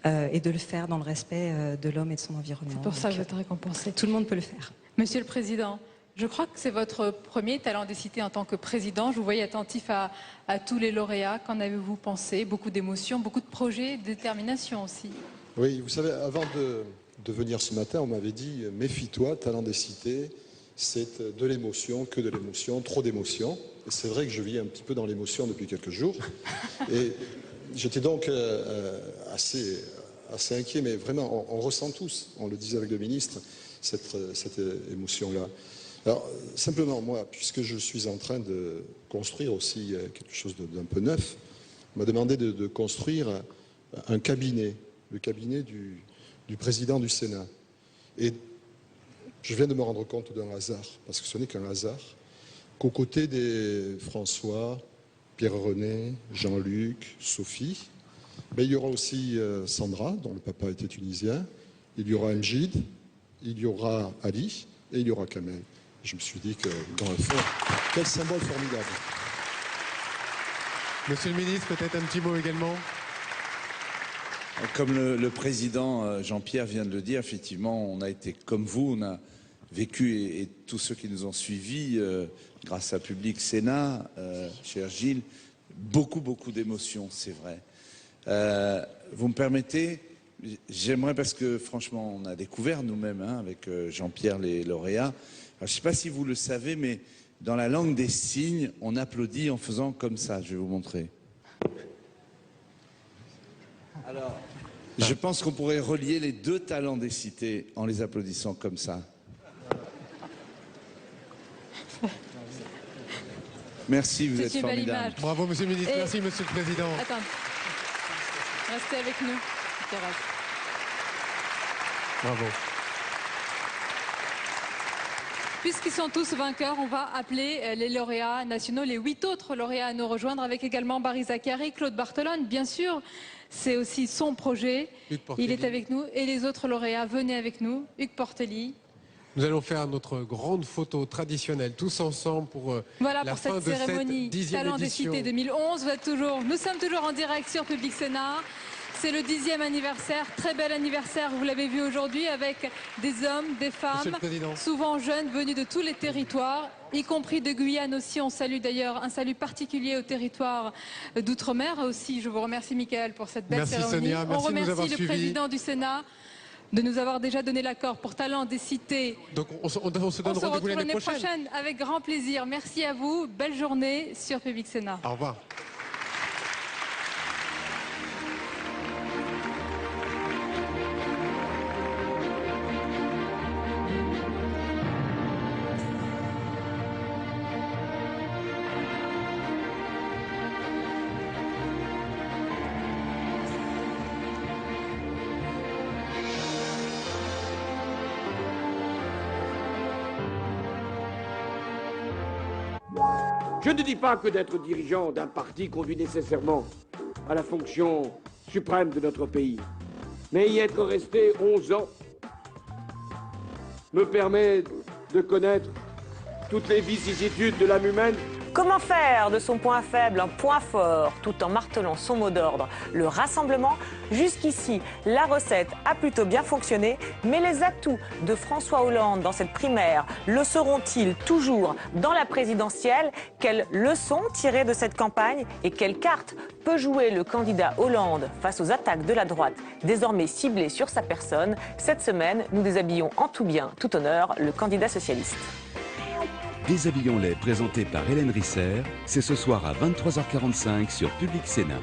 et de le faire dans le respect de l'homme et de son environnement. C'est pour ça que vous êtes récompensé. Tout le monde peut le faire. Monsieur le Président, je crois que c'est votre premier Talent des Cités en tant que président. Je vous voyais attentif à tous les lauréats. Qu'en avez-vous pensé? Beaucoup d'émotions, beaucoup de projets, de détermination aussi. Oui, vous savez, avant de venir ce matin, on m'avait dit « Méfie-toi, Talent des Cités ». C'est de l'émotion, que de l'émotion, trop d'émotion. Et c'est vrai que je vis un petit peu dans l'émotion depuis quelques jours. Et j'étais donc assez inquiet, mais vraiment, on ressent tous, on le disait avec le ministre, cette émotion-là. Alors, simplement, moi, puisque je suis en train de construire aussi quelque chose d'un peu neuf, on m'a demandé de construire un cabinet, le cabinet du président du Sénat. Et je viens de me rendre compte d'un hasard, parce que ce n'est qu'un hasard, qu'aux côtés des François, Pierre-René, Jean-Luc, Sophie, il y aura aussi Sandra, dont le papa était tunisien, il y aura Mjid, il y aura Ali et il y aura Kamel. Je me suis dit que, dans le fond, quel symbole formidable. Monsieur le ministre, peut-être un petit mot également? Comme le président Jean-Pierre vient de le dire, effectivement, on a été comme vous, on a vécu, et tous ceux qui nous ont suivis, grâce à Public Sénat, cher Gilles, beaucoup d'émotions, c'est vrai. Vous me permettez, j'aimerais, parce que franchement, on a découvert nous-mêmes, avec Jean-Pierre les lauréats. Alors, je ne sais pas si vous le savez, mais dans la langue des signes, on applaudit en faisant comme ça. Je vais vous montrer. Alors, je pense qu'on pourrait relier les deux talents des cités en les applaudissant comme ça. Merci, vous êtes formidable. Bravo, monsieur le ministre. Merci, monsieur le président. Attends. Restez avec nous. Bravo. Puisqu'ils sont tous vainqueurs, on va appeler les lauréats nationaux, les 8 autres lauréats à nous rejoindre, avec également Barry Zaccari, Claude Barthelone, bien sûr. C'est aussi son projet. Il est avec nous. Et les autres lauréats, venez avec nous. Hugues Portelli, Nous allons faire notre grande photo traditionnelle tous ensemble pour voilà la pour fin cette de cérémonie cette 10e Talent des édition. Cités 2011. Nous sommes toujours en direct sur Public Sénat. C'est le 10e anniversaire, très bel anniversaire, vous l'avez vu aujourd'hui, avec des hommes, des femmes, souvent jeunes, venus de tous les territoires, y compris de Guyane aussi. On salue d'ailleurs un salut particulier au territoire d'Outre-mer aussi. Je vous remercie Mickaël pour cette belle cérémonie. Sonia, merci on remercie le suivi. président du Sénat de nous avoir déjà donné l'accord pour Talent des Cités. Donc on se donne rendez-vous l'année prochaine. Avec grand plaisir. Merci à vous. Belle journée sur Public Sénat. Au revoir. Je ne dis pas que d'être dirigeant d'un parti conduit nécessairement à la fonction suprême de notre pays. Mais y être resté 11 ans me permet de connaître toutes les vicissitudes de l'âme humaine. Comment faire de son point faible un point fort tout en martelant son mot d'ordre, le rassemblement? Jusqu'ici, la recette a plutôt bien fonctionné, mais les atouts de François Hollande dans cette primaire le seront-ils toujours dans la présidentielle? Quelles leçons tirer de cette campagne et quelle carte peut jouer le candidat Hollande face aux attaques de la droite désormais ciblées sur sa personne? Cette semaine, nous déshabillons en tout bien, tout honneur, le candidat socialiste. Déshabillons-les, présenté par Hélène Risser, c'est ce soir à 23h45 sur Public Sénat.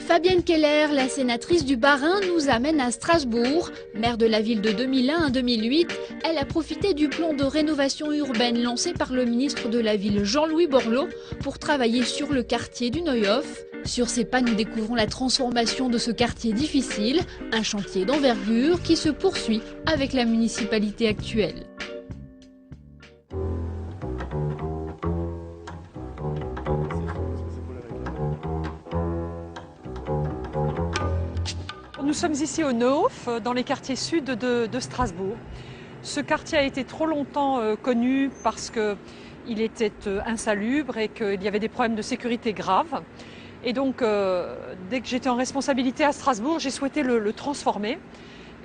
Fabienne Keller, la sénatrice du Bas-Rhin, nous amène à Strasbourg. Maire de la ville de 2001 à 2008, elle a profité du plan de rénovation urbaine lancé par le ministre de la Ville Jean-Louis Borloo pour travailler sur le quartier du Neuhof. Sur ces pas, nous découvrons la transformation de ce quartier difficile, un chantier d'envergure qui se poursuit avec la municipalité actuelle. Nous sommes ici au Neuhof, dans les quartiers sud de Strasbourg. Ce quartier a été trop longtemps connu parce qu'il était insalubre et qu'il y avait des problèmes de sécurité graves. Et donc, dès que j'étais en responsabilité à Strasbourg, j'ai souhaité le transformer.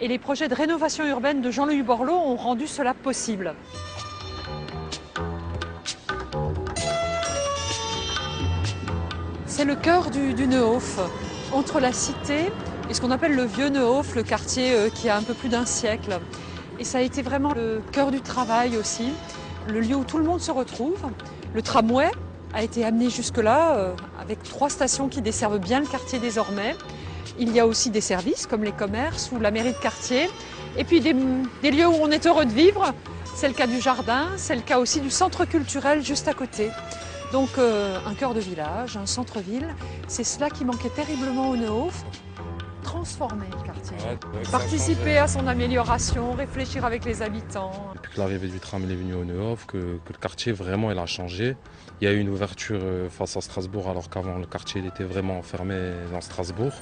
Et les projets de rénovation urbaine de Jean-Louis Borloo ont rendu cela possible. C'est le cœur du Neuhof, entre la cité et ce qu'on appelle le vieux Neuhof, le quartier qui a un peu plus d'un siècle. Et ça a été vraiment le cœur du travail aussi, le lieu où tout le monde se retrouve. Le tramway a été amené jusque-là, avec 3 stations qui desservent bien le quartier désormais. Il y a aussi des services comme les commerces ou la mairie de quartier. Et puis des lieux où on est heureux de vivre. C'est le cas du jardin, c'est le cas aussi du centre culturel juste à côté. Donc un cœur de village, un centre-ville, c'est cela qui manquait terriblement au Neuhof. Transformer le quartier, participer à son amélioration, réfléchir avec les habitants. Depuis que l'arrivée du tram est venue au Neuhof, que le quartier vraiment il a changé. Il y a eu une ouverture face à Strasbourg alors qu'avant le quartier il était vraiment enfermé dans Strasbourg.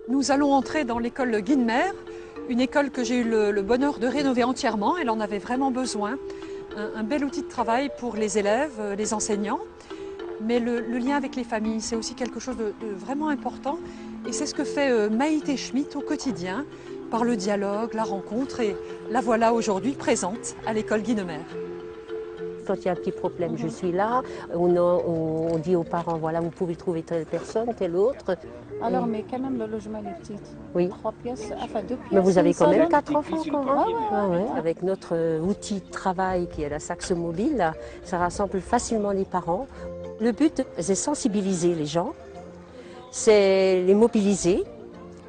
Nous allons entrer dans l'école Guinemer, une école que j'ai eu le bonheur de rénover entièrement. Elle en avait vraiment besoin. Un bel outil de travail pour les élèves, les enseignants. Mais le lien avec les familles, c'est aussi quelque chose de vraiment important. Et c'est ce que fait Maïté Schmitt au quotidien, par le dialogue, la rencontre. Et la voilà aujourd'hui présente à l'école Guinemer. Quand il y a un petit problème, je suis là. On dit aux parents, voilà, vous pouvez trouver telle personne, telle autre. Alors, mais quand même, le logement est petit. Oui. 3 pièces, enfin 2 pièces. Mais vous avez quand même salon. 4 enfants encore. Hein? Ah ouais. Avec notre outil de travail qui est la Saxe Mobile, ça rassemble facilement les parents. Le but, c'est sensibiliser les gens, c'est les mobiliser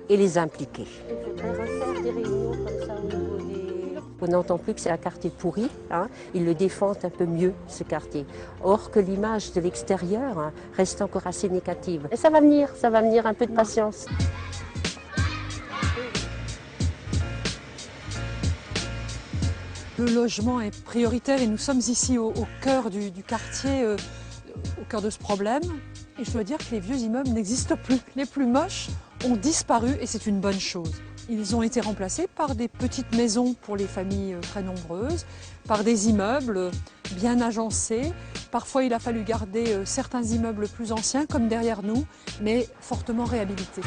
et les impliquer. Il faudrait refaire des réunions comme ça au niveau des... On n'entend plus que c'est un quartier pourri, hein. Ils le défendent un peu mieux, ce quartier. Or que l'image de l'extérieur hein, reste encore assez négative. Et ça va venir, un peu de patience. Le logement est prioritaire et nous sommes ici au cœur du quartier, au cœur de ce problème. Et je dois dire que les vieux immeubles n'existent plus. Les plus moches ont disparu et c'est une bonne chose. Ils ont été remplacés par des petites maisons pour les familles très nombreuses, par des immeubles bien agencés. Parfois, il a fallu garder certains immeubles plus anciens, comme derrière nous, mais fortement réhabilités.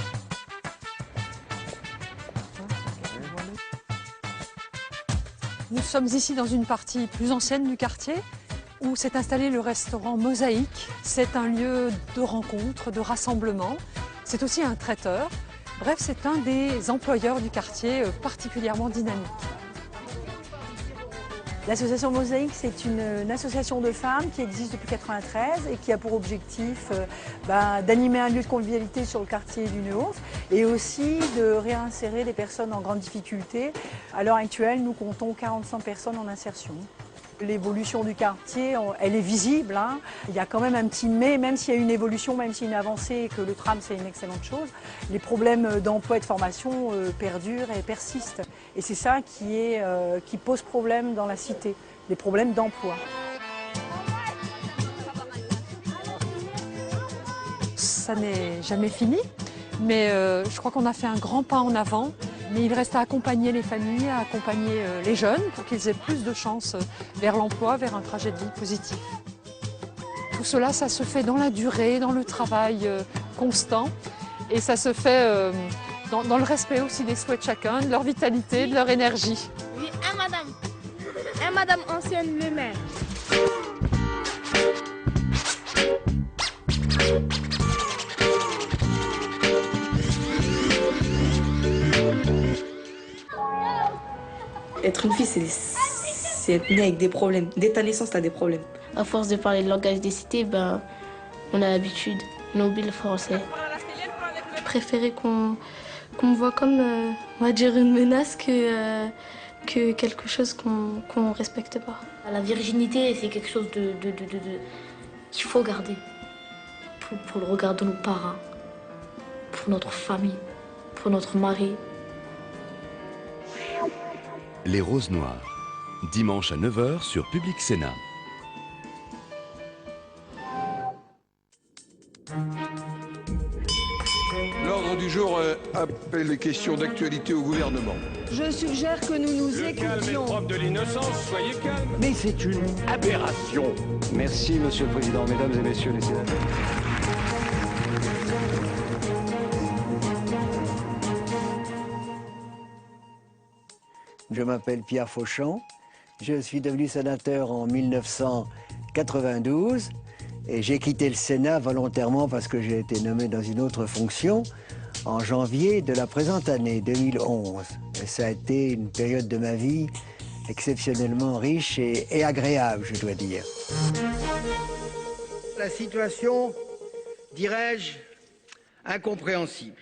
Nous sommes ici dans une partie plus ancienne du quartier, où s'est installé le restaurant Mosaïque. C'est un lieu de rencontre, de rassemblement. C'est aussi un traiteur. Bref, c'est un des employeurs du quartier particulièrement dynamique. L'association Mosaïque, c'est une association de femmes qui existe depuis 1993 et qui a pour objectif d'animer un lieu de convivialité sur le quartier du Neuhof et aussi de réinsérer les personnes en grande difficulté. À l'heure actuelle, nous comptons 45 personnes en insertion. L'évolution du quartier, elle est visible. Hein. Il y a quand même un petit mais, même s'il y a une évolution, même s'il y a une avancée et que le tram c'est une excellente chose, les problèmes d'emploi et de formation perdurent et persistent. Et c'est ça qui pose problème dans la cité, les problèmes d'emploi. Ça n'est jamais fini, mais je crois qu'on a fait un grand pas en avant. Mais il reste à accompagner les familles, à accompagner les jeunes pour qu'ils aient plus de chances vers l'emploi, vers un trajet de vie positif. Tout cela, ça se fait dans la durée, dans le travail constant et ça se fait dans le respect aussi des souhaits de chacun, de leur vitalité, de leur énergie. Oui, madame ancienne le maire. Être une fille, c'est être née avec des problèmes. Dès ta naissance, tu as des problèmes. À force de parler le langage des cités, on a l'habitude. On oublie le français. Je préférais qu'on me voit comme, on va dire, une menace que quelque chose qu'on ne respecte pas. La virginité, c'est quelque chose qu'il faut garder. Pour le regard de nos parents, pour notre famille, pour notre mari. Les Roses Noires, dimanche à 9 h sur Public Sénat. L'ordre du jour appelle les questions d'actualité au gouvernement. Je suggère que nous nous écoutions. Calme, de l'innocence, soyez calme. Mais c'est une Aberration. Merci, Monsieur le Président, Mesdames et Messieurs les sénateurs. Je m'appelle Pierre Fauchon, je suis devenu sénateur en 1992 et j'ai quitté le Sénat volontairement parce que j'ai été nommé dans une autre fonction en janvier de la présente année 2011. Et ça a été une période de ma vie exceptionnellement riche et agréable, je dois dire. La situation, dirais-je, incompréhensible,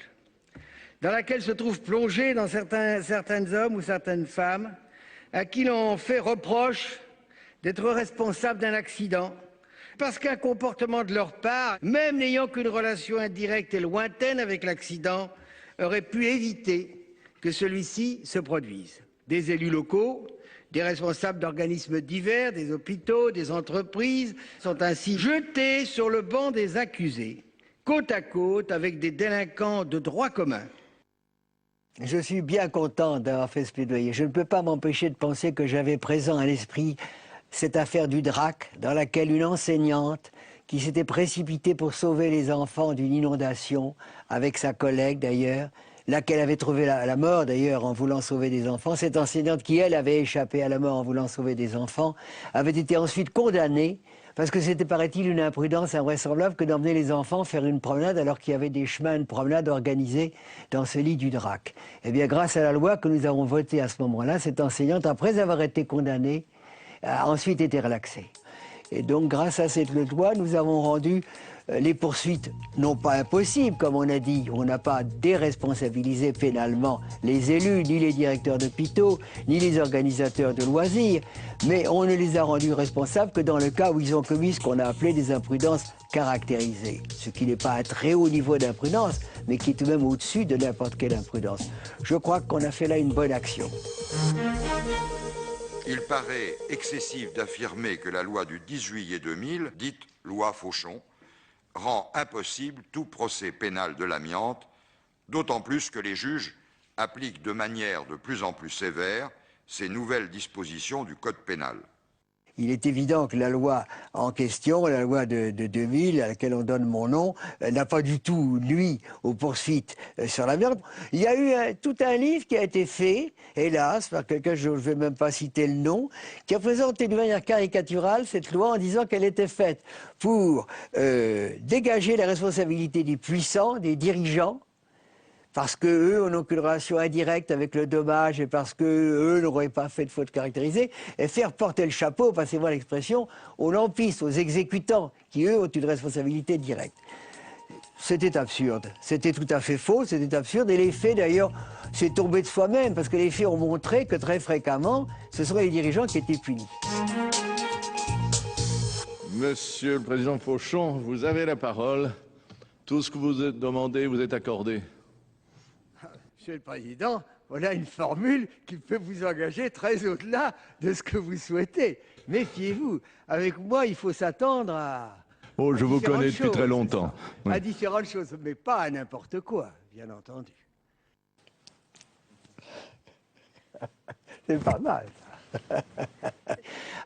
dans laquelle se trouvent plongés dans certains hommes ou certaines femmes à qui l'on fait reproche d'être responsables d'un accident parce qu'un comportement de leur part, même n'ayant qu'une relation indirecte et lointaine avec l'accident, aurait pu éviter que celui-ci se produise. Des élus locaux, des responsables d'organismes divers, des hôpitaux, des entreprises sont ainsi jetés sur le banc des accusés, côte à côte avec des délinquants de droit commun. Je suis bien content d'avoir fait ce plaidoyer. Je ne peux pas m'empêcher de penser que j'avais présent à l'esprit cette affaire du Drac, dans laquelle une enseignante qui s'était précipitée pour sauver les enfants d'une inondation, avec sa collègue d'ailleurs, laquelle avait trouvé la mort d'ailleurs en voulant sauver des enfants. Cette enseignante qui, elle, avait échappé à la mort en voulant sauver des enfants, avait été ensuite condamnée parce que c'était, paraît-il, une imprudence invraisemblable que d'emmener les enfants faire une promenade alors qu'il y avait des chemins de promenade organisés dans ce lit du Drac. Eh bien, grâce à la loi que nous avons votée à ce moment-là, cette enseignante, après avoir été condamnée, a ensuite été relaxée. Et donc, grâce à cette loi, nous avons rendu les poursuites, non pas impossibles, comme on a dit. On n'a pas déresponsabilisé pénalement les élus, ni les directeurs d'hôpitaux, ni les organisateurs de loisirs, mais on ne les a rendus responsables que dans le cas où ils ont commis ce qu'on a appelé des imprudences caractérisées. Ce qui n'est pas un très haut niveau d'imprudence, mais qui est tout de même au-dessus de n'importe quelle imprudence. Je crois qu'on a fait là une bonne action. Il paraît excessif d'affirmer que la loi du 10 juillet 2000, dite loi Fauchon, rend impossible tout procès pénal de l'amiante, d'autant plus que les juges appliquent de manière de plus en plus sévère ces nouvelles dispositions du Code pénal. Il est évident que la loi en question, la loi de 2000, à laquelle on donne mon nom, n'a pas du tout nui aux poursuites sur l'amiante. Il y a eu tout un livre qui a été fait, hélas, par quelqu'un, je ne vais même pas citer le nom, qui a présenté de manière caricaturale cette loi en disant qu'elle était faite pour dégager la responsabilité des puissants, des dirigeants, parce qu'eux n'ont qu'une relation indirecte avec le dommage et parce qu'eux n'auraient pas fait de faute caractérisée, et faire porter le chapeau, passez-moi l'expression, aux lampistes, aux exécutants, qui eux ont une responsabilité directe. C'était absurde, c'était tout à fait faux, c'était absurde, et les faits d'ailleurs, c'est tombé de soi-même, parce que les faits ont montré que très fréquemment, ce sont les dirigeants qui étaient punis. Monsieur le Président Fauchon, vous avez la parole. Tout ce que vous êtes demandé vous est accordé. Monsieur le Président, voilà une formule qui peut vous engager très au-delà de ce que vous souhaitez. Méfiez-vous. Avec moi, il faut s'attendre à... Oh, je vous connais depuis très longtemps. Oui. À différentes choses, mais pas à n'importe quoi, bien entendu. C'est pas mal.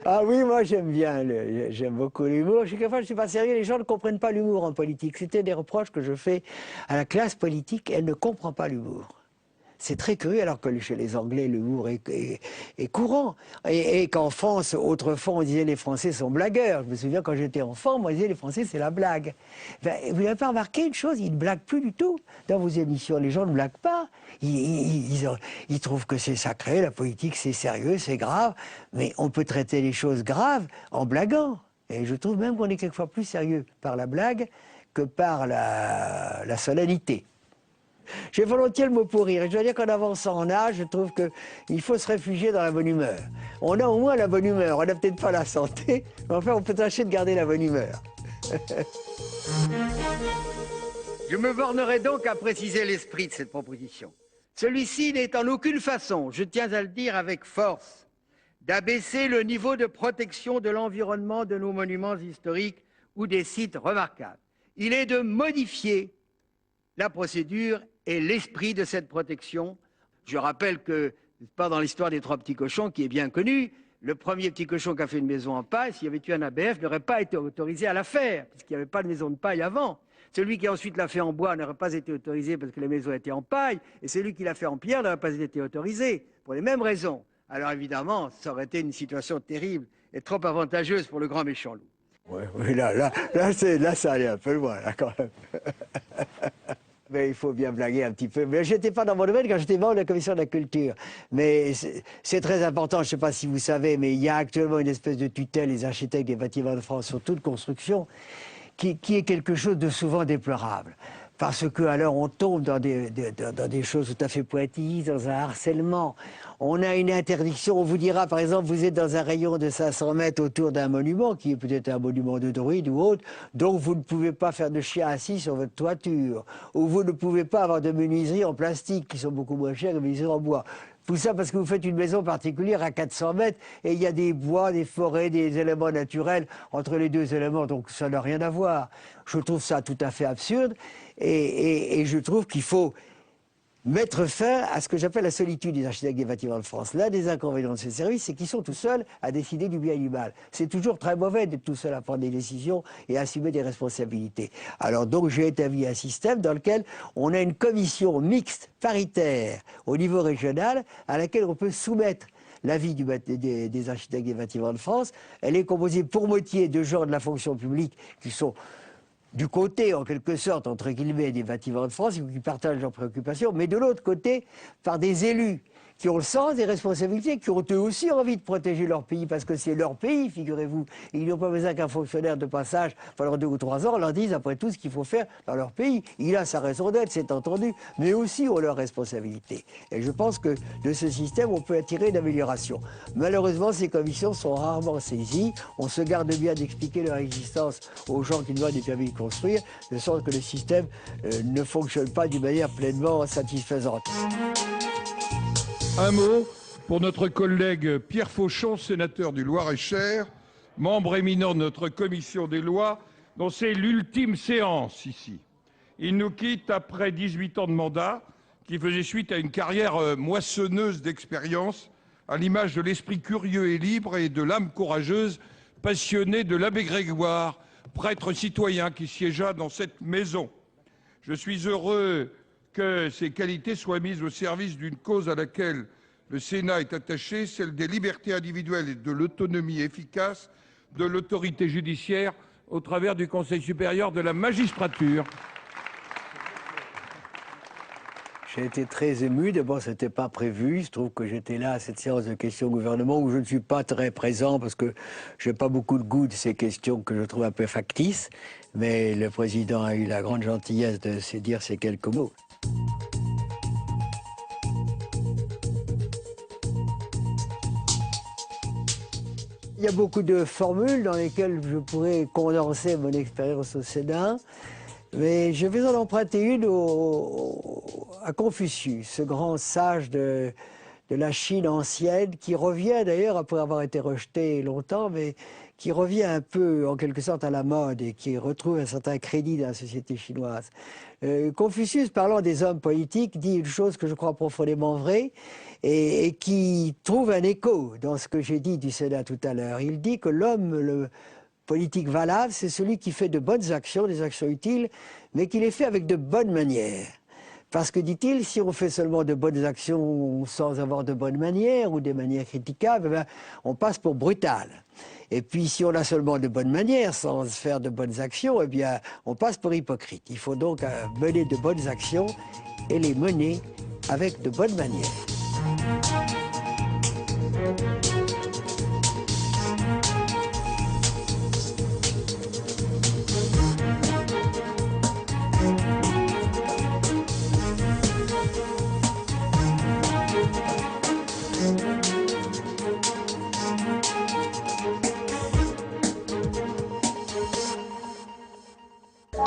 Ah oui, moi j'aime bien, j'aime beaucoup l'humour. Quelquefois je ne suis pas sérieux, les gens ne comprennent pas l'humour en politique. C'était des reproches que je fais à la classe politique, elle ne comprend pas l'humour. C'est très cru, alors que chez les Anglais, l'humour est courant. Et qu'en France, autrefois, on disait les Français sont blagueurs. Je me souviens, quand j'étais enfant, moi, on disait les Français, c'est la blague. Ben, vous n'avez pas remarqué une chose, ils ne blaguent plus du tout dans vos émissions. Les gens ne blaguent pas. Ils trouvent que c'est sacré, la politique, c'est sérieux, c'est grave. Mais on peut traiter les choses graves en blaguant. Et je trouve même qu'on est quelquefois plus sérieux par la blague que par la solennité. J'ai volontiers le mot pour rire. Et je dois dire qu'en avançant en âge, je trouve qu'il faut se réfugier dans la bonne humeur. On a au moins la bonne humeur. On n'a peut-être pas la santé, mais enfin, on peut tâcher de garder la bonne humeur. Je me bornerai donc à préciser l'esprit de cette proposition. Celui-ci n'est en aucune façon, je tiens à le dire avec force, d'abaisser le niveau de protection de l'environnement de nos monuments historiques ou des sites remarquables. Il est de modifier la procédure et l'esprit de cette protection. Je rappelle que, pas dans l'histoire des trois petits cochons, qui est bien connue, le premier petit cochon qui a fait une maison en paille, s'il y avait eu un ABF, n'aurait pas été autorisé à la faire, puisqu'il n'y avait pas de maison de paille avant. Celui qui ensuite l'a fait en bois n'aurait pas été autorisé parce que la maison était en paille, et celui qui l'a fait en pierre n'aurait pas été autorisé, pour les mêmes raisons. Alors évidemment, ça aurait été une situation terrible et trop avantageuse pour le grand méchant loup. Oui, là, ça allait un peu loin, là, quand même. Mais il faut bien blaguer un petit peu. Mais je n'étais pas dans mon domaine quand j'étais membre de la commission de la culture. Mais c'est très important, je ne sais pas si vous savez, mais il y a actuellement une espèce de tutelle des architectes des bâtiments de France sur toute construction qui est quelque chose de souvent déplorable. Parce que alors on tombe dans des choses tout à fait pointillistes, dans un harcèlement. On a une interdiction, on vous dira par exemple, vous êtes dans un rayon de 500 mètres autour d'un monument, qui est peut-être un monument de druide ou autre, donc vous ne pouvez pas faire de chien assis sur votre toiture, ou vous ne pouvez pas avoir de menuiseries en plastique, qui sont beaucoup moins chères que les menuiseries en bois. Tout ça parce que vous faites une maison particulière à 400 mètres et il y a des bois, des forêts, des éléments naturels entre les deux éléments, donc ça n'a rien à voir. Je trouve ça tout à fait absurde et je trouve qu'il faut mettre fin à ce que j'appelle la solitude des architectes des bâtiments de France. L'un des inconvénients de ces services, c'est qu'ils sont tout seuls à décider du bien et du mal. C'est toujours très mauvais d'être tout seul à prendre des décisions et à assumer des responsabilités. Alors donc j'ai établi un système dans lequel on a une commission mixte, paritaire, au niveau régional, à laquelle on peut soumettre l'avis des architectes des bâtiments de France. Elle est composée pour moitié de gens de la fonction publique qui sont du côté, en quelque sorte, entre guillemets, des bâtiments de France, qui partagent leurs préoccupations, mais de l'autre côté, par des élus qui ont le sens des responsabilités, qui ont eux aussi envie de protéger leur pays, parce que c'est leur pays, figurez-vous. Ils n'ont pas besoin qu'un fonctionnaire de passage, pendant 2 ou 3 ans, leur dise après tout ce qu'il faut faire dans leur pays. Il a sa raison d'être, c'est entendu, mais aussi ont leurs responsabilités. Et je pense que de ce système, on peut attirer une amélioration. Malheureusement, ces commissions sont rarement saisies. On se garde bien d'expliquer leur existence aux gens qui demandent des permis de construire, de sorte que le système ne fonctionne pas d'une manière pleinement satisfaisante. Un mot pour notre collègue Pierre Fauchon, sénateur du Loir-et-Cher, membre éminent de notre commission des lois, dont c'est l'ultime séance ici. Il nous quitte après 18 ans de mandat, qui faisait suite à une carrière moissonneuse d'expérience, à l'image de l'esprit curieux et libre et de l'âme courageuse, passionnée de l'abbé Grégoire, prêtre citoyen qui siégea dans cette maison. Je suis heureux que ces qualités soient mises au service d'une cause à laquelle le Sénat est attaché, celle des libertés individuelles et de l'autonomie efficace de l'autorité judiciaire au travers du Conseil supérieur de la magistrature. J'ai été très ému. D'abord, ce n'était pas prévu. Il se trouve que j'étais là à cette séance de questions au gouvernement où je ne suis pas très présent parce que je n'ai pas beaucoup de goût de ces questions que je trouve un peu factices. Mais le président a eu la grande gentillesse de se dire ces quelques mots. Il y a beaucoup de formules dans lesquelles je pourrais condenser mon expérience au Sénat. Mais je vais en emprunter une à Confucius, ce grand sage de la Chine ancienne, qui revient d'ailleurs, après avoir été rejeté longtemps, mais qui revient un peu en quelque sorte à la mode et qui retrouve un certain crédit dans la société chinoise. Confucius, parlant des hommes politiques, dit une chose que je crois profondément vraie et qui trouve un écho dans ce que j'ai dit du Sénat tout à l'heure. Il dit que l'homme politique valable, c'est celui qui fait de bonnes actions, des actions utiles, mais qui les fait avec de bonnes manières. Parce que, dit-il, si on fait seulement de bonnes actions sans avoir de bonnes manières ou des manières critiquables, ben, on passe pour brutal. Et puis, si on a seulement de bonnes manières sans faire de bonnes actions, eh bien, on passe pour hypocrite. Il faut donc mener de bonnes actions et les mener avec de bonnes manières.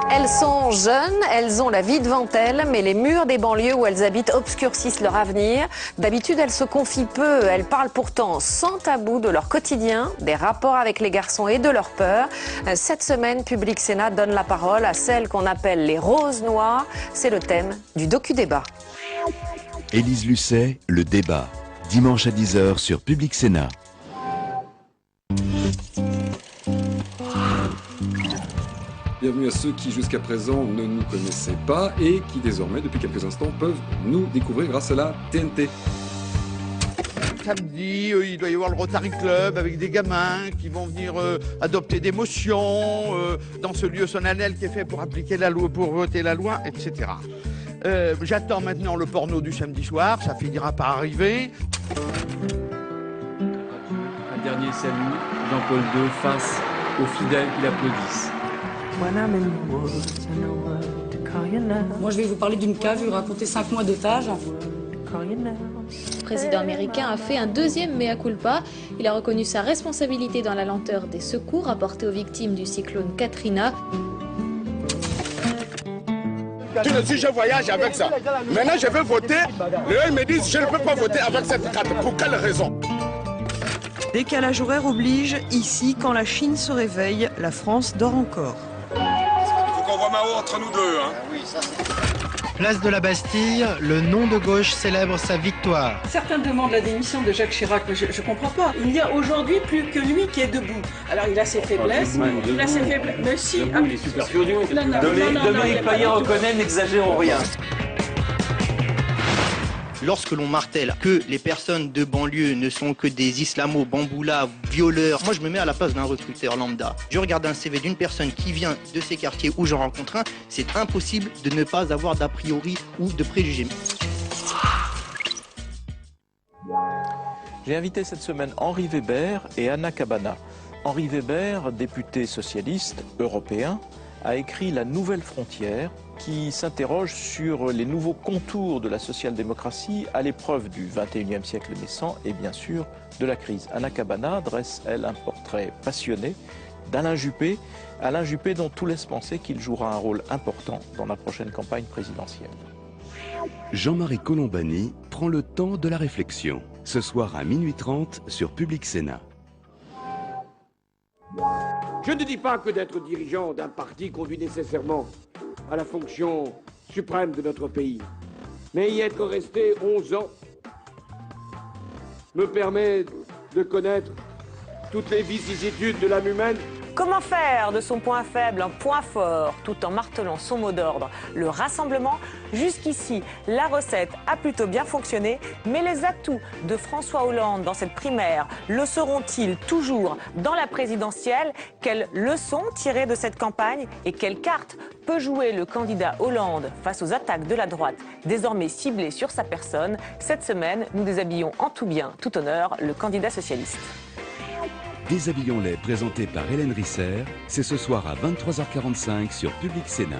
Elles sont jeunes, elles ont la vie devant elles, mais les murs des banlieues où elles habitent obscurcissent leur avenir. D'habitude, elles se confient peu, elles parlent pourtant sans tabou de leur quotidien, des rapports avec les garçons et de leurs peurs. Cette semaine, Public Sénat donne la parole à celles qu'on appelle les roses noires. C'est le thème du docu-débat. Élise Lucet, le débat. Dimanche à 10h sur Public Sénat. Bienvenue à ceux qui jusqu'à présent ne nous connaissaient pas et qui désormais, depuis quelques instants, peuvent nous découvrir grâce à la TNT. Samedi, il doit y avoir le Rotary Club avec des gamins qui vont venir adopter des motions dans ce lieu solennel qui est fait pour appliquer la loi, pour voter la loi, etc. J'attends maintenant le porno du samedi soir, ça finira par arriver. Un dernier salut, Jean-Paul II face aux fidèles qui l'applaudissent. Moi, je vais vous parler d'une cave, lui raconter 5 mois d'otage. Le président américain a fait un deuxième mea culpa. Il a reconnu sa responsabilité dans la lenteur des secours apportés aux victimes du cyclone Katrina. Tout de suite, je voyage avec ça. Maintenant, je veux voter. Les gens me disent je ne peux pas voter avec cette carte. Pour quelle raison? Décalage horaire oblige, ici, quand la Chine se réveille, la France dort encore. Faut qu'on voit Mao entre nous deux, hein. Place de la Bastille, le nom de gauche célèbre sa victoire. Certains demandent la démission de Jacques Chirac, mais je ne comprends pas. Il n'y a aujourd'hui plus que lui qui est debout. Alors il a ses faiblesses, mais si... Il est super curieux. Dominique Payet reconnaît, n'exagérons rien. Lorsque l'on martèle que les personnes de banlieue ne sont que des islamo-bamboulas, violeurs, moi je me mets à la place d'un recruteur lambda. Je regarde un CV d'une personne qui vient de ces quartiers où j'en rencontre un, c'est impossible de ne pas avoir d'a priori ou de préjugés. J'ai invité cette semaine Henri Weber et Anna Cabana. Henri Weber, député socialiste européen, a écrit La Nouvelle Frontière, qui s'interroge sur les nouveaux contours de la social-démocratie à l'épreuve du XXIe siècle naissant et bien sûr de la crise. Anna Cabana dresse, elle, un portrait passionné d'Alain Juppé, Alain Juppé dont tout laisse penser qu'il jouera un rôle important dans la prochaine campagne présidentielle. Jean-Marie Colombani prend le temps de la réflexion. Ce soir à minuit 30 sur Public Sénat. Je ne dis pas que d'être dirigeant d'un parti conduit nécessairement à la fonction suprême de notre pays. Mais y être resté 11 ans me permet de connaître toutes les vicissitudes de l'âme humaine. Comment faire de son point faible un point fort tout en martelant son mot d'ordre, le rassemblement? Jusqu'ici, la recette a plutôt bien fonctionné, mais les atouts de François Hollande dans cette primaire le seront-ils toujours dans la présidentielle? Quelles leçons tirer de cette campagne et quelle carte peut jouer le candidat Hollande face aux attaques de la droite désormais ciblées sur sa personne? Cette semaine, nous déshabillons en tout bien, tout honneur, le candidat socialiste. Déshabillons-les, présenté par Hélène Risser, c'est ce soir à 23h45 sur Public Sénat.